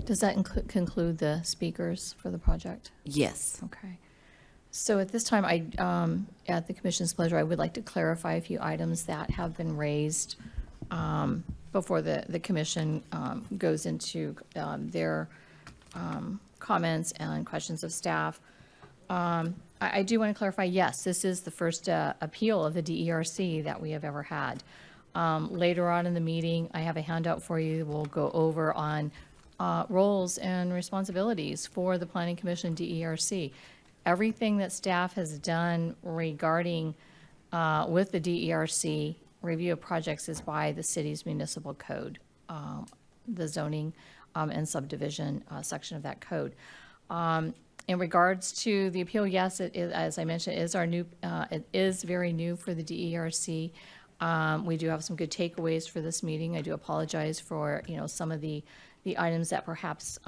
Does that conclude the speakers for the project? Yes. Okay. So at this time, at the Commission's pleasure, I would like to clarify a few items that have been raised before the Commission goes into their comments and questions of staff. I do want to clarify, yes, this is the first appeal of the DERC that we have ever had. Later on in the meeting, I have a handout for you. We'll go over on roles and responsibilities for the Planning Commission DERC. Everything that staff has done regarding with the DERC review of projects is by the city's municipal code, the zoning and subdivision section of that code. In regards to the appeal, yes, it is, as I mentioned, it is very new for the DERC. We do have some good takeaways for this meeting. I do apologize for some of the items that perhaps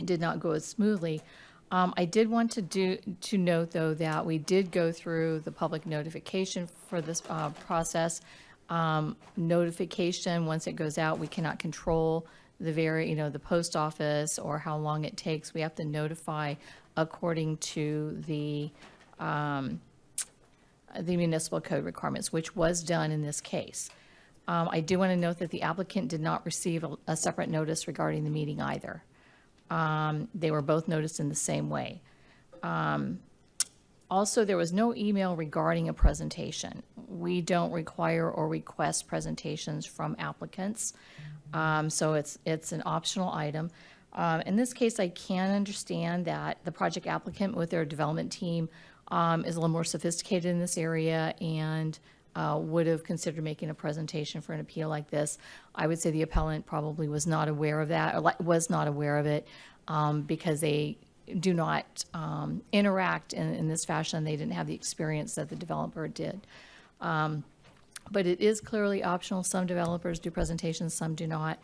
did not go as smoothly. I did want to note, though, that we did go through the public notification for this process. Notification, once it goes out, we cannot control the post office or how long it takes. We have to notify according to the municipal code requirements, which was done in this case. I do want to note that the applicant did not receive a separate notice regarding the meeting either. They were both noticed in the same way. Also, there was no email regarding a presentation. We don't require or request presentations from applicants, so it's an optional item. In this case, I can understand that the project applicant with their development team is a little more sophisticated in this area, and would have considered making a presentation for an appeal like this. I would say the appellant probably was not aware of that, or was not aware of it, because they do not interact in this fashion. They didn't have the experience that the developer did. But it is clearly optional. Some developers do presentations, some do not.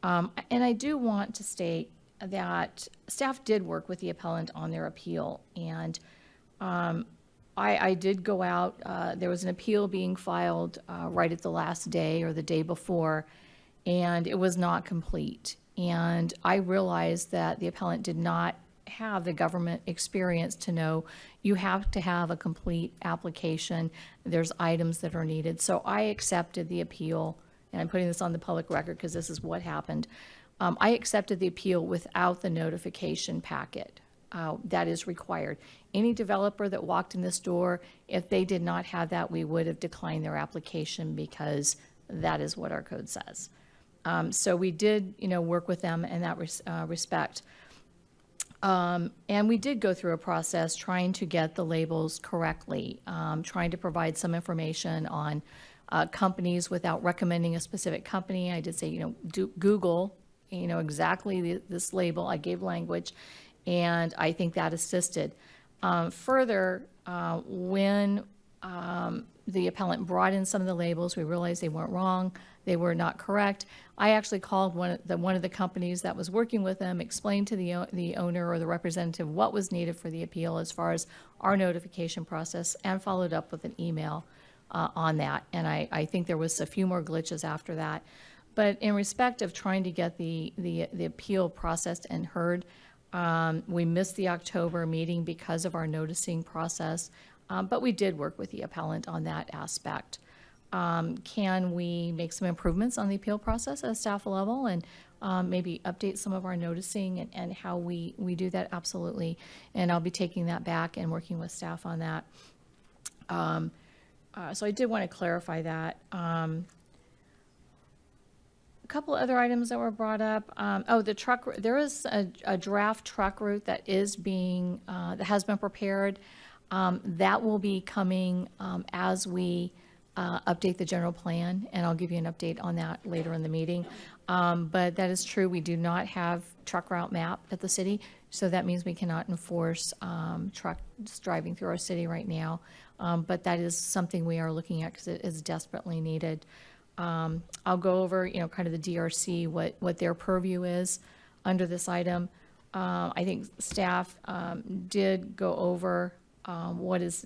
And I do want to state that staff did work with the appellant on their appeal. And I did go out, there was an appeal being filed right at the last day or the day before, and it was not complete. And I realized that the appellant did not have the government experience to know you have to have a complete application. There's items that are needed. So I accepted the appeal, and I'm putting this on the public record because this is what happened. I accepted the appeal without the notification packet that is required. Any developer that walked in this door, if they did not have that, we would have declined their application because that is what our code says. So we did, work with them in that respect. And we did go through a process trying to get the labels correctly, trying to provide some information on companies without recommending a specific company. I did say, Google, exactly this label. I gave language, and I think that assisted. Further, when the appellant brought in some of the labels, we realized they weren't wrong. They were not correct. I actually called one of the companies that was working with them, explained to the owner or the representative what was needed for the appeal as far as our notification process, and followed up with an email on that. And I think there was a few more glitches after that. But in respect of trying to get the appeal processed and heard, we missed the October meeting because of our noticing process, but we did work with the appellant on that aspect. Can we make some improvements on the appeal process at a staff level and maybe update some of our noticing and how we do that? Absolutely. And I'll be taking that back and working with staff on that. So I did want to clarify that. A couple other items that were brought up. The truck, there is a draft truck route that is that has been prepared. That will be coming as we update the general plan, and I'll give you an update on that later in the meeting. But that is true. We do not have truck route map at the city, so that means we cannot enforce trucks driving through our city right now. But that is something we are looking at because it is desperately needed. I'll go over, kind of the DRC, what their purview is under this item. I think staff did go over what is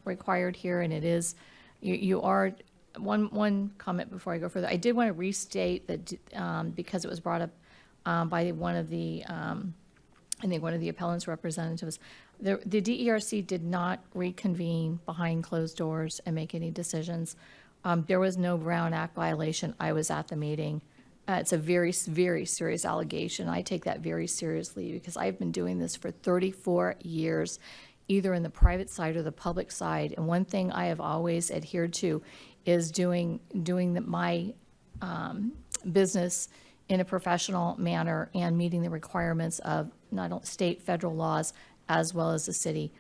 required here, and it is, you are, one comment before I go further. I did want to restate that because it was brought up by one of the, I think one of the appellant's representatives, the DERC did not reconvene behind closed doors and make any decisions. There was no Brown Act violation. I was at the meeting. It's a very, very serious allegation. I take that very seriously because I've been doing this for 34 years, either in the private side or the public side. And one thing I have always adhered to is doing my business in a professional manner and meeting the requirements of not only state, federal laws, as well as the city.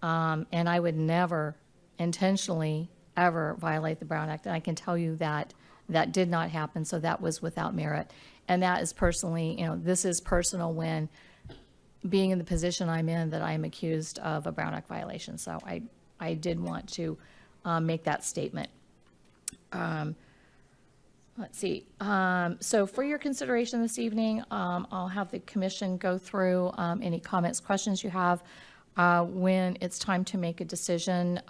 And I would never intentionally ever violate the Brown Act. And I can tell you that that did not happen. So that was without merit. And that is personally, this is personal when being in the position I'm in that I am accused of a Brown Act violation. So I did want to make that statement. Let's see. So for your consideration this evening, I'll have the commission go through any comments, questions you have. When it's time to make a decision,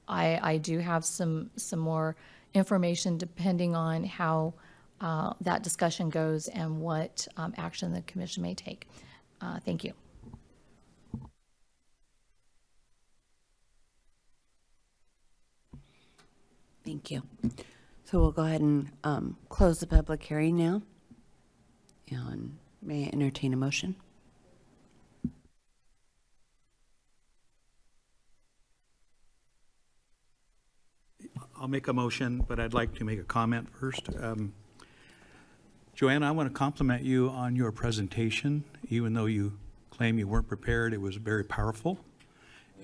I do have some more information depending on how that discussion goes and what action the commission may take. Thank you. Thank you. So we'll go ahead and close the public hearing now. And may I entertain a motion? I'll make a motion, but I'd like to make a comment first. Joanna, I want to compliment you on your presentation. Even though you claim you weren't prepared, it was very powerful.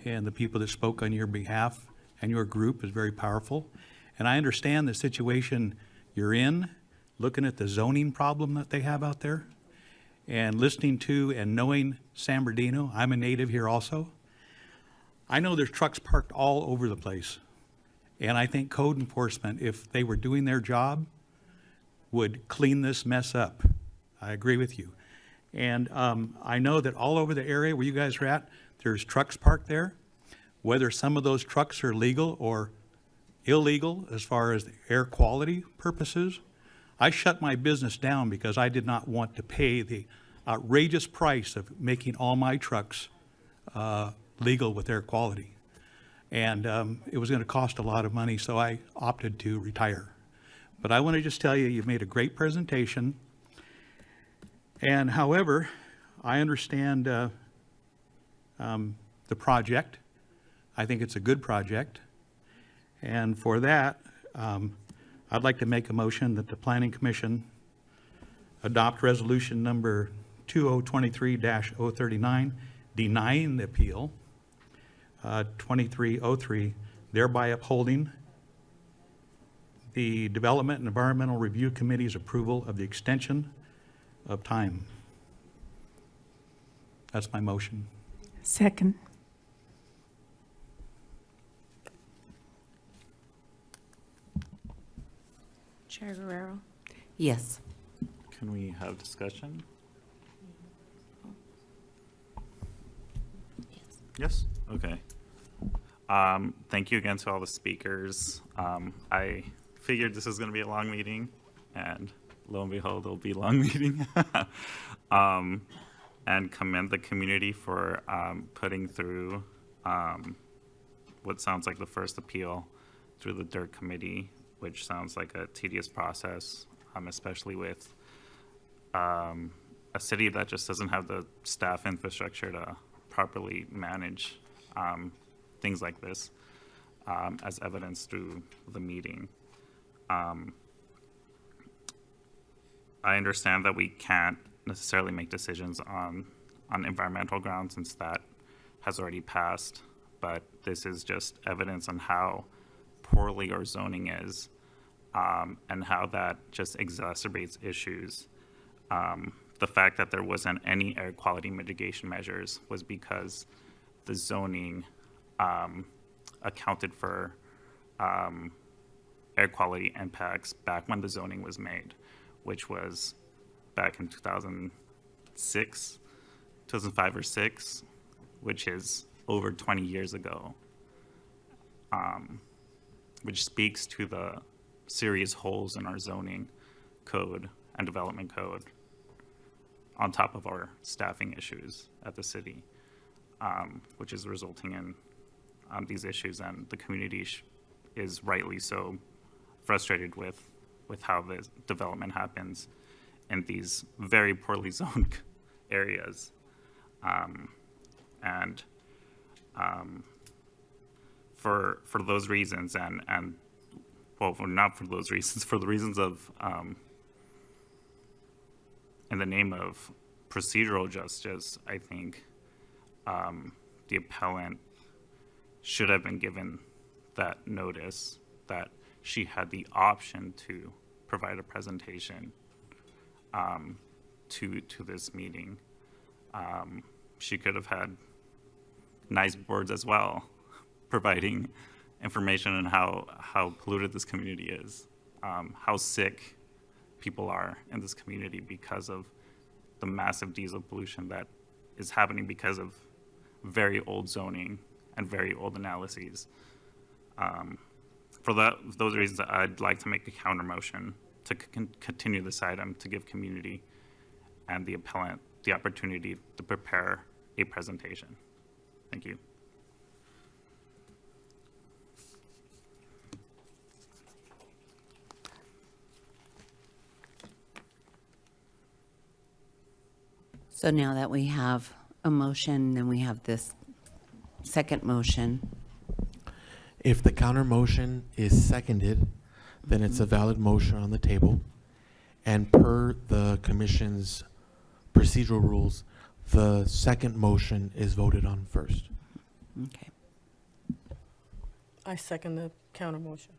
And the people that spoke on your behalf and your group is very powerful. And I understand the situation you're in, looking at the zoning problem that they have out there, and listening to and knowing San Bernardino. I'm a native here also. I know there's trucks parked all over the place. And I think code enforcement, if they were doing their job, would clean this mess up. I agree with you. And I know that all over the area where you guys are at, there's trucks parked there. Whether some of those trucks are legal or illegal as far as air quality purposes, I shut my business down because I did not want to pay the outrageous price of making all my trucks legal with air quality. And it was going to cost a lot of money, so I opted to retire. But I want to just tell you, you've made a great presentation. And however, I understand the project. I think it's a good project. And for that, I'd like to make a motion that the Planning Commission adopt resolution number 2023-039, denying the appeal, 2303, thereby upholding the Development and Environmental Review Committee's approval of the extension of time. That's my motion. Second. Chair Guerrero. Yes. Can we have discussion? Yes? Okay. Thank you again to all the speakers. I figured this was going to be a long meeting, and lo and behold, it'll be a long meeting. And commend the community for putting through what sounds like the first appeal through the DIRT committee, which sounds like a tedious process, especially with a city that just doesn't have the staff infrastructure to properly manage things like this, as evidenced through the meeting. I understand that we can't necessarily make decisions on environmental grounds since that has already passed, but this is just evidence on how poorly our zoning is, and how that just exacerbates issues. The fact that there wasn't any air quality mitigation measures was because the zoning accounted for air quality impacts back when the zoning was made, which was back in 2005 or 6, which is over 20 years ago, which speaks to the serious holes in our zoning code and development code, on top of our staffing issues at the city, which is resulting in these issues, and the community is rightly so frustrated with how the development happens in these very poorly zoned areas. For those reasons, and well, not for those reasons, for the reasons of in the name of procedural justice, I think the appellant should have been given that notice that she had the option to provide a presentation to this meeting. She could have had nice boards as well, providing information on how polluted this community is, how sick people are in this community because of the massive diesel pollution that is happening because of very old zoning and very old analyses. For those reasons, I'd like to make a counter motion to continue this item to give community and the appellant the opportunity to prepare a presentation. Thank you. So now that we have a motion, then we have this second motion. If the counter motion is seconded, then it's a valid motion on the table. And per the commission's procedural rules, the second motion is voted on first. Okay. I second the counter motion.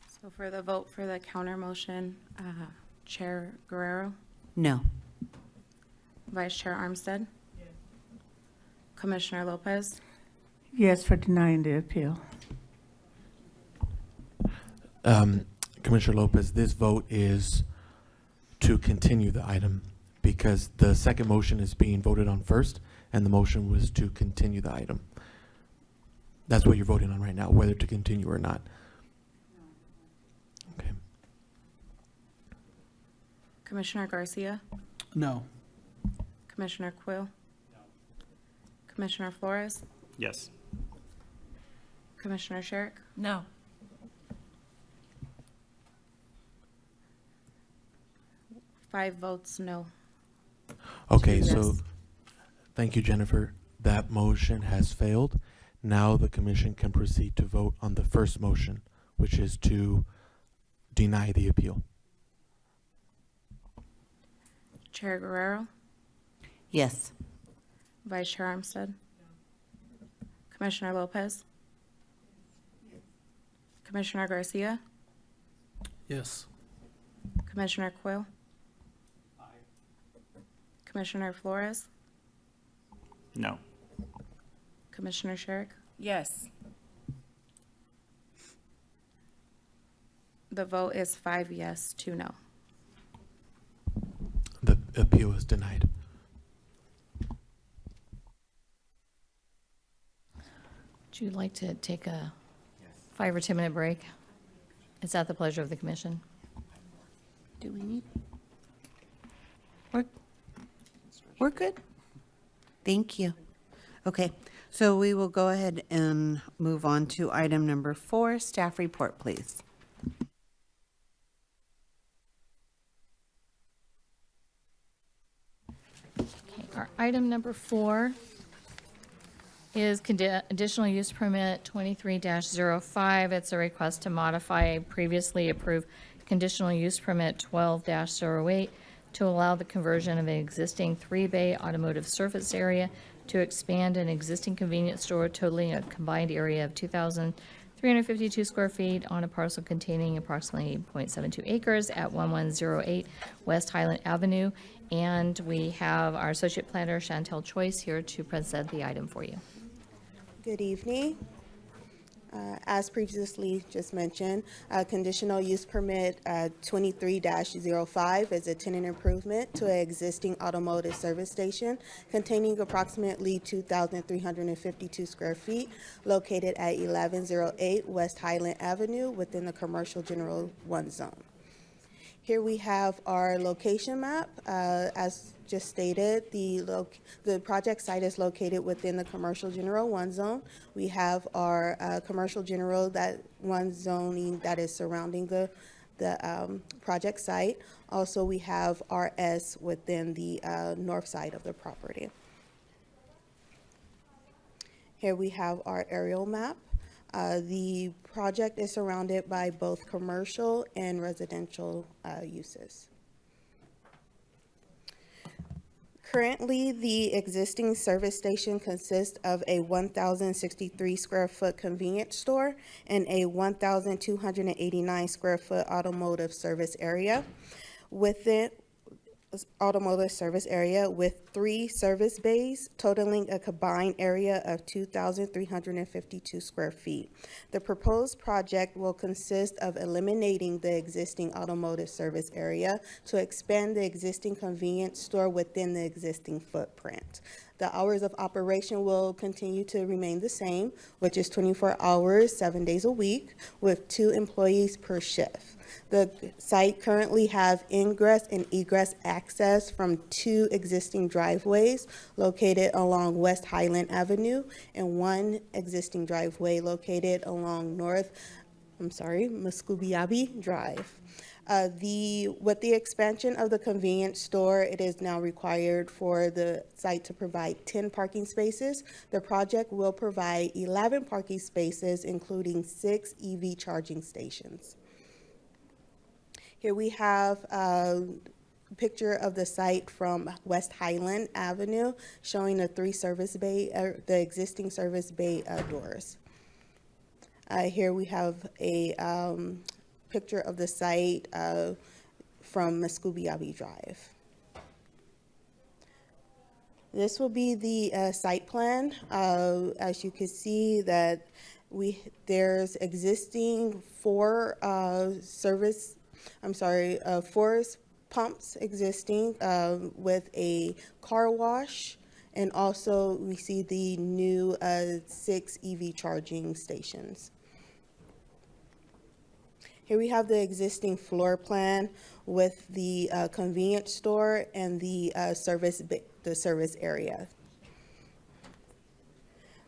So for the vote for the counter motion, Chair Guerrero, No. Vice Chair Armstead, Commissioner Lopez, Yes, for denying the appeal. Commissioner Lopez, this vote is to continue the item because the second motion is being voted on first, and the motion was to continue the item. That's what you're voting on right now, whether to continue or not. Okay. Commissioner Garcia, No. Commissioner Quill, Commissioner Flores, Yes. Commissioner Sherrick, No. five votes no. Okay, Two so yes. thank you, Jennifer. That motion has failed. Now the commission can proceed to vote on the first motion, which is to deny the appeal. Chair Guerrero, Yes. Vice Chair Armstead, Commissioner Lopez, Commissioner Garcia, Yes. Commissioner Quill, Commissioner Flores, No. Commissioner Sherrick. Yes. The vote is 5 yes, 2 no. The appeal is denied. Would you like to take a 5 or 10 minute break? Is that the pleasure of the commission? Do we need? We're good. Thank you. Okay, so we will go ahead and move on to item number 4, staff report, please. Okay, our item number 4 is additional use permit 23-05. It's a request to modify a previously approved conditional use permit 12-08 to allow the conversion of an existing 3-bay automotive surface area to expand an existing convenience store totaling a combined area of 2,352 square feet on a parcel containing approximately 0.72 acres at 1108 West Highland Avenue. And we have our associate planner, Chantel Choice, here to present the item for you. Good evening. As previously just mentioned, conditional use permit 23-05 is a tenant improvement to an existing automotive service station containing approximately 2,352 square feet located at 1108 West Highland Avenue within the Commercial General 1 zone. Here we have our location map. As just stated, the project site is located within the Commercial General 1 zone. We have our Commercial General 1 zoning that is surrounding the project site. Also, we have RS within the north side of the property. Here we have our aerial map. The project is surrounded by both commercial and residential uses. Currently, the existing service station consists of a 1,063 square foot convenience store and a 1,289 square foot automotive service area. Within automotive service area with 3 service bays totaling a combined area of 2,352 square feet. The proposed project will consist of eliminating the existing automotive service area to expand the existing convenience store within the existing footprint. The hours of operation will continue to remain the same, which is 24 hours, 7 days a week, with 2 employees per shift. The site currently have ingress and egress access from 2 existing driveways located along West Highland Avenue and 1 existing driveway located along Muscoviabi Drive. With the expansion of the convenience store, it is now required for the site to provide 10 parking spaces. The project will provide 11 parking spaces, including 6 EV charging stations. Here we have a picture of the site from West Highland Avenue showing the three service bay, the existing service bay doors. Here we have a picture of the site from Muscooby Drive. This will be the site plan. As you can see that there's existing four pumps existing with a car wash, and also we see the new 6 EV charging stations. Here we have the existing floor plan with the convenience store and the service area.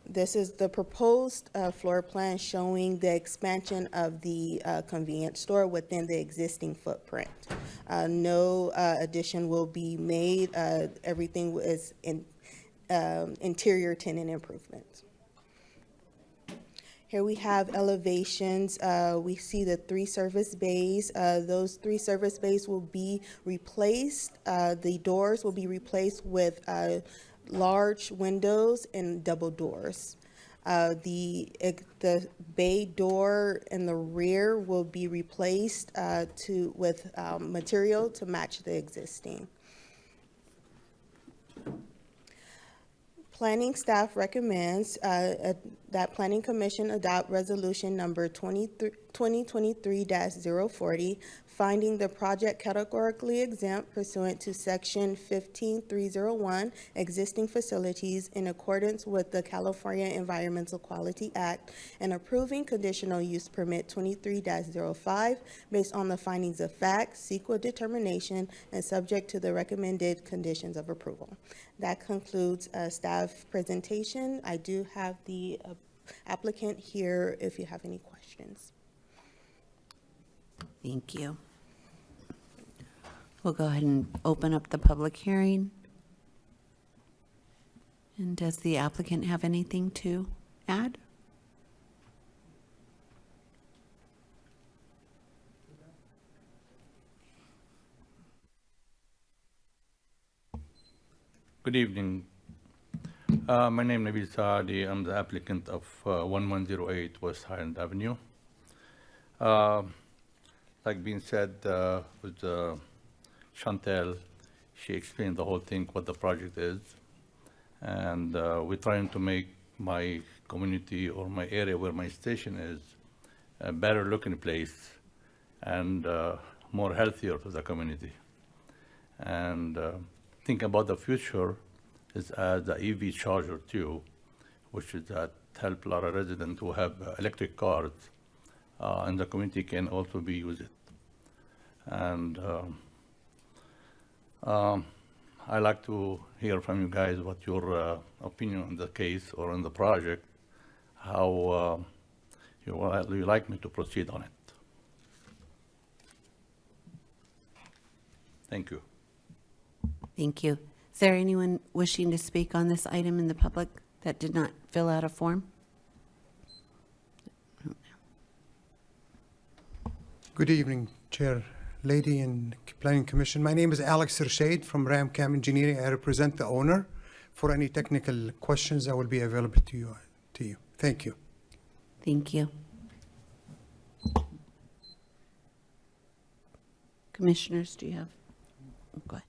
This is the proposed floor plan showing the expansion of the convenience store within the existing footprint. No addition will be made. Everything is in interior tenant improvements. Here we have elevations. We see the 3 service bays. Those 3 service bays will be replaced. The doors will be replaced with large windows and double doors. The bay door in the rear will be replaced with material to match the existing. Planning staff recommends that Planning Commission adopt resolution number 2023-040, finding the project categorically exempt pursuant to section 15301, existing facilities, in accordance with the California Environmental Quality Act, and approving conditional use permit 23-05 based on the findings of fact, CEQA determination, and subject to the recommended conditions of approval. That concludes staff presentation. I do have the applicant here if you have any questions. Thank you. We'll go ahead and open up the public hearing. And does the applicant have anything to add? Good evening. My name is Nabil Saadi. I'm the applicant of 1108 West Highland Avenue. Like being said with Chantel, she explained the whole thing, what the project is. And we're trying to make my community or my area where my station is a better looking place and more healthier for the community. And think about the future is as the EV charger too, which is that help a lot of residents who have electric cars and the community can also be use it. And I like to hear from you guys what your opinion on the case or on the project, how you like me to proceed on it. Thank you. Thank you. Is there anyone wishing to speak on this item in the public that did not fill out a form? Good evening, Chair Lady and Planning Commission. My name is Alex Rashid from Ramcam Engineering. I represent the owner. For any technical questions, I will be available to you. Thank you. Thank you. Commissioners, do you have? Go ahead.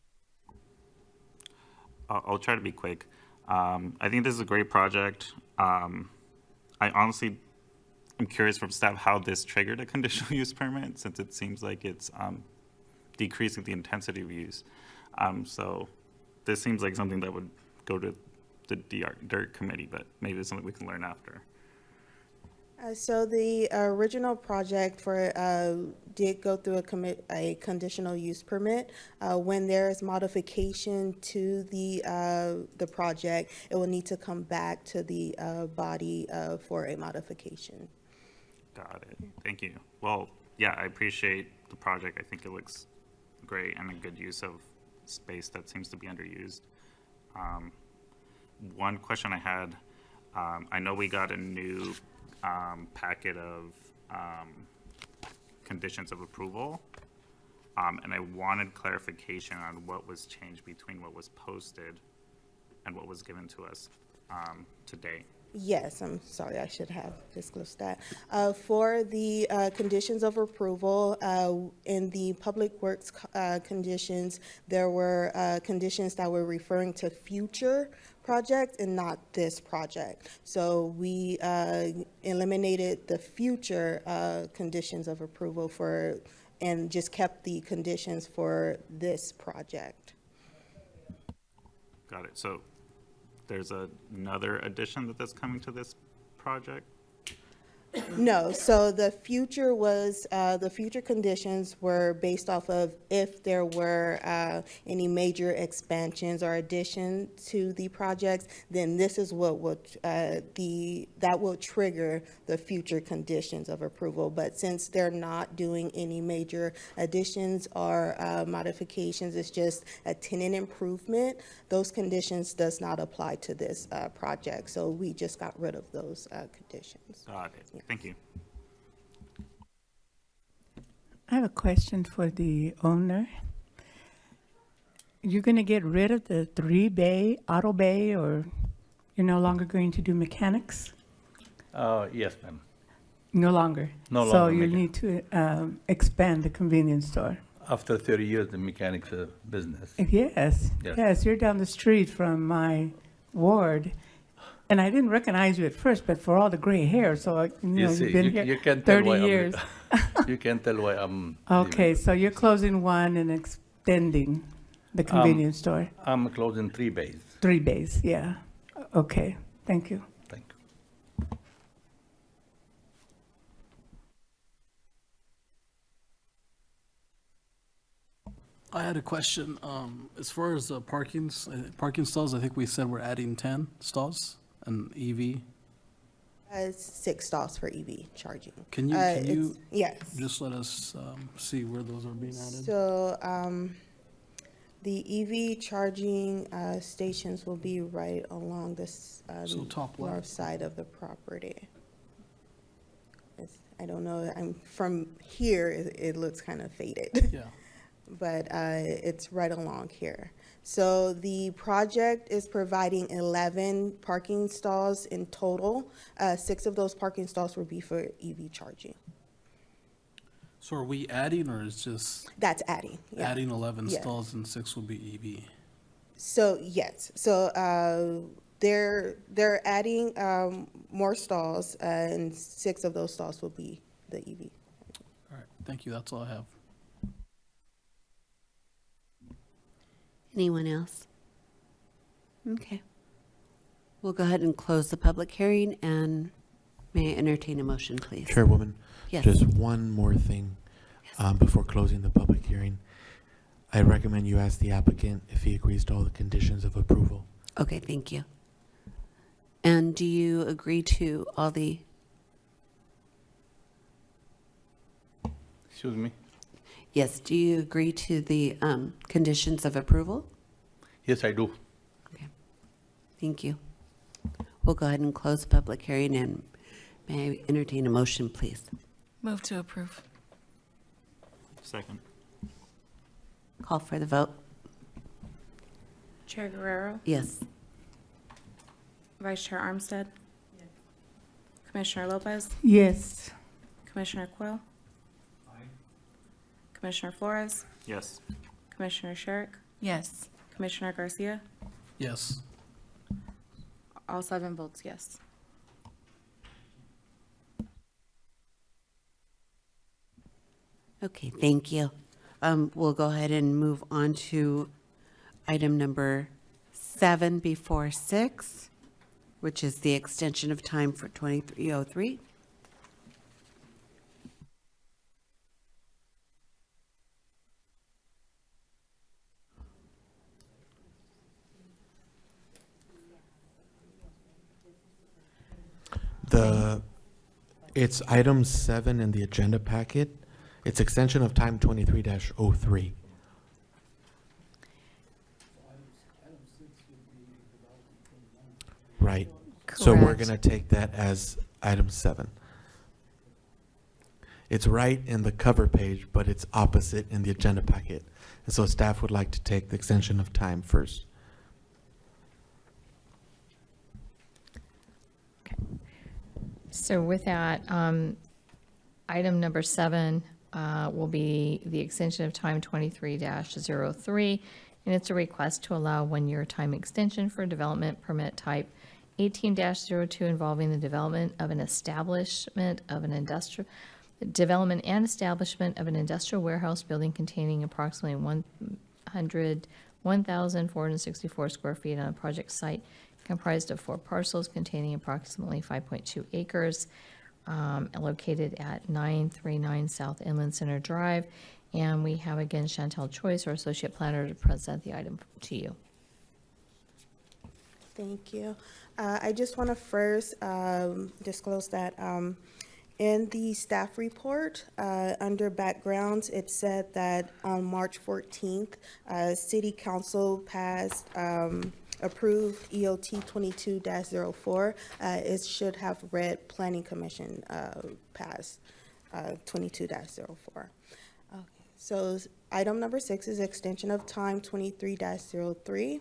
I'll try to be quick. I think this is a great project. I honestly am curious from staff how this triggered a conditional use permit, since it seems like it's decreasing the intensity of use. So this seems like something that would go to the DIRT committee, but maybe it's something we can learn after. So the original project did go through a conditional use permit. When there is modification to the project, it will need to come back to the body for a modification. Got it. Thank you. Well, yeah, I appreciate the project. I think it looks great and a good use of space that seems to be underused. One question I had, I know we got a new packet of conditions of approval. And I wanted clarification on what was changed between what was posted and what was given to us today. Yes, I'm sorry, I should have disclosed that. For the conditions of approval, in the Public Works conditions, there were conditions that were referring to future projects and not this project. So we eliminated the future conditions of approval and just kept the conditions for this project. Got it. So there's another addition that's coming to this project? No, so the future was, the future conditions were based off of if there were any major expansions or addition to the projects, then this is what would, that will trigger the future conditions of approval. But since they're not doing any major additions or modifications, it's just a tenant improvement, those conditions does not apply to this project. So we just got rid of those conditions. Got it. Yeah. Thank you. I have a question for the owner. You're going to get rid of the 3-bay, auto bay, or you're no longer going to do mechanics? Yes, ma'am. No longer? No So longer you mechanic. need to expand the convenience store? After 30 years, the mechanics business. Yes, Yes. yes, you're down the street from my ward. And I didn't recognize you at first, but for all the gray hair, so You see, you've been you here can tell 30 why years. you can tell why I'm. Okay, leaving. so you're closing one and extending the convenience store? I'm closing 3 bays. 3 bays, yeah. Okay, thank you. Thank you. I had a question. As far as parking stalls, I think we said we're adding 10 stalls and EV. 6 stalls for EV charging. Can you Yes. just let us see where those are being added? So the EV charging stations will be right along this So top left. north side of the property. I don't know, from here, it looks kind of faded. Yeah. But it's right along here. So the project is providing 11 parking stalls in total. 6 of those parking stalls will be for EV charging. So are we adding, or is just That's adding. Yeah. adding 11 Yeah. stalls and 6 will be E EV? So yes, so they're adding more stalls, and 6 of those stalls will be the EV. All right, thank you. That's all I have. Anyone else? Okay. We'll go ahead and close the public hearing, and may I entertain a motion, please? Chairwoman, Yes. just one more thing before closing the public hearing. I recommend you ask the applicant if he agrees to all the conditions of approval. Okay, thank you. And do you agree to all the, Excuse me? yes, do you agree to the conditions of approval? Yes, I do. Okay, thank you. We'll go ahead and close the public hearing, and may I entertain a motion, please? Move to approve. Second. Call for the vote. Chair Guerrero, Yes. Vice Chair Armstead, Commissioner Lopez, Yes, Commissioner Quill, Commissioner Flores, Yes. Commissioner Sherrick, Yes. Commissioner Garcia, Yes. all 7 votes yes. Okay, thank you. We'll go ahead and move on to item number 7 before 6, which is the extension of time for 2303. It's item 7 in the agenda packet. It's extension of time 23-03. Right. So we're Correct. going to take that as item 7. It's right in the cover page, but it's opposite in the agenda packet. And so staff would like to take the extension of time first. So with that, item number 7 will be the extension of time 23-03, and it's a request to allow 1-year time extension for development permit type 18-02 involving the development and establishment of an industrial warehouse building containing approximately 1,464 square feet on a project site comprised of 4 parcels containing approximately 5.2 acres, located at 939 South Inland Center Drive. And we have again Chantel Choice, our associate planner, to present the item to you. Thank you. I just want to first disclose that in the staff report, under backgrounds, it said that on March 14th, City Council passed, approved EOT 22-04. It should have read Planning Commission passed 22-04. Okay. So item number 6 is extension of time 23-03.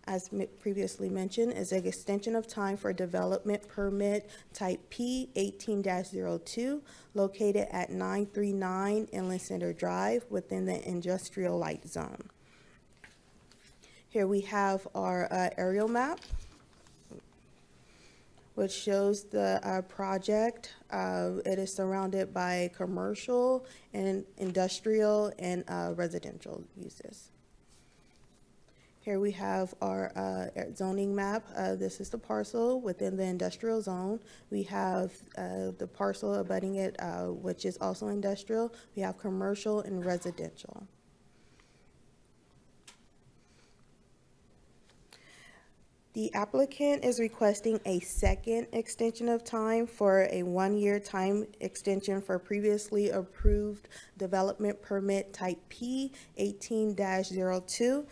As previously mentioned, is an extension of time for development permit type P 18-02 located at 939 Inland Center Drive within the industrial light zone. Here we have our aerial map, which shows the project. It is surrounded by commercial and industrial and residential uses. Here we have our zoning map. This is the parcel within the industrial zone. We have the parcel abutting it, which is also industrial. We have commercial and residential. The applicant is requesting a second extension of time for a 1-year time extension for previously approved development permit type P 18-02.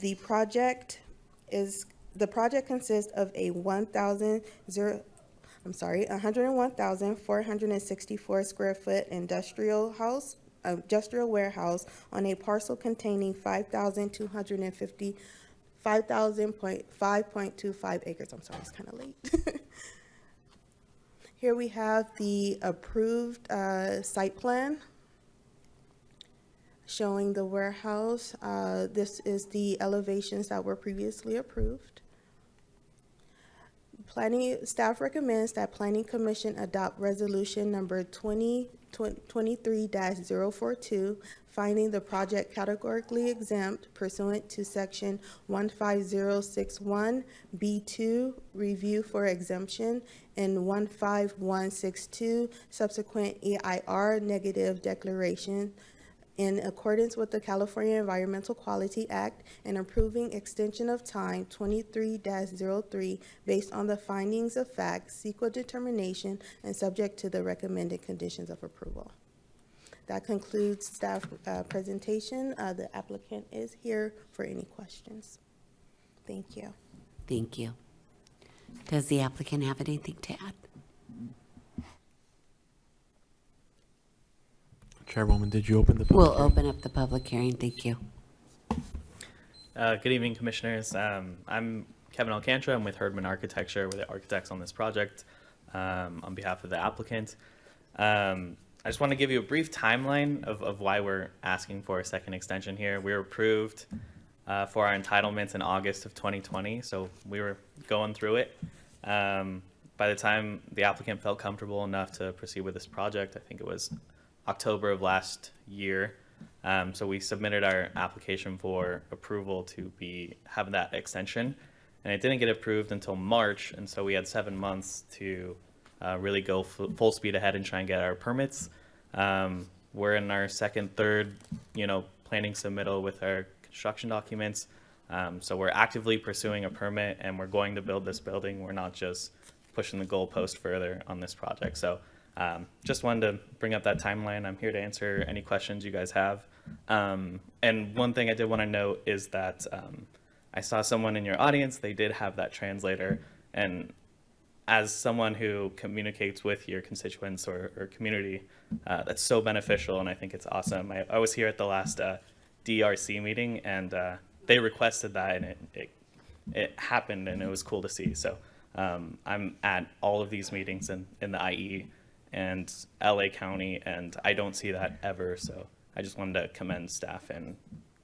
The project consists of a 101,464 square foot industrial warehouse on a parcel containing 5,000.5.25 acres. I'm sorry, it's kind of late. Here we have the approved site plan showing the warehouse. This is the elevations that were previously approved. Staff recommends that Planning Commission adopt resolution number 2023-042, finding the project categorically exempt pursuant to section 15061B2, review for exemption, and 15162, subsequent EIR negative declaration, in accordance with the California Environmental Quality Act, and approving extension of time 23-03 based on the findings of fact, CEQA determination, and subject to the recommended conditions of approval. That concludes staff presentation. The applicant is here for any questions. Thank you. Thank you. Does the applicant have anything to add? Chairwoman, did you open the public We'll hearing? open up the public hearing. Thank you. Good evening, Commissioners. I'm Kevin Alcantara. I'm with Herdman Architecture. We're the architects on this project on behalf of the applicant. I just want to give you a brief timeline of why we're asking for a second extension here. We were approved for our entitlements in August of 2020, so we were going through it. By the time the applicant felt comfortable enough to proceed with this project, I think it was October of last year. So we submitted our application for approval to have that extension, and it didn't get approved until March, and so we had 7 months to really go full speed ahead and try and get our permits. We're in our third, planning submittal with our construction documents. So we're actively pursuing a permit, and we're going to build this building. We're not just pushing the goalpost further on this project. So just wanted to bring up that timeline. I'm here to answer any questions you guys have. And one thing I did want to note is that I saw someone in your audience, they did have that translator, and as someone who communicates with your constituents or community, that's so beneficial, and I think it's awesome. I was here at the last DRC meeting, and they requested that, and it happened, and it was cool to see. So I'm at all of these meetings in the IE and LA County, and I don't see that ever. So I just wanted to commend staff and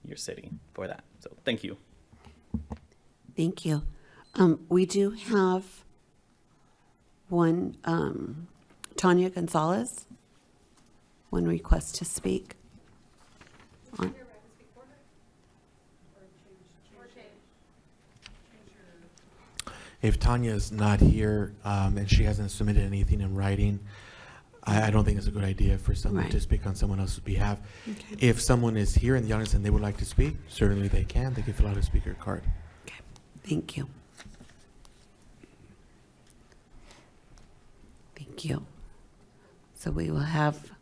your city for that. So thank you. Thank you. We do have one, Tanya Gonzalez, one request to speak. On- If Tanya is not here and she hasn't submitted anything in writing, I don't think it's a good idea for someone Right. to speak on someone else's behalf. Okay. If someone is here in the audience and they would like to speak, certainly they can. They can fill out a speaker card. Thank you. Thank you. So we will have.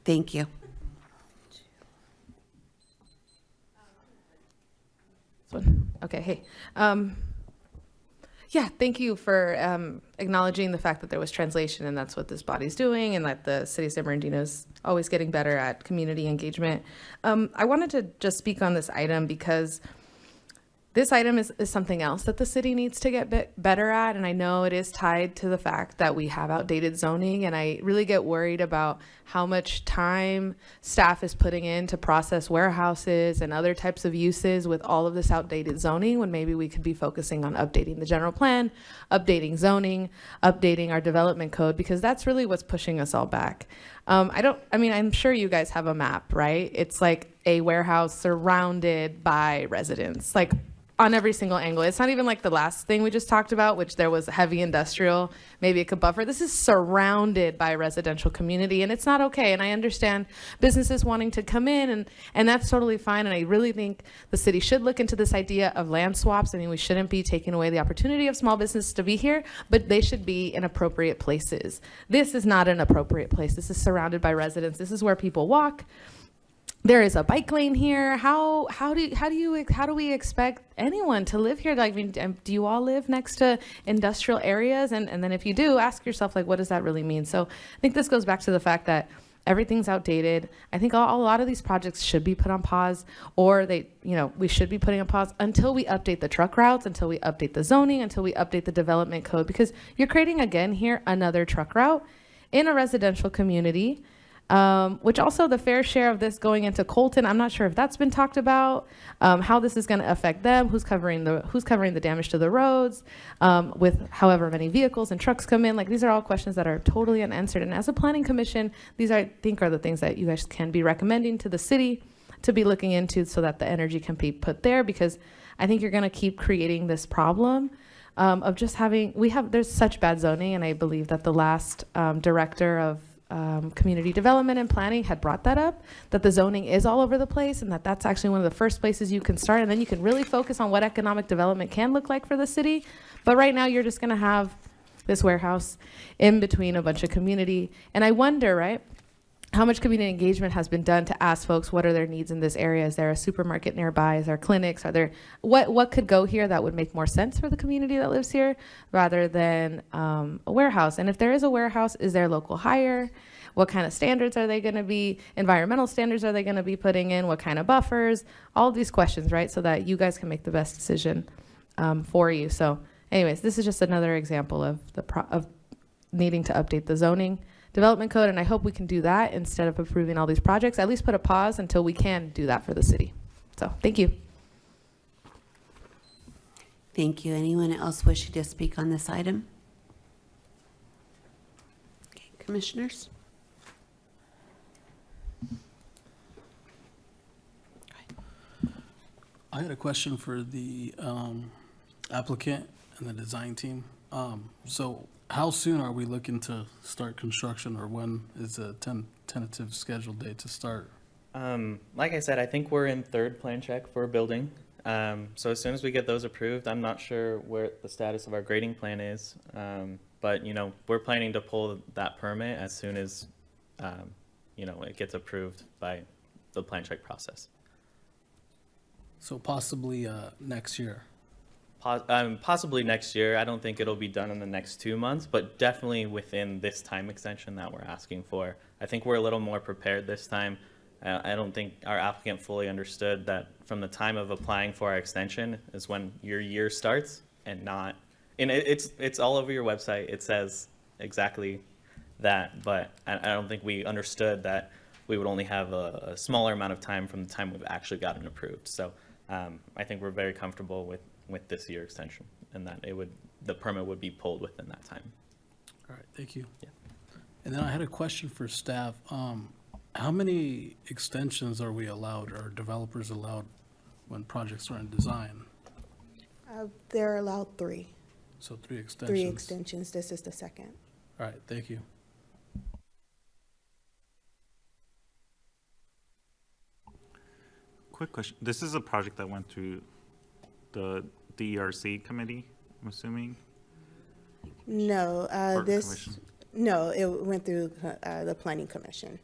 Thank you. Okay, hey. Yeah, thank you for acknowledging the fact that there was translation, and that's what this body's doing, and that the city of San Bernardino is always getting better at community engagement. I wanted to just speak on this item because this item is something else that the city needs to get better at, and I know it is tied to the fact that we have outdated zoning, and I really get worried about how much time staff is putting in to process warehouses and other types of uses with all of this outdated zoning, when maybe we could be focusing on updating the general plan, updating zoning, updating our development code, because that's really what's pushing us all back. I'm sure you guys have a map, right? It's like a warehouse surrounded by residents, like on every single angle. It's not even like the last thing we just talked about, which there was heavy industrial, maybe it could buffer. This is surrounded by a residential community, and it's not okay. And I understand businesses wanting to come in, and that's totally fine. And I really think the city should look into this idea of land swaps. I mean, we shouldn't be taking away the opportunity of small business to be here, but they should be in appropriate places. This is not an appropriate place. This is surrounded by residents. This is where people walk. There is a bike lane here. How do we expect anyone to live here? Like, I mean, do you all live next to industrial areas? And then if you do, ask yourself, like, what does that really mean? So I think this goes back to the fact that everything's outdated. I think a lot of these projects should be put on pause, or we should be putting on pause until we update the truck routes, until we update the zoning, until we update the development code, because you're creating again here another truck route in a residential community. Which also the fair share of this going into Colton, I'm not sure if that's been talked about, how this is going to affect them, who's covering the damage to the roads, with however many vehicles and trucks come in. Like, these are all questions that are totally unanswered. And as a planning commission, these I think are the things that you guys can be recommending to the city to be looking into, so that the energy can be put there, because I think you're going to keep creating this problem of just there's such bad zoning. And I believe that the last director of community development and planning had brought that up, that the zoning is all over the place, and that's actually one of the first places you can start, and then you can really focus on what economic development can look like for the city. But right now you're just going to have this warehouse in between a bunch of community, and I wonder, right, how much community engagement has been done to ask folks what are their needs in this area? Is there a supermarket nearby? Is there clinics? Are there what could go here that would make more sense for the community that lives here, rather than a warehouse? And if there is a warehouse, is there local hire? What kind of standards are they going to be? Environmental standards are they going to be putting in? What kind of buffers? All of these questions, right? So that you guys can make the best decision for you. So anyways, this is just another example of of needing to update the zoning development code, and I hope we can do that instead of approving all these projects. At least put a pause until we can do that for the city. So thank you. Thank you. Anyone else wishing to speak on this item? Okay, commissioners? I had a question for the applicant and the design team. So how soon are we looking to start construction, or when is a tentative scheduled date to start? Like I said, I think we're in third plan check for a building. So as soon as we get those approved, I'm not sure where the status of our grading plan is, but we're planning to pull that permit as soon as it gets approved by the plan check process. So possibly next year. Possibly next year. I don't think it'll be done in the next 2 months, but definitely within this time extension that we're asking for. I think we're a little more prepared this time. I don't think our applicant fully understood that from the time of applying for our extension is when your year starts, and not, and it's all over your website. It says exactly that, but I don't think we understood that we would only have a smaller amount of time from the time we've actually gotten approved. So I think we're very comfortable with this year extension, and that the permit would be pulled within that time. All right, thank you. Yeah. And then I had a question for staff. How many extensions are we allowed, or developers allowed, when projects are in design? They're allowed 3. So 3 extensions. 3 extensions. This is the second. All right, thank you. Quick question. This is a project that went through the DERC committee, I'm assuming? No, Or this, commission? no, it went through the planning commission.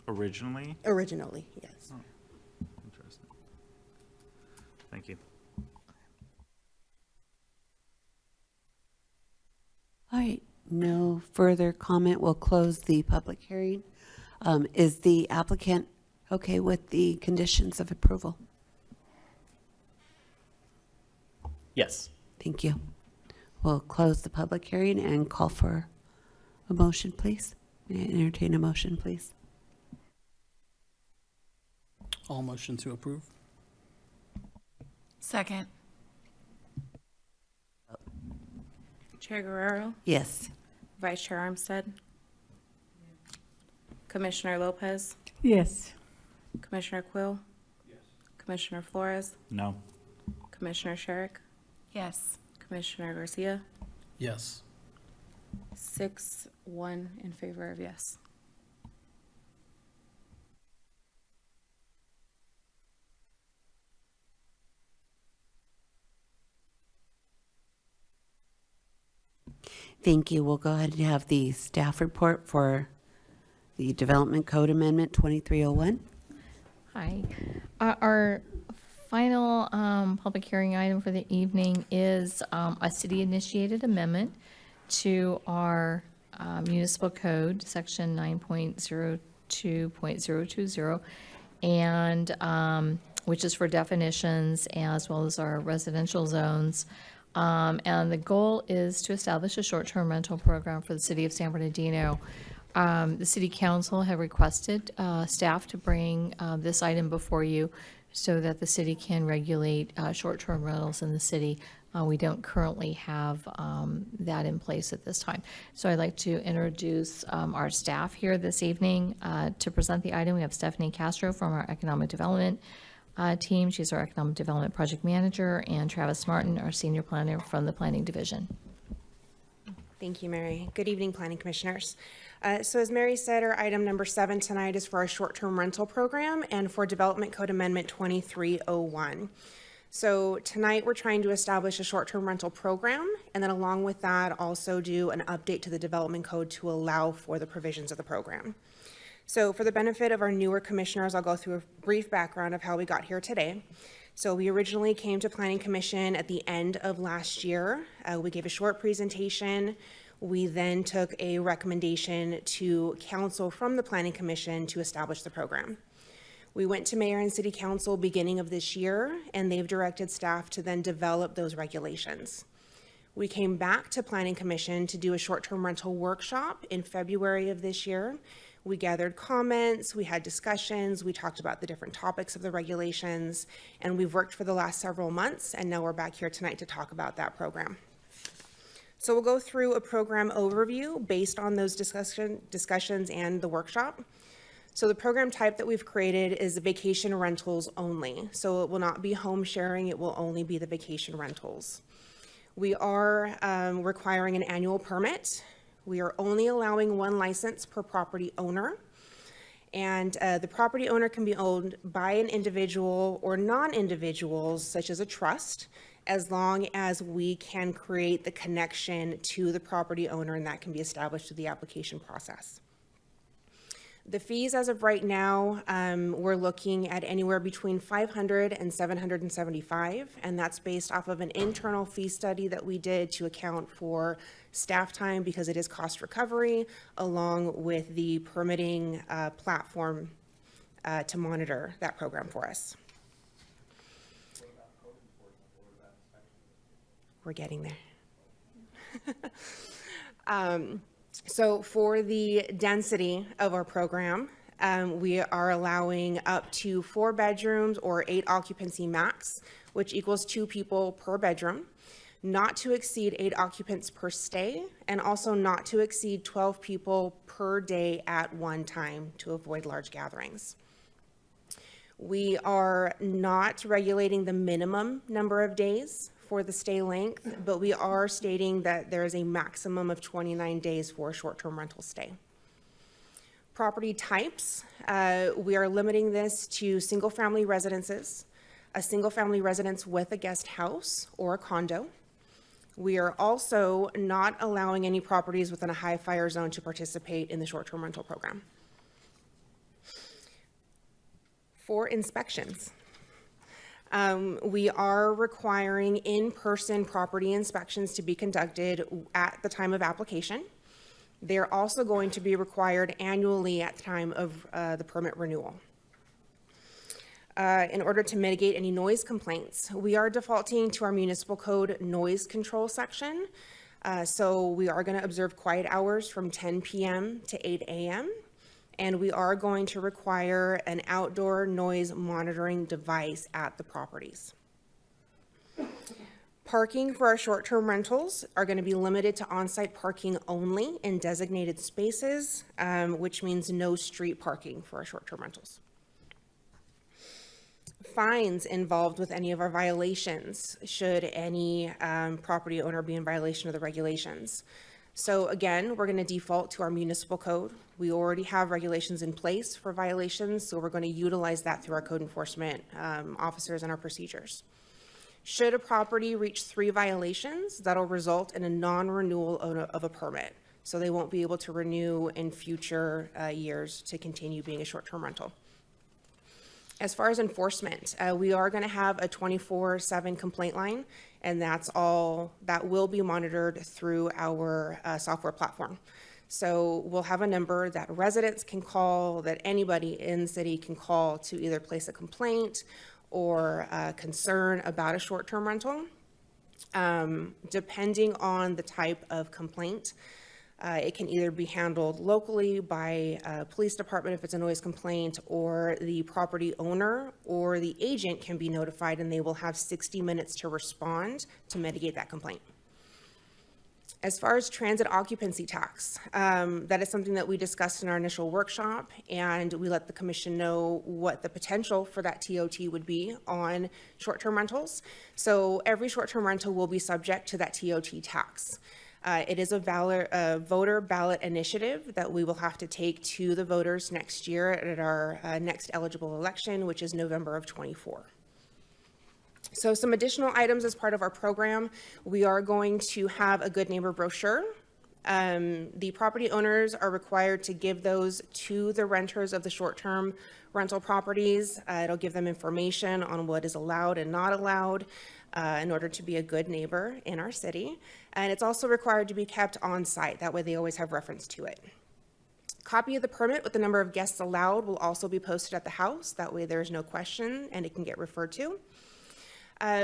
Originally? Originally, yes. Oh, interesting. Thank you. All right, no further comment. We'll close the public hearing. Is the applicant okay with the conditions of approval? Yes. Thank you. We'll close the public hearing and call for a motion, please. May I entertain a motion, please? All motion to approve? Second. Chair Guerrero, Yes. Vice Chair Armstead, Commissioner Lopez, Yes. Commissioner Quill, Commissioner Flores, No. Commissioner Sherrick, Yes. Commissioner Garcia, Yes. 6-1 in favor of yes. Thank you. We'll go ahead and have the staff report for the Development Code Amendment 2301. Hi. Our final public hearing item for the evening is a city-initiated amendment to our municipal code, section 9.02.020, and which is for definitions as well as our residential zones. And the goal is to establish a short-term rental program for the city of San Bernardino. The city council have requested staff to bring this item before you so that the city can regulate short-term rentals in the city. We don't currently have that in place at this time. So I'd like to introduce our staff here this evening to present the item. We have Stephanie Castro from our Economic Development team. She's our Economic Development Project Manager, and Travis Martin, our Senior Planner from the Planning Division. Thank you, Mary. Good evening, Planning Commissioners. So as Mary said, our item number 7 tonight is for our short-term rental program and for Development Code Amendment 2301. So tonight we're trying to establish a short-term rental program, and then along with that also do an update to the development code to allow for the provisions of the program. So for the benefit of our newer commissioners, I'll go through a brief background of how we got here today. So we originally came to Planning Commission at the end of last year. We gave a short presentation. We then took a recommendation to council from the Planning Commission to establish the program. We went to Mayor and City Council beginning of this year, and they've directed staff to then develop those regulations. We came back to Planning Commission to do a short-term rental workshop in February of this year. We gathered comments, we had discussions, we talked about the different topics of the regulations, and we've worked for the last several months, and now we're back here tonight to talk about that program. So we'll go through a program overview based on those discussions and the workshop. So the program type that we've created is vacation rentals only. So it will not be home sharing, it will only be the vacation rentals. We are requiring an annual permit. We are only allowing 1 license per property owner. And the property owner can be owned by an individual or non-individuals, such as a trust, as long as we can create the connection to the property owner, and that can be established through the application process. The fees as of right now, we're looking at anywhere between $500 and $775, and that's based off of an internal fee study that we did to account for staff time because it is cost recovery, along with the permitting platform to monitor that program for us. We're getting there. So for the density of our program, we are allowing up to 4 bedrooms or 8 occupancy max, which equals 2 people per bedroom, not to exceed 8 occupants per stay, and also not to exceed 12 people per day at one time to avoid large gatherings. We are not regulating the minimum number of days for the stay length, but we are stating that there is a maximum of 29 days for a short-term rental stay. Property types, we are limiting this to single-family residences, a single-family residence with a guest house or a condo. We are also not allowing any properties within a high fire zone to participate in the short-term rental program. For inspections, we are requiring in-person property inspections to be conducted at the time of application. They're also going to be required annually at the time of the permit renewal. In order to mitigate any noise complaints, we are defaulting to our municipal code noise control section. So we are going to observe quiet hours from 10 p.m. to 8 a.m. And we are going to require an outdoor noise monitoring device at the properties. Parking for our short-term rentals are going to be limited to on-site parking only in designated spaces, which means no street parking for our short-term rentals. Fines involved with any of our violations should any property owner be in violation of the regulations. So again, we're going to default to our municipal code. We already have regulations in place for violations, so we're going to utilize that through our code enforcement officers and our procedures. Should a property reach 3 violations, that'll result in a non-renewal of a permit. So they won't be able to renew in future years to continue being a short-term rental. As far as enforcement, we are going to have a 24/7 complaint line, and that's all that will be monitored through our software platform. So we'll have a number that residents can call, that anybody in the city can call to either place a complaint or concern about a short-term rental. Depending on the type of complaint, it can either be handled locally by a police department if it's a noise complaint, or the property owner or the agent can be notified, and they will have 60 minutes to respond to mitigate that complaint. As far as transit occupancy tax, that is something that we discussed in our initial workshop, and we let the commission know what the potential for that TOT would be on short-term rentals. So every short-term rental will be subject to that TOT tax. It is a voter ballot initiative that we will have to take to the voters next year at our next eligible election, which is November of '24. So some additional items as part of our program, we are going to have a Good Neighbor brochure. The property owners are required to give those to the renters of the short-term rental properties. It'll give them information on what is allowed and not allowed in order to be a good neighbor in our city. And it's also required to be kept on site. That way they always have reference to it. Copy of the permit with the number of guests allowed will also be posted at the house. That way there's no question and it can get referred to.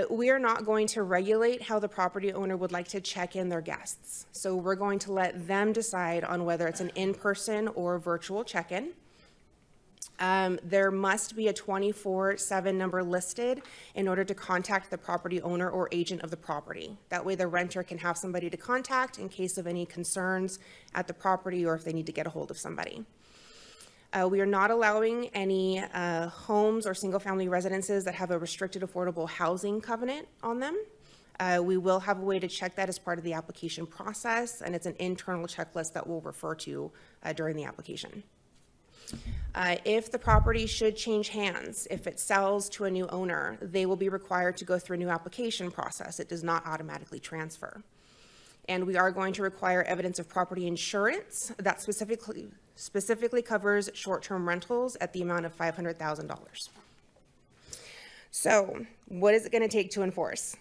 We are not going to regulate how the property owner would like to check in their guests. So we're going to let them decide on whether it's an in-person or virtual check-in. There must be a 24/7 number listed in order to contact the property owner or agent of the property. That way the renter can have somebody to contact in case of any concerns at the property or if they need to get a hold of somebody. We are not allowing any homes or single-family residences that have a restricted affordable housing covenant on them. We will have a way to check that as part of the application process, and it's an internal checklist that we'll refer to during the application. If the property should change hands, if it sells to a new owner, they will be required to go through a new application process. It does not automatically transfer. And we are going to require evidence of property insurance that specifically covers short-term rentals at the amount of $500,000. So what is it going to take to enforce?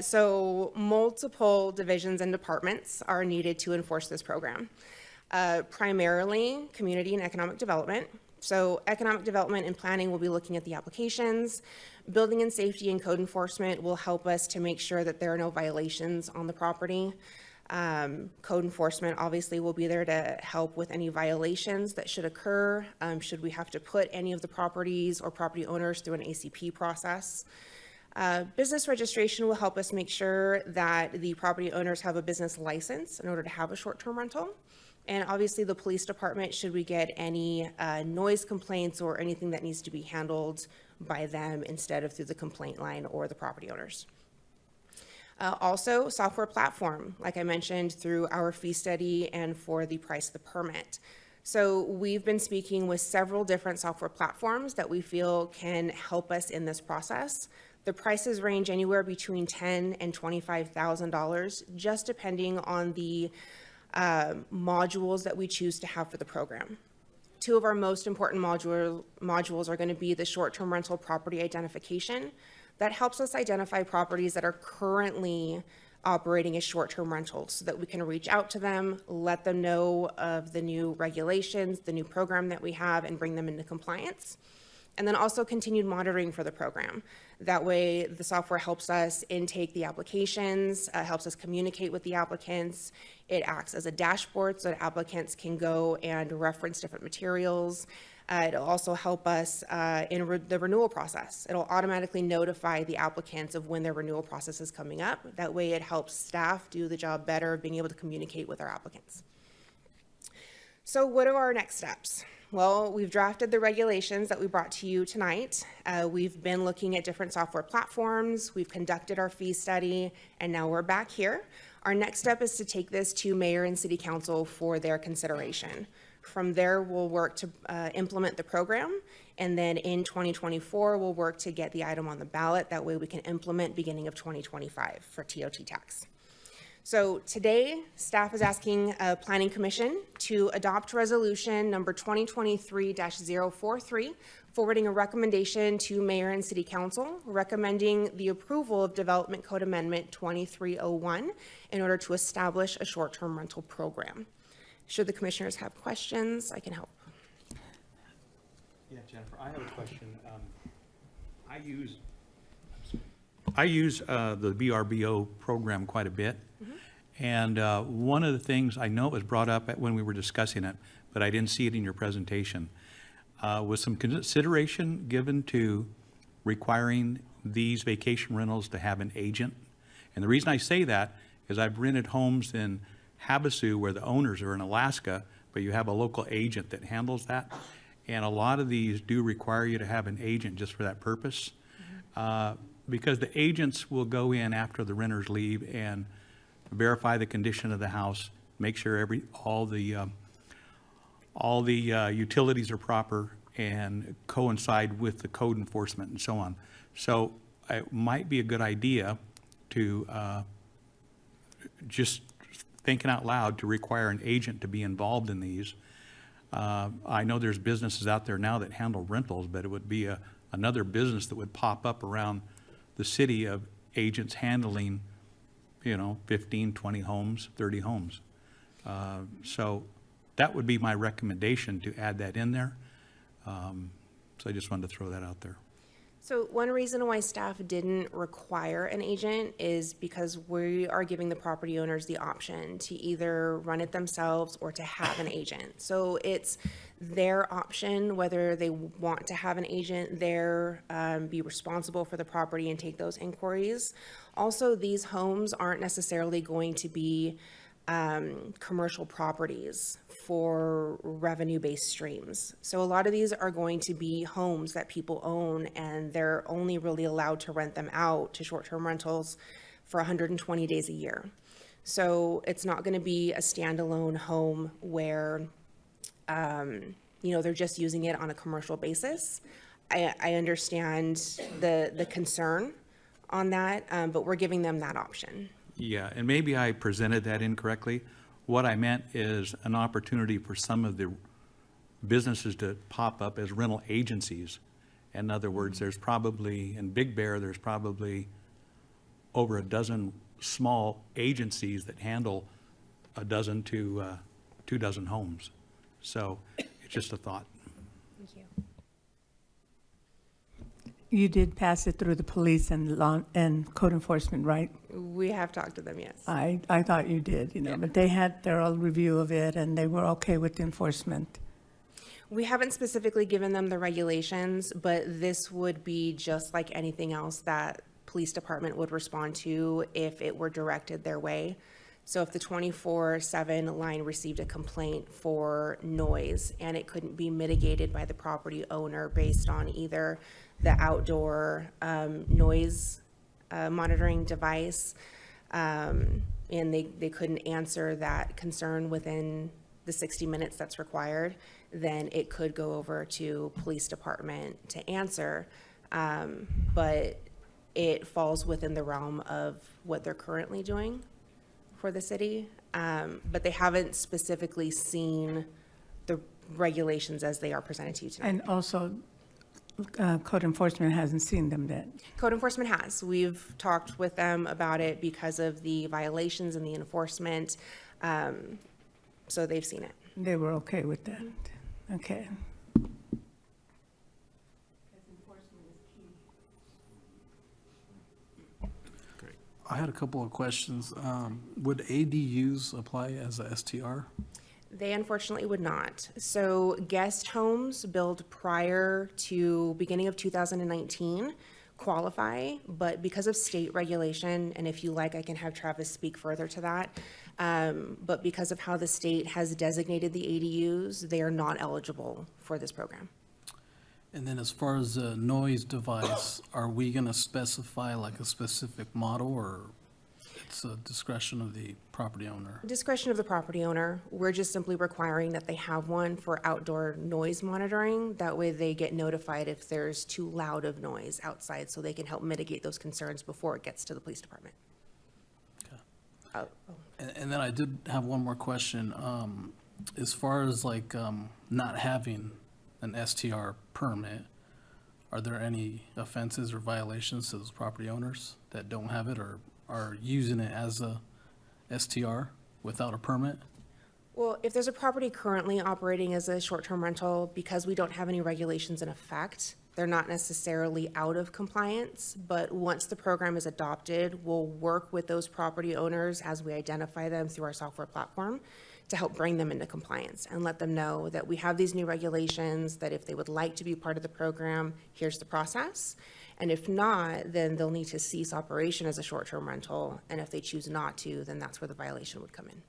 So multiple divisions and departments are needed to enforce this program. Primarily community and economic development. So economic development and planning will be looking at the applications. Building and safety and code enforcement will help us to make sure that there are no violations on the property. Code enforcement obviously will be there to help with any violations that should occur, should we have to put any of the properties or property owners through an ACP process. Business registration will help us make sure that the property owners have a business license in order to have a short-term rental. And obviously the police department, should we get any noise complaints or anything that needs to be handled by them instead of through the complaint line or the property owners. Also, software platform, like I mentioned, through our fee study and for the price of the permit. So we've been speaking with several different software platforms that we feel can help us in this process. The prices range anywhere between $10,000 and $25,000, just depending on the modules that we choose to have for the program. Two of our most important modules are going to be the short-term rental property identification. That helps us identify properties that are currently operating as short-term rentals so that we can reach out to them, let them know of the new regulations, the new program that we have, and bring them into compliance. And then also continued monitoring for the program. That way the software helps us intake the applications, helps us communicate with the applicants. It acts as a dashboard so that applicants can go and reference different materials. It'll also help us in the renewal process. It'll automatically notify the applicants of when their renewal process is coming up. That way it helps staff do the job better of being able to communicate with our applicants. So what are our next steps? Well, we've drafted the regulations that we brought to you tonight. We've been looking at different software platforms. We've conducted our fee study, and now we're back here. Our next step is to take this to mayor and city council for their consideration. From there, we'll work to implement the program, and then in 2024, we'll work to get the item on the ballot. That way we can implement beginning of 2025 for TOT tax. So today, staff is asking Planning Commission to adopt resolution number 2023-043, forwarding a recommendation to Mayor and City Council, recommending the approval of Development Code Amendment 2301 in order to establish a short-term rental program. Should the commissioners have questions, I can help. Yeah, Jennifer, I have a question. I use the BRBO program quite a bit. And one of the things, I know it was brought up when we were discussing it, but I didn't see it in your presentation, was some consideration given to requiring these vacation rentals to have an agent. And the reason I say that is I've rented homes in Havasu where the owners are in Alaska, but you have a local agent that handles that. And a lot of these do require you to have an agent just for that purpose. Because the agents will go in after the renters leave and verify the condition of the house, make sure all the utilities are proper and coincide with the code enforcement and so on. So it might be a good idea to just thinking out loud to require an agent to be involved in these. I know there's businesses out there now that handle rentals, but it would be another business that would pop up around the city of agents handling 15, 20 homes, 30 homes. So that would be my recommendation, to add that in there. So I just wanted to throw that out there. So one reason why staff didn't require an agent is because we are giving the property owners the option to either run it themselves or to have an agent. So it's their option whether they want to have an agent there, be responsible for the property and take those inquiries. Also, these homes aren't necessarily going to be commercial properties for revenue-based streams. So a lot of these are going to be homes that people own, and they're only really allowed to rent them out to short-term rentals for 120 days a year. So it's not going to be a standalone home where they're just using it on a commercial basis. I understand the concern on that, but we're giving them that option. Yeah, and maybe I presented that incorrectly. What I meant is an opportunity for some of the businesses to pop up as rental agencies. In other words, there's probably, in Big Bear, there's probably over a dozen small agencies that handle a dozen to 2 dozen homes. So it's just a thought. Thank you. You did pass it through the police and law and code enforcement, right? We have talked to them, yes. I thought you did, but they had their own review of it and they were okay with the enforcement. We haven't specifically given them the regulations, but this would be just like anything else that police department would respond to if it were directed their way. So if the 24/7 line received a complaint for noise and it couldn't be mitigated by the property owner based on either the outdoor noise monitoring device, and they couldn't answer that concern within the 60 minutes that's required, then it could go over to police department to answer. But it falls within the realm of what they're currently doing for the city. But they haven't specifically seen the regulations as they are presented to you tonight. And also, code enforcement hasn't seen them yet. Code enforcement has. We've talked with them about it because of the violations and the enforcement. So they've seen it. They were okay with that. Okay. I had a couple of questions. Would ADUs apply as a STR? They unfortunately would not. So guest homes built prior to beginning of 2019 qualify, but because of state regulation, and if you like, I can have Travis speak further to that. But because of how the state has designated the ADUs, they are not eligible for this program. And then as far as the noise device, are we gonna specify like a specific model, or it's a discretion of the property owner? Discretion of the property owner. We're just simply requiring that they have one for outdoor noise monitoring. That way they get notified if there's too loud of noise outside, so they can help mitigate those concerns before it gets to the police department. And then I did have one more question. As far as like not having an STR permit, are there any offenses or violations to those property owners that don't have it or are using it as a STR without a permit? Well, if there's a property currently operating as a short-term rental, because we don't have any regulations in effect, they're not necessarily out of compliance, but once the program is adopted, we'll work with those property owners as we identify them through our software platform to help bring them into compliance and let them know that we have these new regulations, that if they would like to be part of the program, here's the process. And if not, then they'll need to cease operation as a short-term rental. And if they choose not to, then that's where the violation would come in.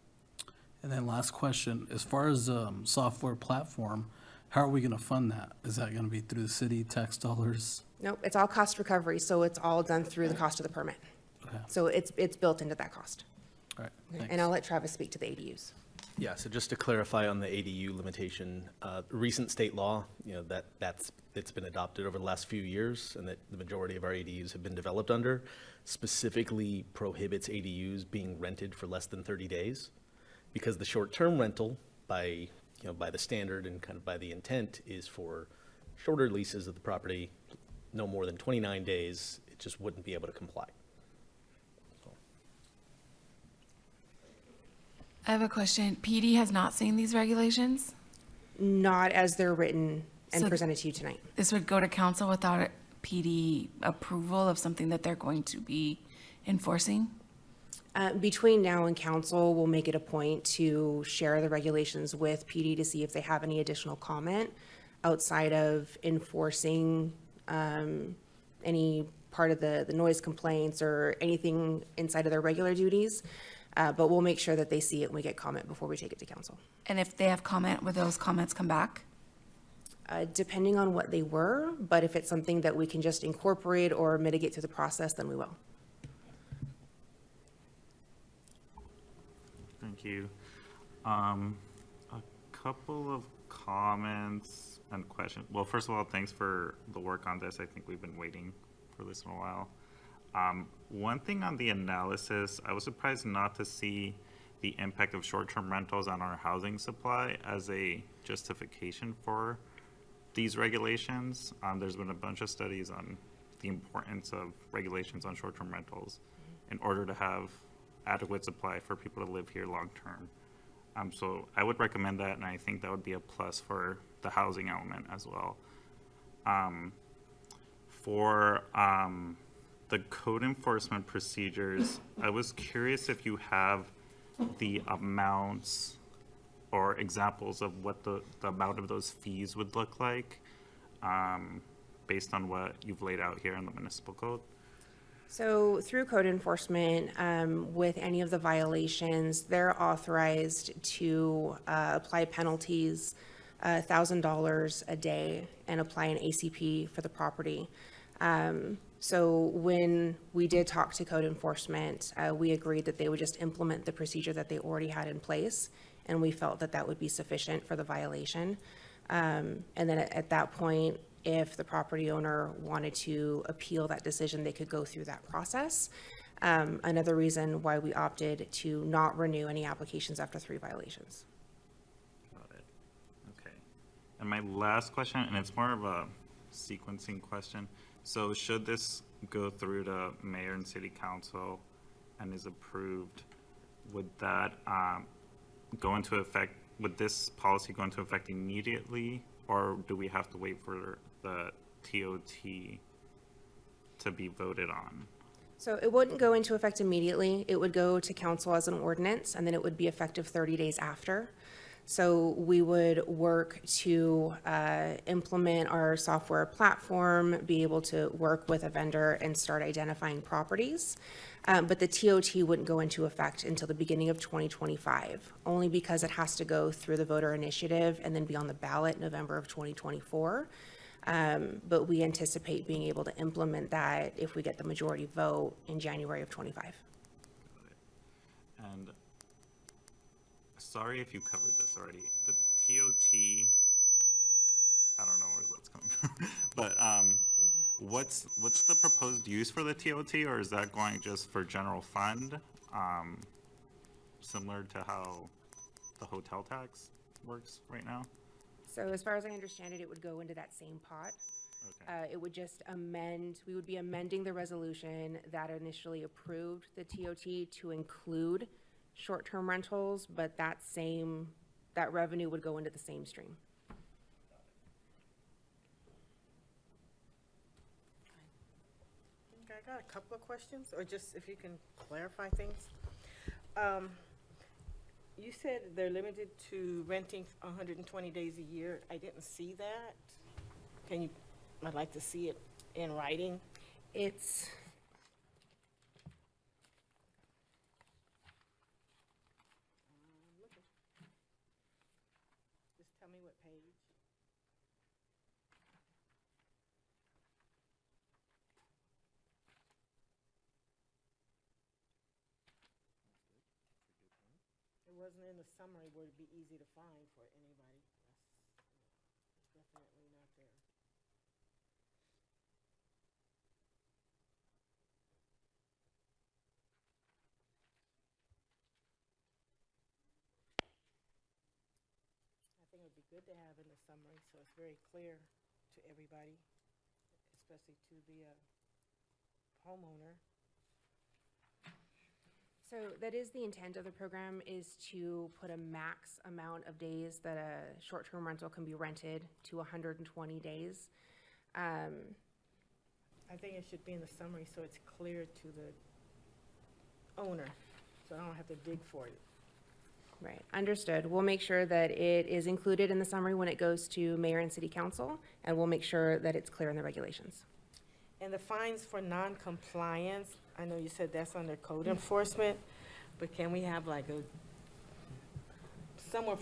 And then last question, as far as software platform, how are we gonna fund that? Is that gonna be through the city tax dollars? Nope, it's all cost recovery, so it's all done through the cost of the permit. Okay. So it's built into that cost. All right, thanks. And I'll let Travis speak to the ADUs. Yeah, so just to clarify on the ADU limitation, recent state law, it's been adopted over the last few years, and that the majority of our ADUs have been developed under, specifically prohibits ADUs being rented for less than 30 days, because the short-term rental, by the standard and kind of by the intent, is for shorter leases of the property, no more than 29 days. It just wouldn't be able to comply. I have a question. PD has not seen these regulations? Not as they're written and So presented to you tonight. This would go to council without a PD approval of something that they're going to be enforcing? Between now and council, we'll make it a point to share the regulations with PD to see if they have any additional comment outside of enforcing any part of the noise complaints or anything inside of their regular duties. But we'll make sure that they see it and we get comment before we take it to council. And if they have comment, will those comments come back? Depending on what they were, but if it's something that we can just incorporate or mitigate through the process, then we will. Thank you. A couple of comments and questions. Well, first of all, thanks for the work on this. I think we've been waiting for this in a while. One thing on the analysis, I was surprised not to see the impact of short-term rentals on our housing supply as a justification for these regulations. There's been a bunch of studies on the importance of regulations on short-term rentals in order to have adequate supply for people to live here long-term. So I would recommend that, and I think that would be a plus for the housing element as well. For the code enforcement procedures, I was curious if you have the amounts or examples of what the amount of those fees would look like, based on what you've laid out here in the municipal code. So through code enforcement, with any of the violations, they're authorized to apply penalties, $1,000 a day, and apply an ACP for the property. So when we did talk to code enforcement, we agreed that they would just implement the procedure that they already had in place, and we felt that that would be sufficient for the violation. And then at that point, if the property owner wanted to appeal that decision, they could go through that process. Another reason why we opted to not renew any applications after 3 violations. Got it. Okay. And my last question, and it's more of a sequencing question. So should this go through to mayor and city council and is approved, would that go into effect, would this policy go into effect immediately, or do we have to wait for the TOT to be voted on? So it wouldn't go into effect immediately. It would go to council as an ordinance, and then it would be effective 30 days after. So we would work to implement our software platform, be able to work with a vendor and start identifying properties. But the TOT wouldn't go into effect until the beginning of 2025, only because it has to go through the voter initiative and then be on the ballot November of 2024. But we anticipate being able to implement that if we get the majority vote in January of 25. And sorry if you covered this already. The TOT, I don't know where that's coming from, but what's the proposed use for the TOT, or is that going just for general fund, similar to how the hotel tax works right now? So as far as I understand it, it would go into that same pot. Okay. It would just we would be amending the resolution that initially approved the TOT to include short-term rentals, but that revenue would go into the same stream. Okay, I got a couple of questions, or just if you can clarify things. You said they're limited to renting 120 days a year. I didn't see that. I'd like to see it in writing. It's Just tell me what page. It wasn't in the summary where it'd be easy to find for anybody. It's definitely not there. I think it would be good to have in the summary, so it's very clear to everybody, especially to the homeowner. So that is the intent of the program, is to put a max amount of days that a short-term rental can be rented to 120 days. I think it should be in the summary so it's clear to the owner, so I don't have to dig for it. Right, understood. We'll make sure that it is included in the summary when it goes to mayor and city council, and we'll make sure that it's clear in the regulations. And the fines for non-compliance, I know you said that's under code enforcement, but can we have like somewhere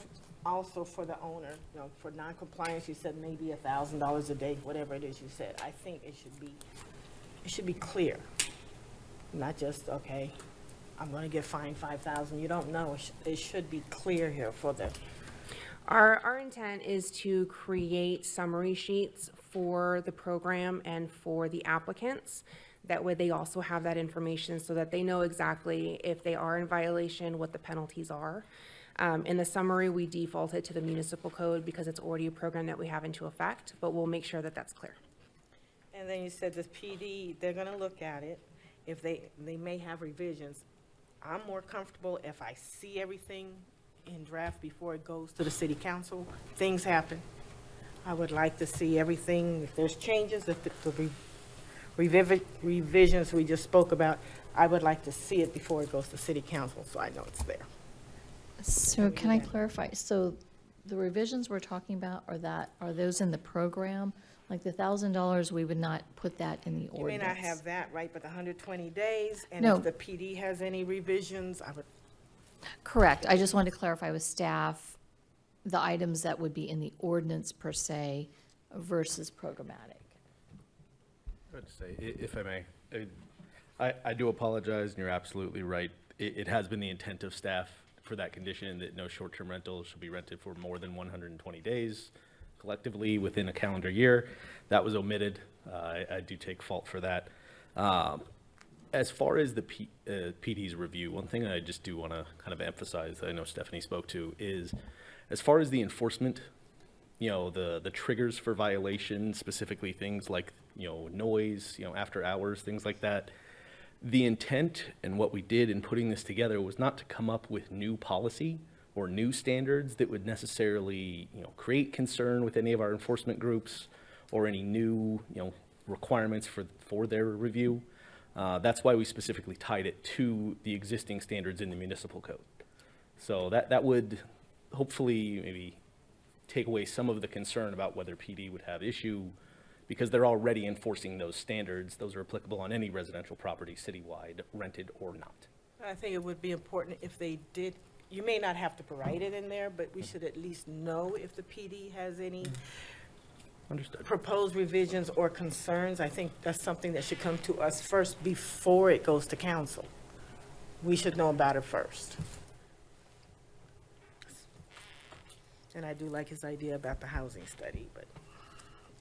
also for the owner, for non-compliance, you said maybe $1,000 a day, whatever it is you said. I think it should be clear, not just, okay, I'm gonna get fined $5,000. You don't know. It should be clear here for the. Our intent is to create summary sheets for the program and for the applicants That way they also have that information so that they know exactly if they are in violation, what the penalties are. In the summary, we defaulted to the municipal code because it's already a program that we have into effect, but we'll make sure that that's clear. And then you said this PD, they're gonna look at it. If they may have revisions. I'm more comfortable if I see everything in draft before it goes to the city council. Things happen. I would like to see everything, if there's changes, if the revisions we just spoke about, I would like to see it before it goes to city council, so I know it's there. So can I clarify? So the revisions we're talking about, are those in the program? Like the $1,000, we would not put that in the You may ordinance? not have that, right, but the 120 days, and No. if the PD has any revisions, I would, Correct. I just wanted to clarify with staff, the items that would be in the ordinance per se versus programmatic. I would say, if I may, I do apologize, and you're absolutely right. It has been the intent of staff for that condition that no short-term rentals should be rented for more than 120 days collectively within a calendar year. That was omitted. I do take fault for that. As far as the PD's review, one thing I just do want to kind of emphasize that I know Stephanie spoke to is, as far as the enforcement, the triggers for violation, specifically things like, noise, after hours, things like that. The intent and what we did in putting this together was not to come up with new policy or new standards that would necessarily, create concern with any of our enforcement groups or any new, requirements for their review. That's why we specifically tied it to the existing standards in the municipal code. So that would hopefully maybe take away some of the concern about whether PD would have issue, because they're already enforcing those standards. Those are applicable on any residential property citywide, rented or not. I think it would be important if they did, you may not have to write it in there, but we should at least know if the PD has any Understood. proposed revisions or concerns. I think that's something that should come to us first before it goes to council. We should know about it first. And I do like his idea about the housing study, but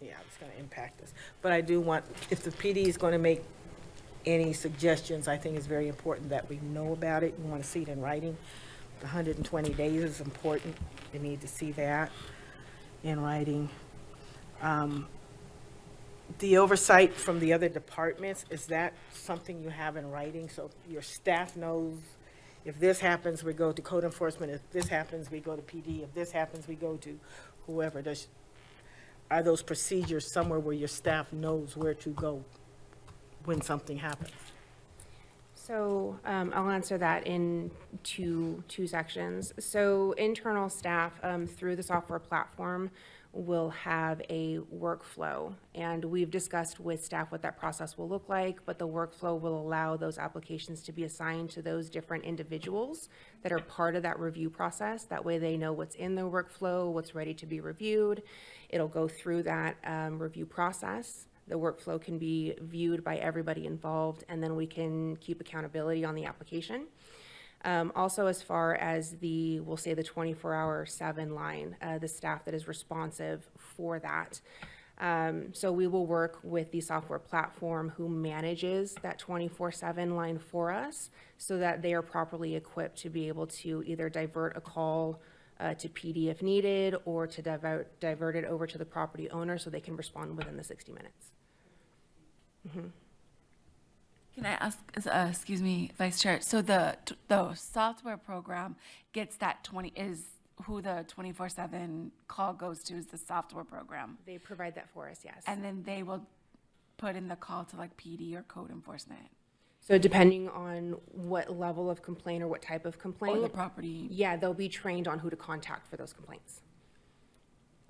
yeah, it's gonna impact us. But I do want, if the PD is gonna make any suggestions, I think it's very important that we know about it. We wanna see it in writing. The 120 days is important. We need to see that in writing. The oversight from the other departments, is that something you have in writing? So your staff knows if this happens, we go to code enforcement. If this happens, we go to PD. If this happens, we go to whoever. Are those procedures somewhere where your staff knows where to go when something happens? So I'll answer that in two sections. So internal staff through the software platform will have a workflow, and we've discussed with staff what that process will look like, but the workflow will allow those applications to be assigned to those different individuals that are part of that review process. That way they know what's in the workflow, what's ready to be reviewed. It'll go through that review process. The workflow can be viewed by everybody involved, and then we can keep accountability on the application. Also, as far as we'll say the 24/7 line, the staff that is responsive for that. So we will work with the software platform who manages that 24/7 line for us so that they are properly equipped to be able to either divert a call to PD if needed, or to divert it over to the property owner so they can respond within the 60 minutes. Mm-hmm. Can I ask, excuse me, Vice Chair, so the software program gets that is who the 24/7 call goes to, is the software program? They provide that for us, yes. And then they will put in the call to like PD or code enforcement? So depending on what level of complaint or what type of complaint. Or the property. Yeah, they'll be trained on who to contact for those complaints.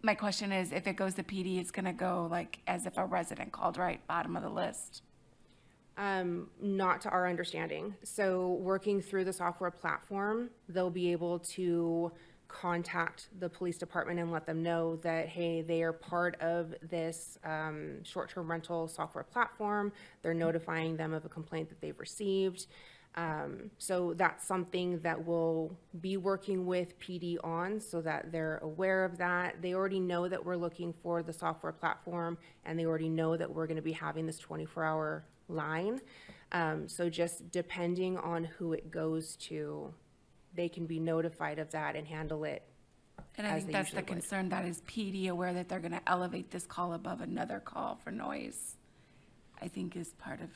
My question is, if it goes to PD, it's gonna go like as if a resident called, right, bottom of the list? Not to our understanding. So working through the software platform, they'll be able to contact the police department and let them know that, hey, they are part of this short-term rental software platform. They're notifying them of a complaint that they've received. So that's something that we'll be working with PD on so that they're aware of that. They already know that we're looking for the software platform, and they already know that we're going to be having this 24-hour line. So just depending on who it goes to, they can be notified of that and handle it. And I as think they that's the usually would. concern, that is PD aware that they're gonna elevate this call above another call for noise, I think is part of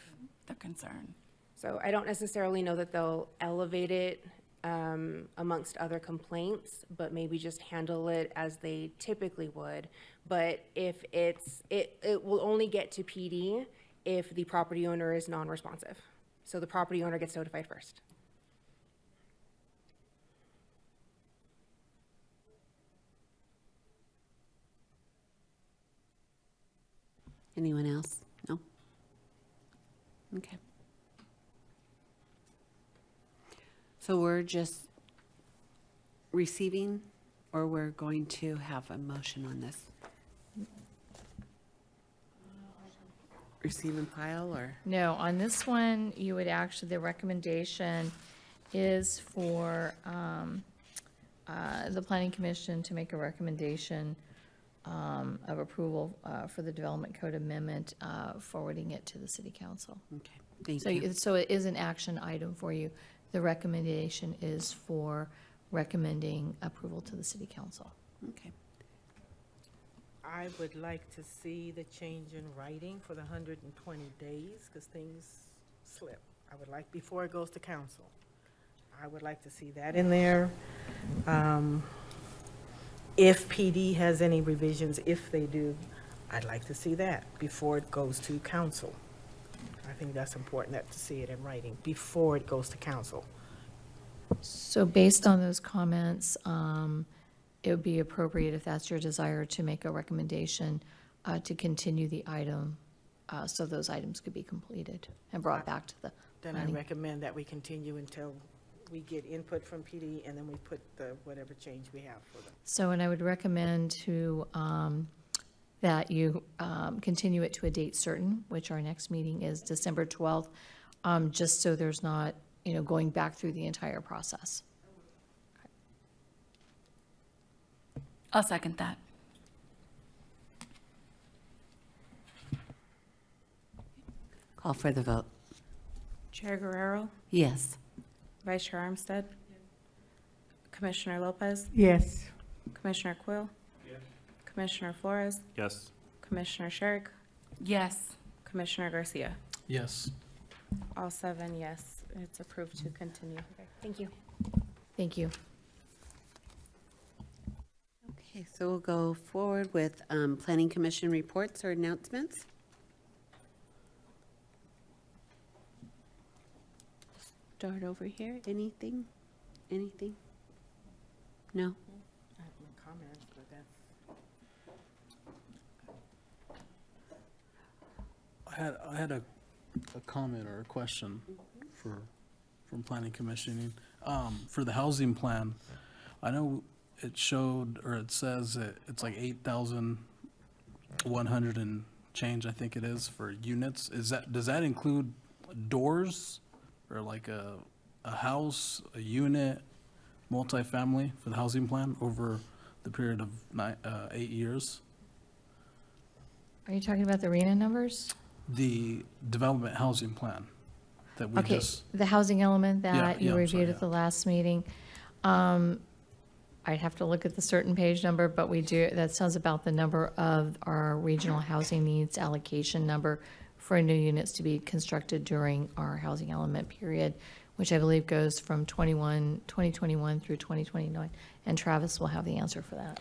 the concern. So I don't necessarily know that they'll elevate it amongst other complaints, but maybe just handle it as they typically would. But if it will only get to PD if the property owner is non-responsive. So the property owner gets notified first. Anyone else? No? Okay. So we're just receiving, or we're going to have a motion on this? Receive and file, or? No, on this one, you would actually, the recommendation is for the planning commission to make a recommendation of approval for the development code amendment, forwarding it to the city council. Okay, thank So, you. so it is an action item for you. The recommendation is for recommending approval to the city council. Okay. I would like to see the change in writing for the 120 days, because things slip. I would like, before it goes to council, I would like to see that in there. If PD has any revisions, if they do, I'd like to see that before it goes to council. I think that's important, that to see it in writing before it goes to council. So based on those comments, it would be appropriate, if that's your desire, to make a recommendation to continue the item, so those items could be completed and brought back to the Then I planning. recommend that we continue until we get input from PD, and then we put the, whatever change we have for them. So, and I would recommend to, that you continue it to a date certain, which our next meeting is December 12th, just so there's not, going back through the entire process. I'll second that. Call for the vote. Chair Guerrero, Yes. Vice Chair Armstead, Commissioner Lopez, Yes. Commissioner Quill, Commissioner Flores, Yes. Commissioner Sherrick, Yes. Commissioner Garcia. Yes. All 7 yes. It's approved to continue. Thank you. Thank you. Okay, so we'll go forward with Planning Commission reports or announcements. Start over here. Anything? Anything? No? I have no comments, but that's. I had a comment or a question from planning commissioning. For the housing plan, I know it showed, or it says that it's like 8,100 and change, I think it is, for units. Does that include doors, or like a house, a unit, multifamily for the housing plan over the period of 8 years? Are you talking about the RENA numbers? The development housing plan that we Okay, just, the housing element Yeah, that you yeah, I'm reviewed sorry, at the last meeting. I'd have to look at the certain page number, but we do, that sounds about the number of our regional housing needs allocation number for new units to be constructed during our housing element period, which I believe goes from 2021 through 2029. And Travis will have the answer for that.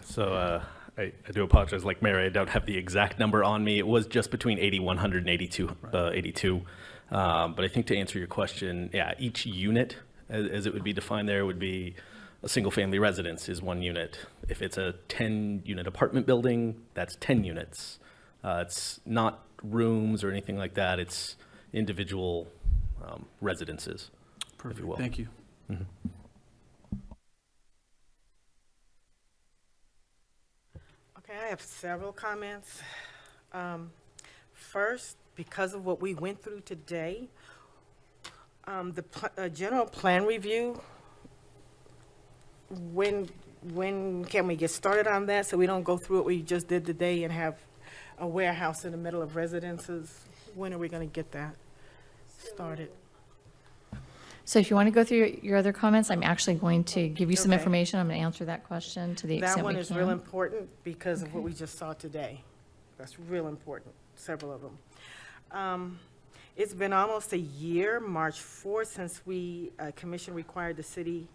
So I do apologize, like Mary, I don't have the exact number on me. It was just between 8,100 and 82. But I think to answer your question, yeah, each unit, as it would be defined there, would be a single-family residence is 1 unit. If it's a 10-unit apartment building, that's 10 units. It's not rooms or anything like that. It's individual residences, if you will. thank you. Mhm. Okay, I have several comments. First, because of what we went through today, the general plan review, when can we get started on that so we don't go through what we just did today and have a warehouse in the middle of residences? When are we gonna get that started? So if you want to go through your other comments, I'm actually going to give you some Okay. information. I'm going to answer that question to the extent That we one can. is real important because of what we just saw today. That's real important, several of them. It's been almost a year, March 4th, since we, commission required the city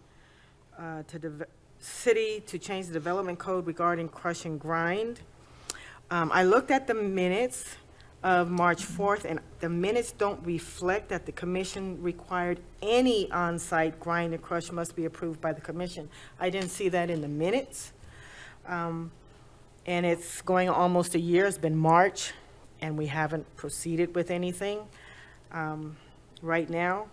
to change the development code regarding crush and grind. I looked at the minutes of March 4th, and the minutes don't reflect that the commission required any on-site grind and crush must be approved by the commission. I didn't see that in the minutes. And it's going almost a year, it's been March, and we haven't proceeded with anything right now.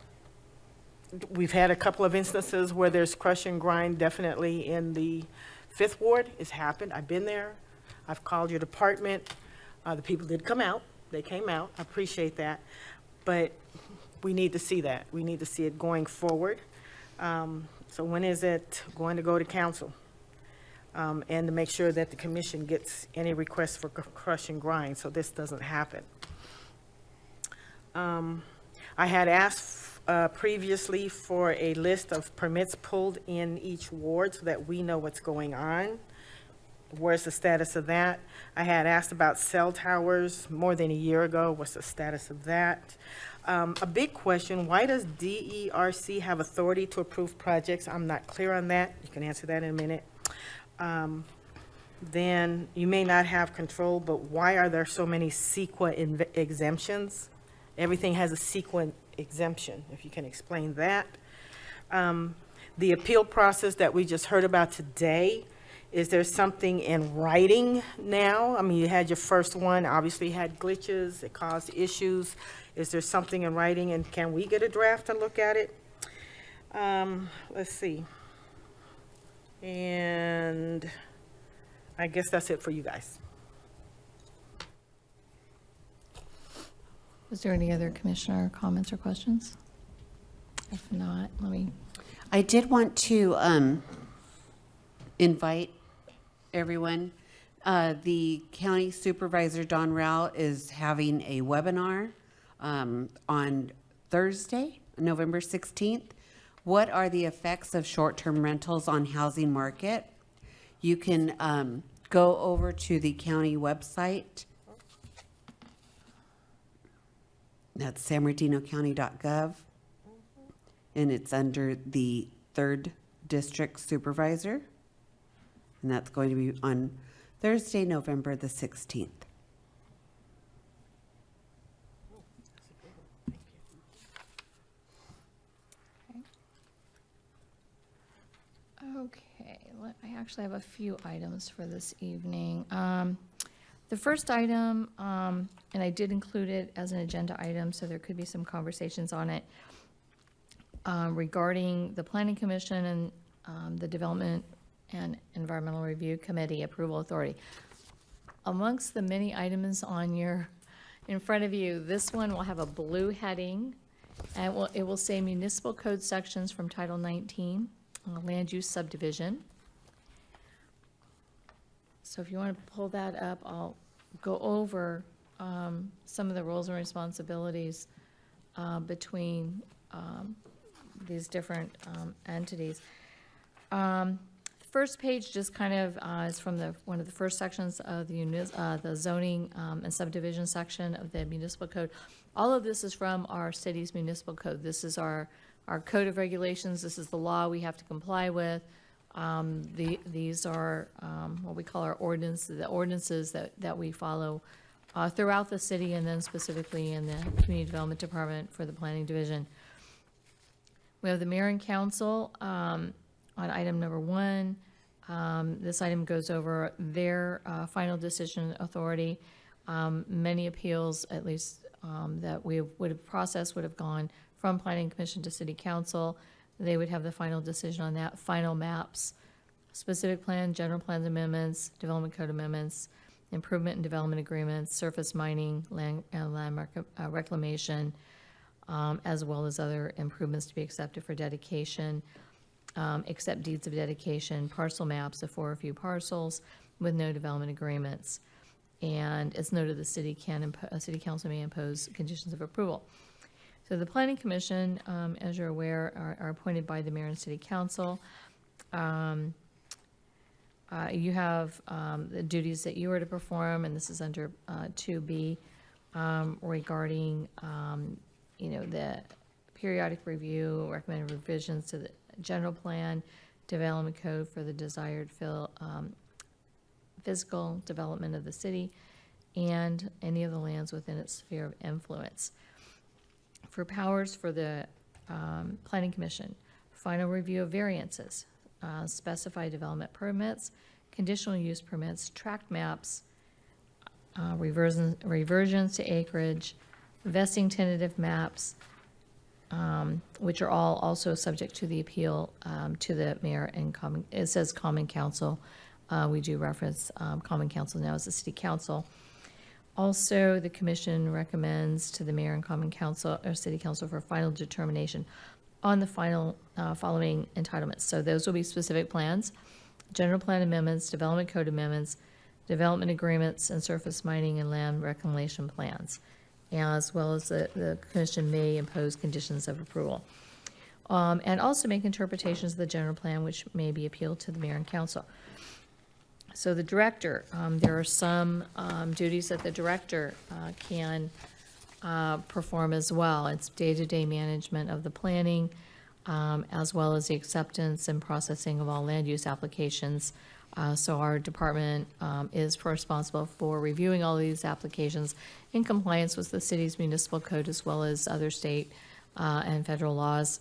We've had a couple of instances where there's crush and grind, definitely in the 5th Ward. It's happened, I've been there. I've called your department. The people did come out, they came out, I appreciate that. But we need to see that, we need to see it going forward. So when is it going to go to council? And to make sure that the commission gets any requests for crush and grind, so this doesn't happen. I had asked previously for a list of permits pulled in each ward so that we know what's going on. Where's the status of that? I had asked about cell towers more than a year ago. What's the status of that? A big question, why does DERC have authority to approve projects? I'm not clear on that. You can answer that in a minute. Then you may not have control, but why are there so many CEQA exemptions? Everything has a CEQA exemption, if you can explain that. The appeal process that we just heard about today, is there something in writing now? I mean, you had your first one, obviously had glitches, it caused issues. Is there something in writing, and can we get a draft to look at it? Let's see. And I guess that's it for you guys. Was there any other commissioner comments or questions? If not, let me. I did want to invite everyone. The county supervisor, Don Rao, is having a webinar on Thursday, November 16th. What are the effects of short-term rentals on housing market? You can go over to the county website. That's sanbernardinocounty.gov. And it's under the 3rd District Supervisor. And that's going to be on Thursday, November the 16th. Okay, I actually have a few items for this evening. The first item, and I did include it as an agenda item, so there could be some conversations on it, regarding the Planning Commission and the Development and Environmental Review Committee Approval Authority. Amongst the many items on in front of you, this one will have a blue heading, and it will say Municipal Code Sections from Title 19, Land Use Subdivision. So if you want to pull that up, I'll go over some of the roles and responsibilities between these different entities. First page just kind of is from one of the first sections of the zoning and subdivision section of the municipal code. All of this is from our city's municipal code. This is our code of regulations. This is the law we have to comply with. These are what we call our ordinances, the ordinances that we follow throughout the city, and then specifically in the Community Development Department for the Planning Division. We have the mayor and council on item number 1. This item goes over their final decision authority. Many appeals, at least that we would have processed, would have gone from Planning Commission to City Council. They would have the final decision on that. Final maps, specific plan, general plans amendments, development code amendments, improvement and development agreements, surface mining, land reclamation, as well as other improvements to be accepted for dedication, accept deeds of dedication, parcel maps for a few parcels with no development agreements. And as noted, the city city council may impose conditions of approval. So the planning commission, as you're aware, are appointed by the mayor and city council. You have the duties that you are to perform, and this is under 2B, regarding, the periodic review, recommended revisions to the general plan, development code for the desired physical development of the city, and any of the lands within its sphere of influence. For powers for the planning commission, final review of variances, specify development permits, conditional use permits, tract maps, reversions to acreage, vesting tentative maps, which are all also subject to the appeal to the mayor and common, it says common council. We do reference common council now as the city council. Also, the commission recommends to the mayor and common council or city council for final determination on the final following entitlements. So those will be specific plans, general plan amendments, development code amendments, development agreements, and surface mining and land reclamation plans, as well as the commission may impose conditions of approval. And also make interpretations of the general plan, which may be appealed to the mayor and council. So the director, there are some duties that the director can perform as well. It's day-to-day management of the planning, as well as the acceptance and processing of all land use applications. So our department is responsible for reviewing all these applications in compliance with the city's municipal code, as well as other state and federal laws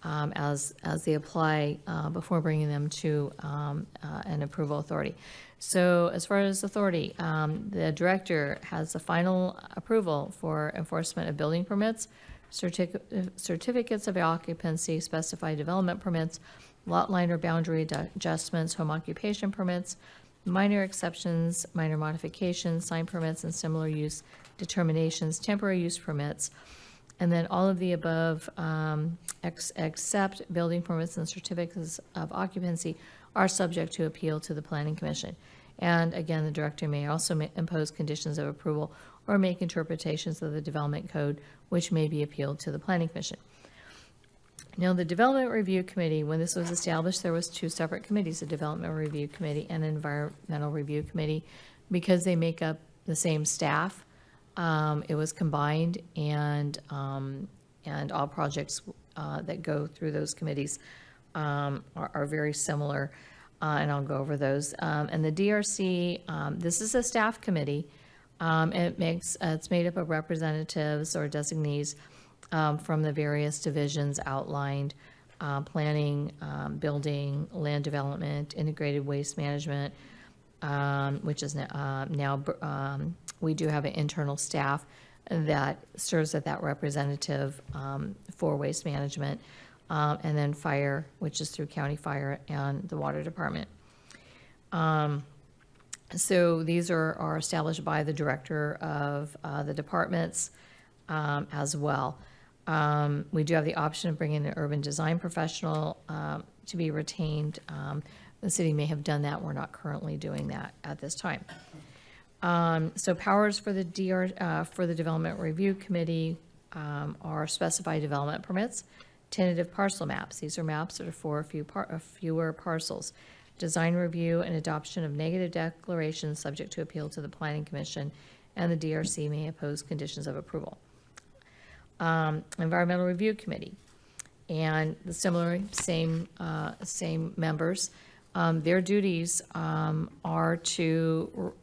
as they apply before bringing them to an approval authority. So as far as authority, the director has the final approval for enforcement of building permits, certificates of occupancy, specified development permits, lot line or boundary adjustments, home occupation permits, minor exceptions, minor modifications, sign permits, and similar use determinations, temporary use permits. And then all of the above, except building permits and certificates of occupancy, are subject to appeal to the planning commission. And again, the director may also impose conditions of approval or make interpretations of the development code, which may be appealed to the planning commission. Now, the Development Review Committee, when this was established, there was two separate committees, a Development Review Committee and an Environmental Review Committee. Because they make up the same staff, it was combined, and all projects that go through those committees are very similar, and I'll go over those. And the DRC, this is a staff committee. It's made up of representatives or designees from the various divisions outlined, planning, building, land development, integrated waste management, which is now we do have an internal staff that serves as that representative for waste management, and then fire, which is through county fire and the water department. So these are established by the director of the departments as well. We do have the option of bringing an urban design professional to be retained. The city may have done that. We're not currently doing that at this time. So powers for the Development Review Committee are specified development permits, tentative parcel maps. These are maps that are for fewer parcels. Design review and adoption of negative declarations subject to appeal to the Planning Commission, and the DRC may impose conditions of approval. Environmental Review Committee, and the same members. Their duties are to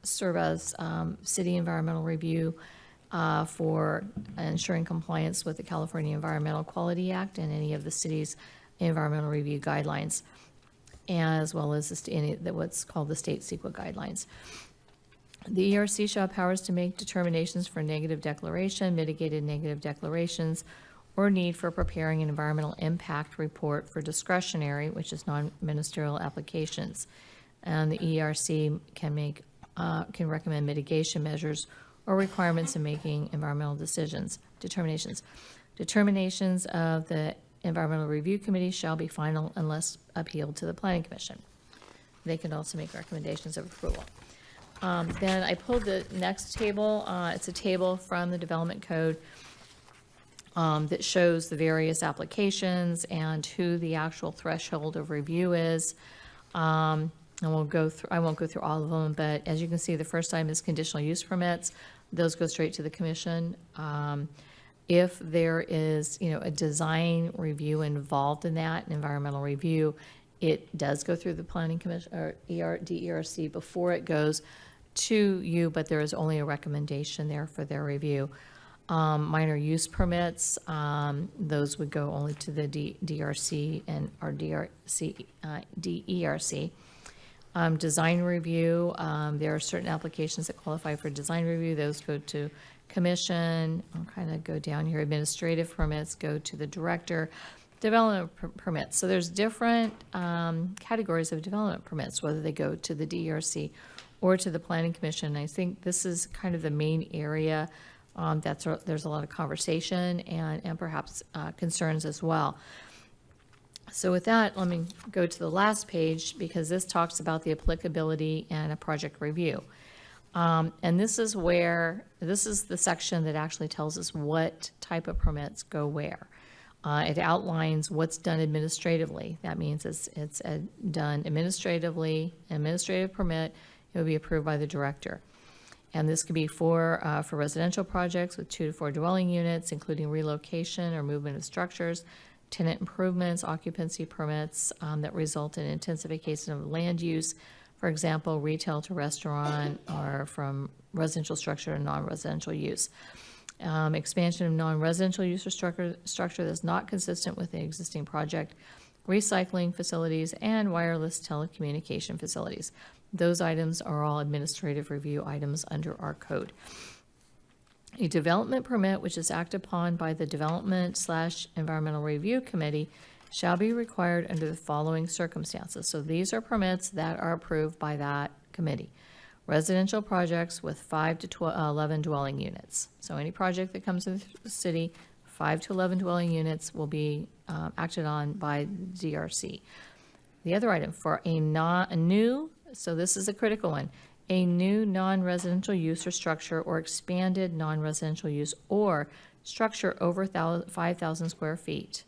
serve as city environmental review for ensuring compliance with the California Environmental Quality Act and any of the city's environmental review guidelines, as well as what's called the state CEQA guidelines. The ERC shall have powers to make determinations for negative declaration, mitigated negative declarations, or need for preparing an environmental impact report for discretionary, which is non-ministerial applications. And the ERC can recommend mitigation measures or requirements in making environmental determinations. Determinations of the Environmental Review Committee shall be final unless appealed to the Planning Commission. They can also make recommendations of approval. Then I pulled the next table. It's a table from the Development Code that shows the various applications and who the actual threshold of review is. And we'll go through, I won't go through all of them, but as you can see, the first item is conditional use permits. Those go straight to the commission. If there is, a design review involved in that, an environmental review, it does go through the planning commission or DERC before it goes to you, but there is only a recommendation there for their review. Minor use permits, those would go only to the DRC and our DERC. Design review, there are certain applications that qualify for design review. Those go to commission. I'll kind of go down here. Administrative permits go to the director. Development permits. So there's different categories of development permits, whether they go to the DERC or to the planning commission. I think this is kind of the main area there's a lot of conversation and perhaps concerns as well. So with that, let me go to the last page because this talks about the applicability and a project review. And this is the section that actually tells us what type of permits go where. It outlines what's done administratively. That means it's done administratively, administrative permit, it will be approved by the director. And this could be for residential projects with 2 to 4 dwelling units, including relocation or movement of structures, tenant improvements, occupancy permits that result in intensification of land use, for example, retail to restaurant or from residential structure to non-residential use. Expansion of non-residential use or structure that's not consistent with the existing project, recycling facilities, and wireless telecommunication facilities. Those items are all administrative review items under our code. A development permit, which is acted upon by the Development/Environmental Review Committee, shall be required under the following circumstances. So these are permits that are approved by that committee. Residential projects with 5 to 11 dwelling units. So any project that comes to the city, 5 to 11 dwelling units will be acted on by DRC. The other item for a new, so this is a critical one, a new non-residential use or structure or expanded non-residential use or structure over 5,000 square feet.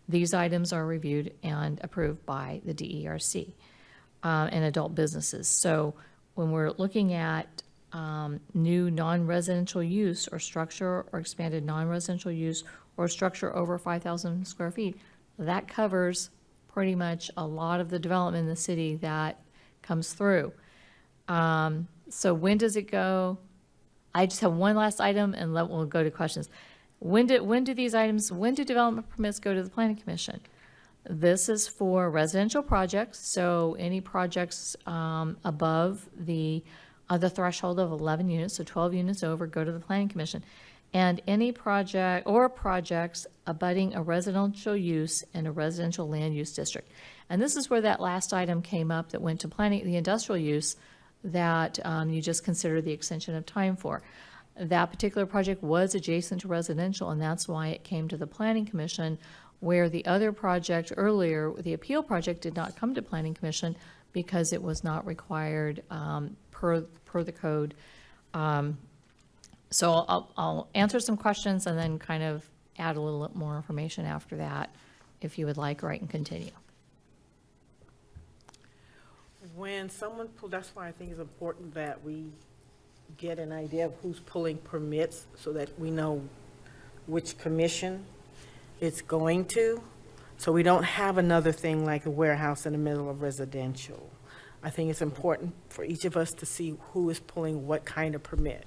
These items are reviewed and approved by the DERC and adult businesses. So when we're looking at new non-residential use or structure or expanded non-residential use or structure over 5,000 square feet, that covers pretty much a lot of the development in the city that comes through. So when does it go? I just have one last item and we'll go to questions. When do development permits go to the Planning Commission? This is for residential projects, so any projects above the threshold of 11 units, so 12 units over, go to the Planning Commission. And any project or projects abutting a residential use in a residential land use district. And this is where that last item came up that went to planning, the industrial use that you just considered the extension of time for. That particular project was adjacent to residential, and that's why it came to the Planning Commission, where the other project earlier, the appeal project, did not come to Planning Commission because it was not required per the code. So I'll answer some questions and then kind of add a little more information after that, if you would like, or I can continue. When someone that's why I think it's important that we get an idea of who's pulling permits so that we know which commission it's going to. So we don't have another thing like a warehouse in the middle of residential. I think it's important for each of us to see who is pulling what kind of permit.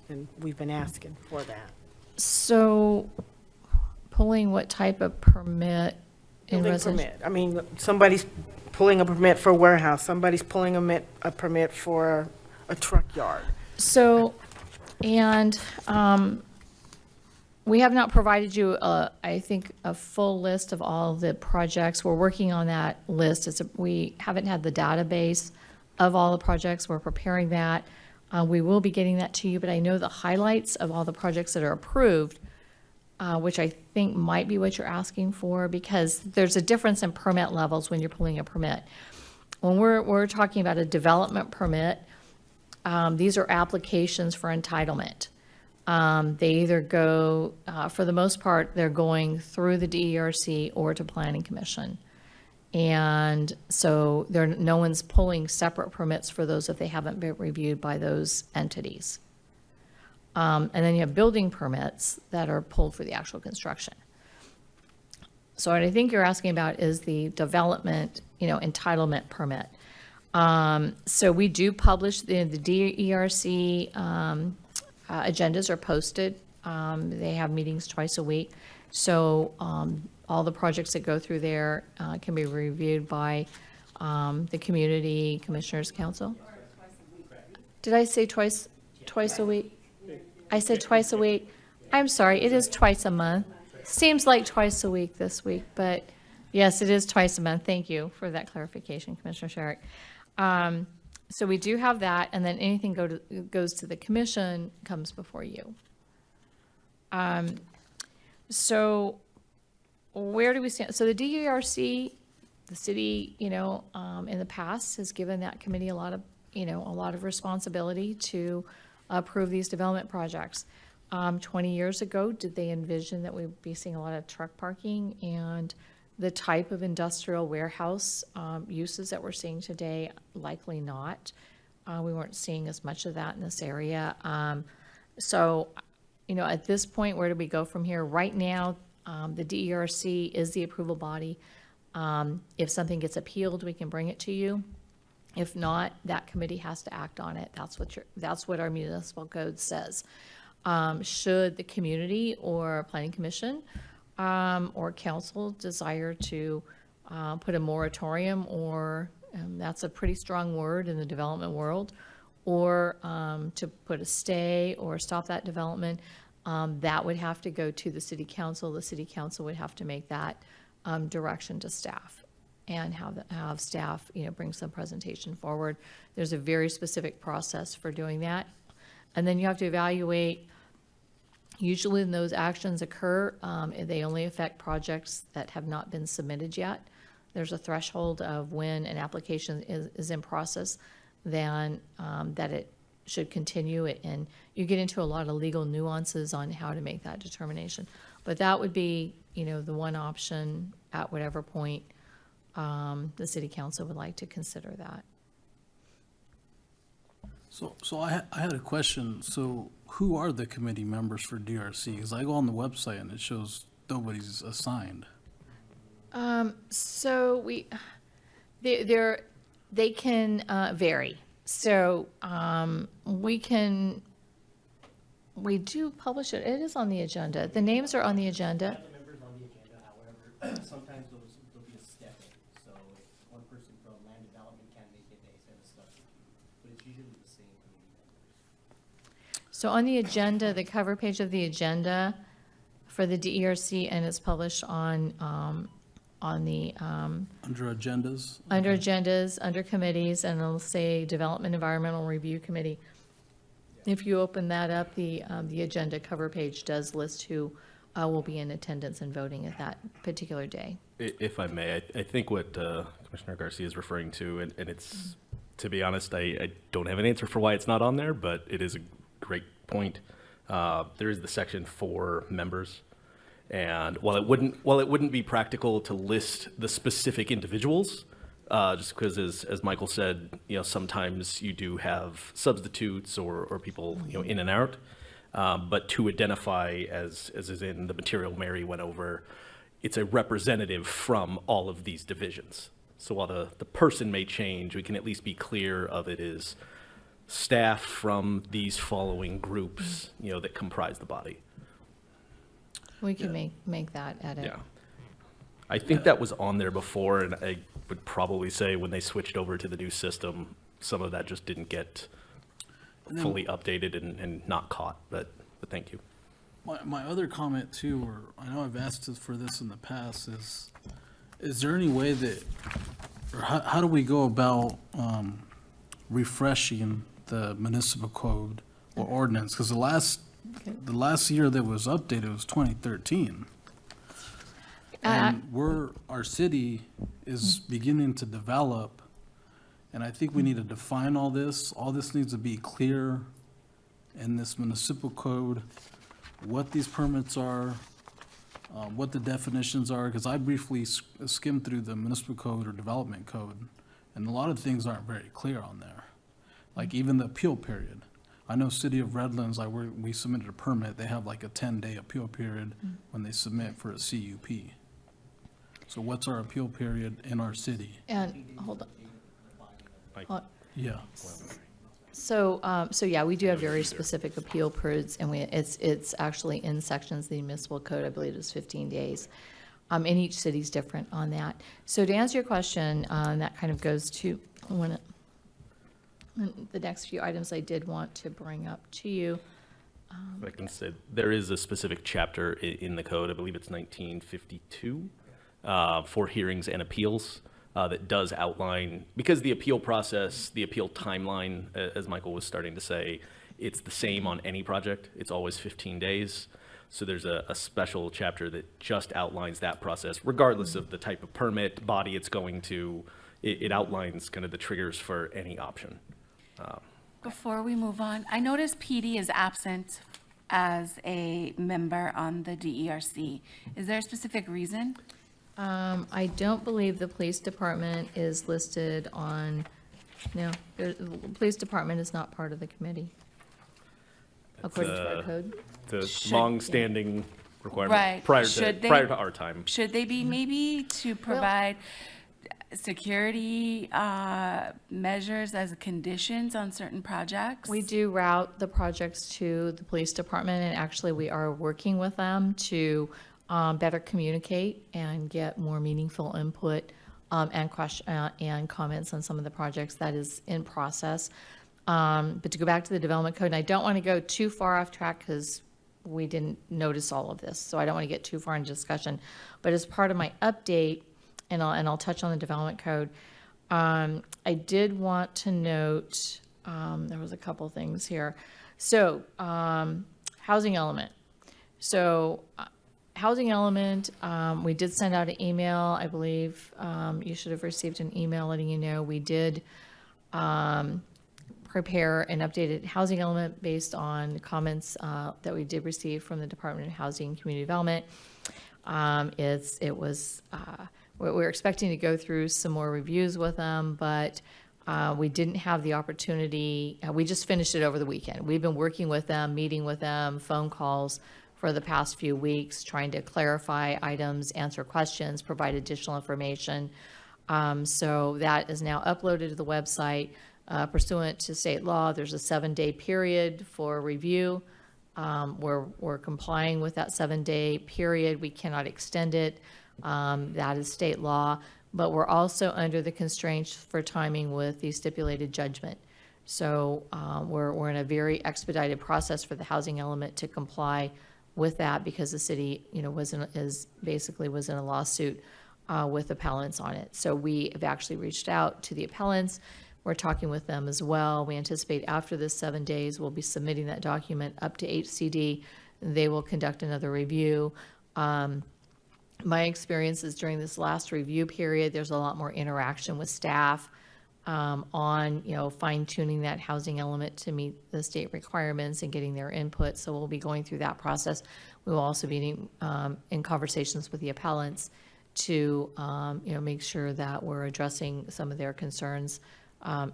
And we've been asking for that. So pulling what type of permit in Building residential? permit. I mean, somebody's pulling a permit for a warehouse, somebody's pulling a permit for a truck yard. So, and we have not provided you, I think, a full list of all the projects. We're working on that list. We haven't had the database of all the projects. We're preparing that. We will be getting that to you, but I know the highlights of all the projects that are approved, which I think might be what you're asking for, because there's a difference in permit levels when you're pulling a permit. when we're talking about a development permit, these are applications for entitlement. They either go, for the most part, they're going through the DERC or to Planning Commission. And so no one's pulling separate permits for those if they haven't been reviewed by those entities. And then you have building permits that are pulled for the actual construction. So what I think you're asking about is the development, entitlement permit. So we do publish the DERC agendas are posted. They have meetings twice a week. So all the projects that go through there can be reviewed by the Community Commissioners Council. Did I say twice a week? I said twice a week. I'm sorry, it is twice a month. Seems like twice a week this week, but yes, it is twice a month. Thank you for that clarification, Commissioner Sherrick. So we do have that, and then anything goes to the commission comes before you. So where do we stand? So the DERC, the city, in the past has given that committee a lot of responsibility to approve these development projects. 20 years ago, did they envision that we'd be seeing a lot of truck parking and the type of industrial warehouse uses that we're seeing today? Likely not. We weren't seeing as much of that in this area. So, at this point, where do we go from here? Right now, the DERC is the approval body. If something gets appealed, we can bring it to you. If not, that committee has to act on it. That's what our municipal code says. Should the community or planning commission or council desire to put a moratorium, or that's a pretty strong word in the development world, or to put a stay or stop that development, that would have to go to the city council. The city council would have to make that direction to staff and have staff, bring some presentation forward. There's a very specific process for doing that. And then you have to evaluate. Usually when those actions occur, they only affect projects that have not been submitted yet. There's a threshold of when an application is in process, then that it should continue. And you get into a lot of legal nuances on how to make that determination. But that would be, the one option at whatever point the city council would like to consider that. So I had a question. So who are the committee members for DRC? Because I go on the website and it shows nobody's assigned. So they can vary. So we do publish it. It is on the agenda. The names are on the agenda. The members on the agenda, however, sometimes there'll be a step in. So if one person from land development can't make it, they send a substitute. But it's usually the same committee members. So on the agenda, the cover page of the agenda for the DERC, and it's published on the Under agendas? under agendas, under committees, and it'll say Development Environmental Review Committee. If you open that up, the agenda cover page does list who will be in attendance and voting at that particular day. If I may, I think what Commissioner Garcia is referring to, and it's, to be honest, I don't have an answer for why it's not on there, but it is a great point. There is the section for members. And while it wouldn't be practical to list the specific individuals, just because as Michael said, sometimes you do have substitutes or people, in and out. But to identify, as is in the material Mary went over, it's a representative from all of these divisions. So while the person may change, we can at least be clear of it is staff from these following groups, that comprise the body. We can make that edit. Yeah. I think that was on there before, and I would probably say when they switched over to the new system, some of that just didn't get fully updated and not caught, but thank you. My other comment too, or I know I've asked for this in the past, is there any way that, or how do we go about refreshing the municipal code or ordinance? Because the last year that was updated was 2013. And our city is beginning to develop And I think we need to define all this. All this needs to be clear in this municipal code, what these permits are, what the definitions are, because I briefly skimmed through the municipal code or development code, and a lot of things aren't very clear on there. Like even the appeal period. I know City of Redlands, like we submitted a permit, they have like a 10-day appeal period when they submit for a CUP. So what's our appeal period in our city? And, hold on. Yeah. So yeah, we do have very specific appeal periods, and it's actually in sections of the municipal code, I believe it's 15 days. And each city's different on that. So to answer your question, that kind of goes to the next few items I did want to bring up to you. I can say there is a specific chapter in the code, I believe it's 1952, for hearings and appeals that does outline, because the appeal process, the appeal timeline, as Michael was starting to say, it's the same on any project. It's always 15 days. So there's a special chapter that just outlines that process, regardless of the type of permit, body it's going to. It outlines kind of the triggers for any option. Before we move on, I noticed PD is absent as a member on the DERC. Is there a specific reason? I don't believe the police department is listed on, no, the police department is not part of the committee, according to our code. The Should- long-standing requirement Right. prior Should to our time. Should they be maybe to provide security measures as conditions on certain projects? We do route the projects to the police department, and actually we are working with them to better communicate and get more meaningful input and comments on some of the projects that is in process. But to go back to the development code, and I don't want to go too far off track because we didn't notice all of this, so I don't want to get too far into discussion. But as part of my update, and I'll touch on the development code, I did want to note, there was a couple things here. So, housing element. So, housing element, we did send out an email, I believe, you should have received an email letting you know we did prepare an updated housing element based on comments that we did receive from the Department of Housing and Community Development. We're expecting to go through some more reviews with them, but we didn't have the opportunity. We just finished it over the weekend. We've been working with them, meeting with them, phone calls for the past few weeks, trying to clarify items, answer questions, provide additional information. So that is now uploaded to the website. Pursuant to state law, there's a 7-day period for review. We're complying with that 7-day period. We cannot extend it. That is state law, but we're also under the constraints for timing with the stipulated judgment. So we're in a very expedited process for the housing element to comply with that because the city, was in a lawsuit with appellants on it. So we have actually reached out to the appellants. We're talking with them as well. We anticipate after this 7 days, we'll be submitting that document up to HCD. They will conduct another review. My experience is during this last review period, there's a lot more interaction with staff on, fine tuning that housing element to meet the state requirements and getting their input. So we'll be going through that process. We will also be in conversations with the appellants to, make sure that we're addressing some of their concerns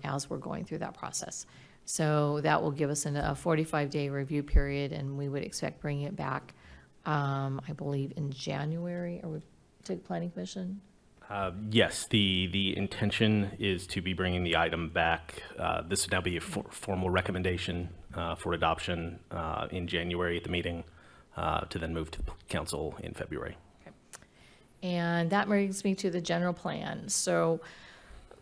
as we're going through that process. So that will give us a 45-day review period, and we would expect bringing it back I believe in January, or to the Planning Commission? Yes, the intention is to be bringing the item back. This would now be a formal recommendation for adoption in January at the meeting, to then move to the council in February. And that brings me to the general plan. So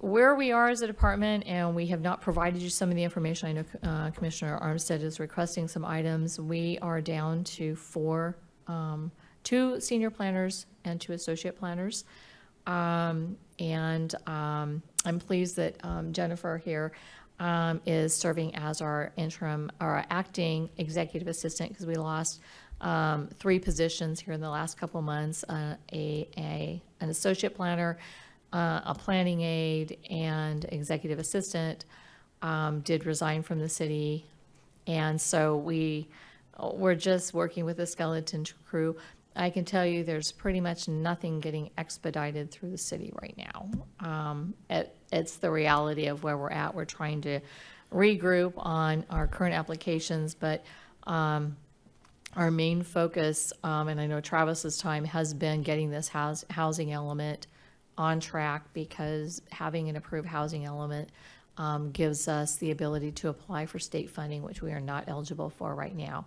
where we are as a department, and we have not provided you some of the information. I know Commissioner Armstead is requesting some items. We are down to 2 senior planners and 2 associate planners. I'm pleased that Jennifer here is serving as our acting executive assistant, because we lost 3 positions here in the last couple of months, an associate planner, a planning aide and executive assistant did resign from the city. And so we're just working with a skeleton crew. I can tell you there's pretty much nothing getting expedited through the city right now. It's the reality of where we're at. We're trying to regroup on our current applications, but our main focus, and I know Travis's time, has been getting this housing element on track, because having an approved housing element gives us the ability to apply for state funding, which we are not eligible for right now.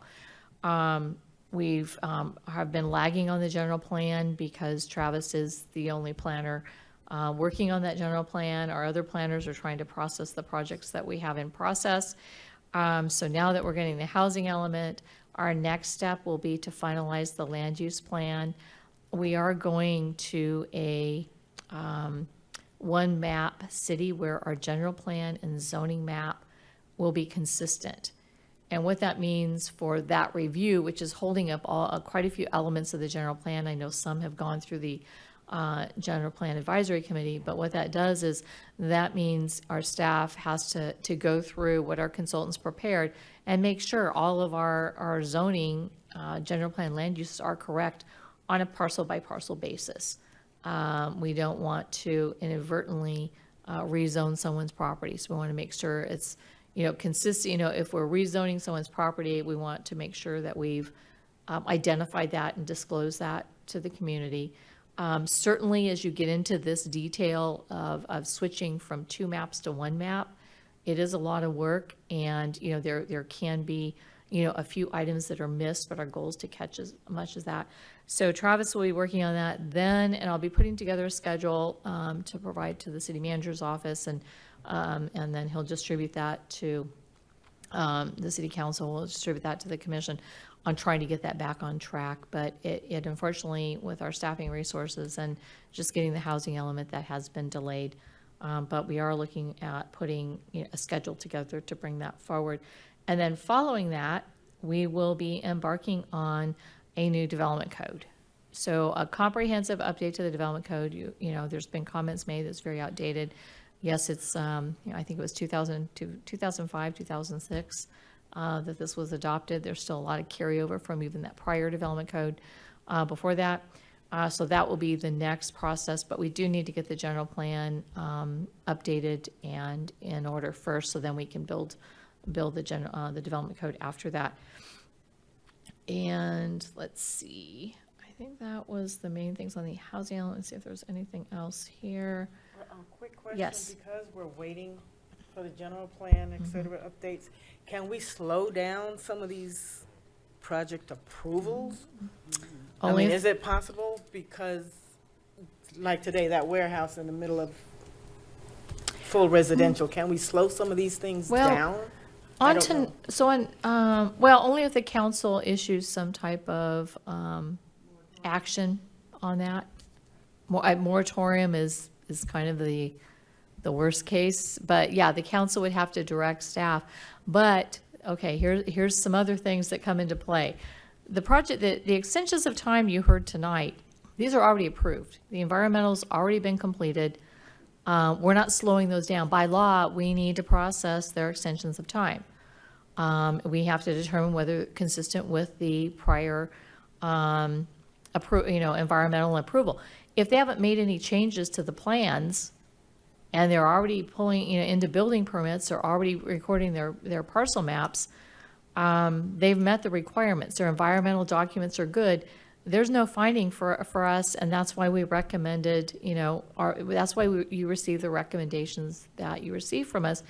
We've have been lagging on the general plan because Travis is the only planner working on that general plan. Our other planners are trying to process the projects that we have in process. So now that we're getting the housing element, our next step will be to finalize the land use plan. We are going to a one map city where our general plan and zoning map will be consistent. And what that means for that review, which is holding up quite a few elements of the general plan. I know some have gone through the General Plan Advisory Committee, but what that does is that means our staff has to go through what our consultants prepared and make sure all of our zoning general plan land uses are correct on a parcel by parcel basis. We don't want to inadvertently rezone someone's property, so we want to make sure it's consistent. If we're rezoning someone's property, we want to make sure that we've identified that and disclosed that to the community. Certainly, as you get into this detail of switching from 2 maps to 1 map, it is a lot of work, and there can be a few items that are missed, but our goal is to catch as much as that. So Travis will be working on that then, and I'll be putting together a schedule to provide to the city manager's office, and then he'll distribute that to the city council. Will distribute that to the commission on trying to get that back on track. But it unfortunately, with our staffing resources and just getting the housing element, that has been delayed. But we are looking at putting a schedule together to bring that forward. And then following that, we will be embarking on a new development code. So a comprehensive update to the development code. There's been comments made that's very outdated. Yes, it's, I think it was 2005, 2006 that this was adopted. There's still a lot of carryover from even that prior development code before that. So that will be the next process, but we do need to get the general plan updated and in order first, so then we can build the development code after that. And let's see, I think that was the main things on the housing element. Let's see if there's anything else here. Quick question. Yes. Because we're waiting for the general plan, et cetera, updates, can we slow down some of these project approvals? Only if- is it possible? Because like today, that warehouse in the middle of full residential, can we slow some of these things down? Only if the council issues some type of action on that. A moratorium is kind of the worst case, but yeah, the council would have to direct staff. But okay, here's some other things that come into play. The project, the extensions of time you heard tonight, these are already approved. The environmental's already been completed. We're not slowing those down. By law, we need to process their extensions of time. We have to determine whether consistent with the prior environmental approval. If they haven't made any changes to the plans and they're already pulling into building permits, or already recording their parcel maps, they've met the requirements. Their environmental documents are good. There's no finding for us, and that's why we recommended, that's why you received the recommendations that you received from us,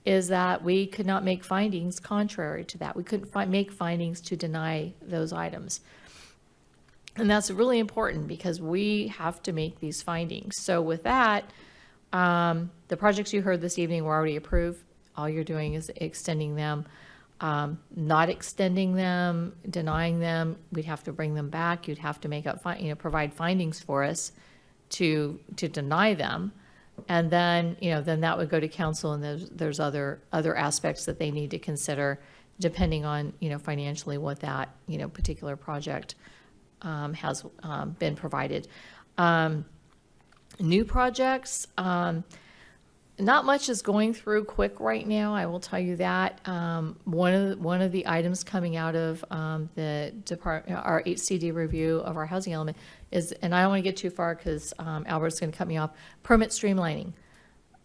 is that we could not make findings contrary to that. We couldn't make findings to deny those items. And that's really important because we have to make these findings. So with that, the projects you heard this evening were already approved. All you're doing is extending them. Not extending them, denying them, we'd have to bring them back. You'd have to make up, provide findings for us to deny them. And then, then that would go to council, and there's other aspects that they need to consider depending on, financially what that, particular project has been provided. New projects, not much is going through quick right now, I will tell you that. One of the items coming out of the our HCD review of our housing element is, and I don't want to get too far because Albert's going to cut me off, permit streamlining.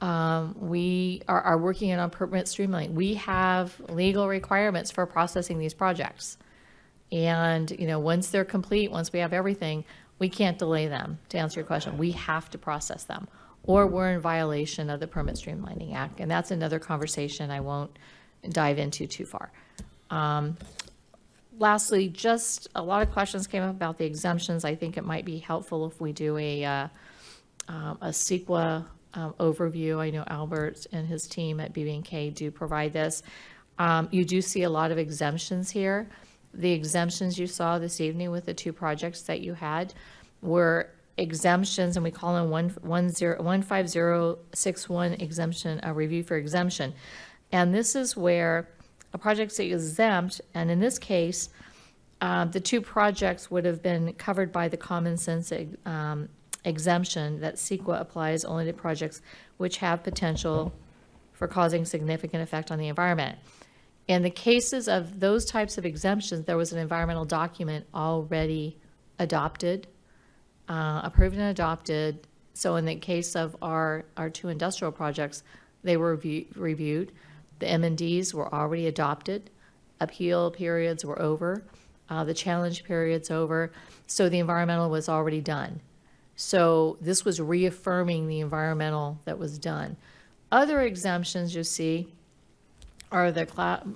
We are working on permit streamlining. We have legal requirements for processing these projects. And, once they're complete, once we have everything, we can't delay them, to answer your question. We have to process them, or we're in violation of the Permit Streamlining Act. And that's another conversation I won't dive into too far. Lastly, just a lot of questions came up about the exemptions. I think it might be helpful if we do a CEQA overview. I know Albert and his team at BB&K do provide this. You do see a lot of exemptions here. The exemptions you saw this evening with the two projects that you had were exemptions, and we call them 15061 exemption, a review for exemption. And this is where a project's exempt, and in this case, the two projects would have been covered by the common sense exemption that CEQA applies only to projects which have potential for causing significant effect on the environment. In the cases of those types of exemptions, there was an environmental document already adopted, approved and adopted. So in the case of our two industrial projects, they were reviewed. The M&Ds were already adopted. Appeal periods were over. The challenge period's over. So the environmental was already done. So this was reaffirming the environmental that was done. Other exemptions you see are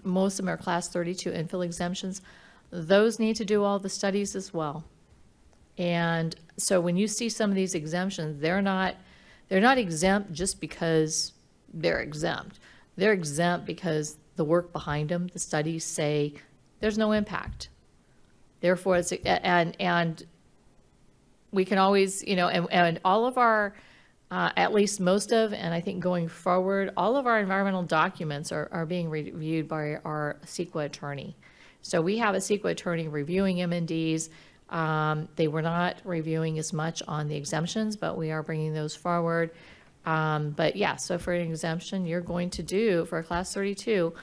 most of them are class 32 infill exemptions. Those need to do all the studies as well. And so when you see some of these exemptions, they're not exempt just because they're exempt. They're exempt because the work behind them, the studies say there's no impact. Therefore, it's, and we can always, and all of our, at least most of, and I think going forward, all of our environmental documents are being reviewed by our CEQA attorney. So we have a CEQA attorney reviewing M&Ds. They were not reviewing as much on the exemptions, but we are bringing those forward. But yeah, so for an exemption, you're going to do, for a class 32,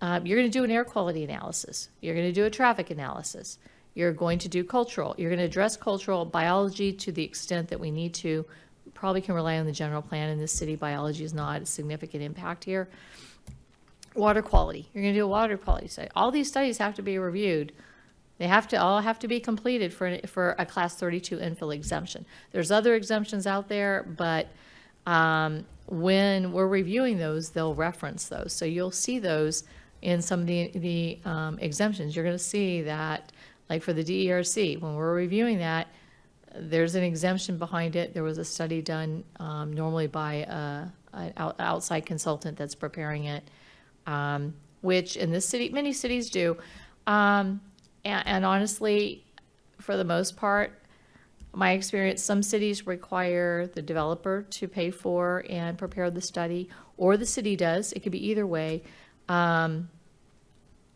you're going to do an air quality analysis. You're going to do a traffic analysis. You're going to do cultural. You're going to address cultural biology to the extent that we need to. Probably can rely on the general plan in this city. Biology is not a significant impact here. Water quality. You're going to do a water quality study. All these studies have to be reviewed. They all have to be completed for a class 32 infill exemption. There's other exemptions out there, but when we're reviewing those, they'll reference those. So you'll see those in some of the exemptions. You're going to see that, like for the DERC, when we're reviewing that, there's an exemption behind it. There was a study done normally by an outside consultant that's preparing it, which in this city, many cities do. And honestly, for the most part, my experience, some cities require the developer to pay for and prepare the study, or the city does. It could be either way. I,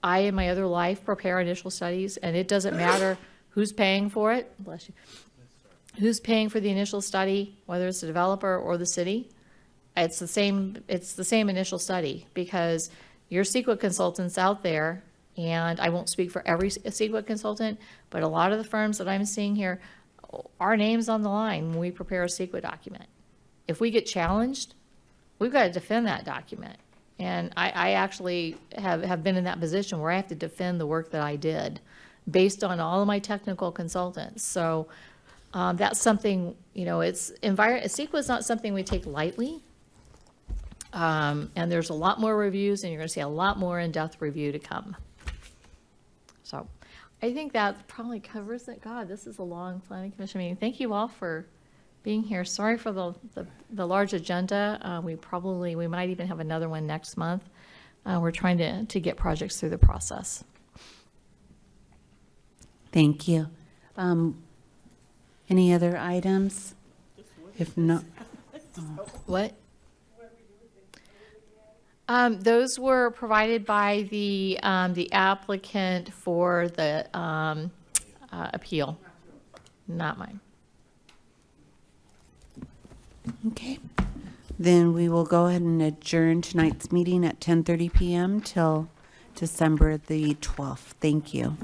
in my other life, prepare initial studies, and it doesn't matter who's paying for it. Bless you. Who's paying for the initial study, whether it's the developer or the city. It's the same initial study, because your CEQA consultants out there, and I won't speak for every CEQA consultant, but a lot of the firms that I'm seeing here, our name's on the line when we prepare a CEQA document. If we get challenged, we've got to defend that document. And I actually have been in that position where I have to defend the work that I did based on all of my technical consultants. So that's something, CEQA is not something we take lightly. And there's a lot more reviews, and you're going to see a lot more in-depth review to come. So I think that probably covers it. God, this is a long planning commission meeting. Thank you all for being here. Sorry for the large agenda. We might even have another one next month. We're trying to get projects through the process. Thank you. Any other items? If not, What? Those were provided by the applicant for the appeal, not mine. Okay. Then we will go ahead and adjourn tonight's meeting at 10:30 p.m. till December the 12th. Thank you.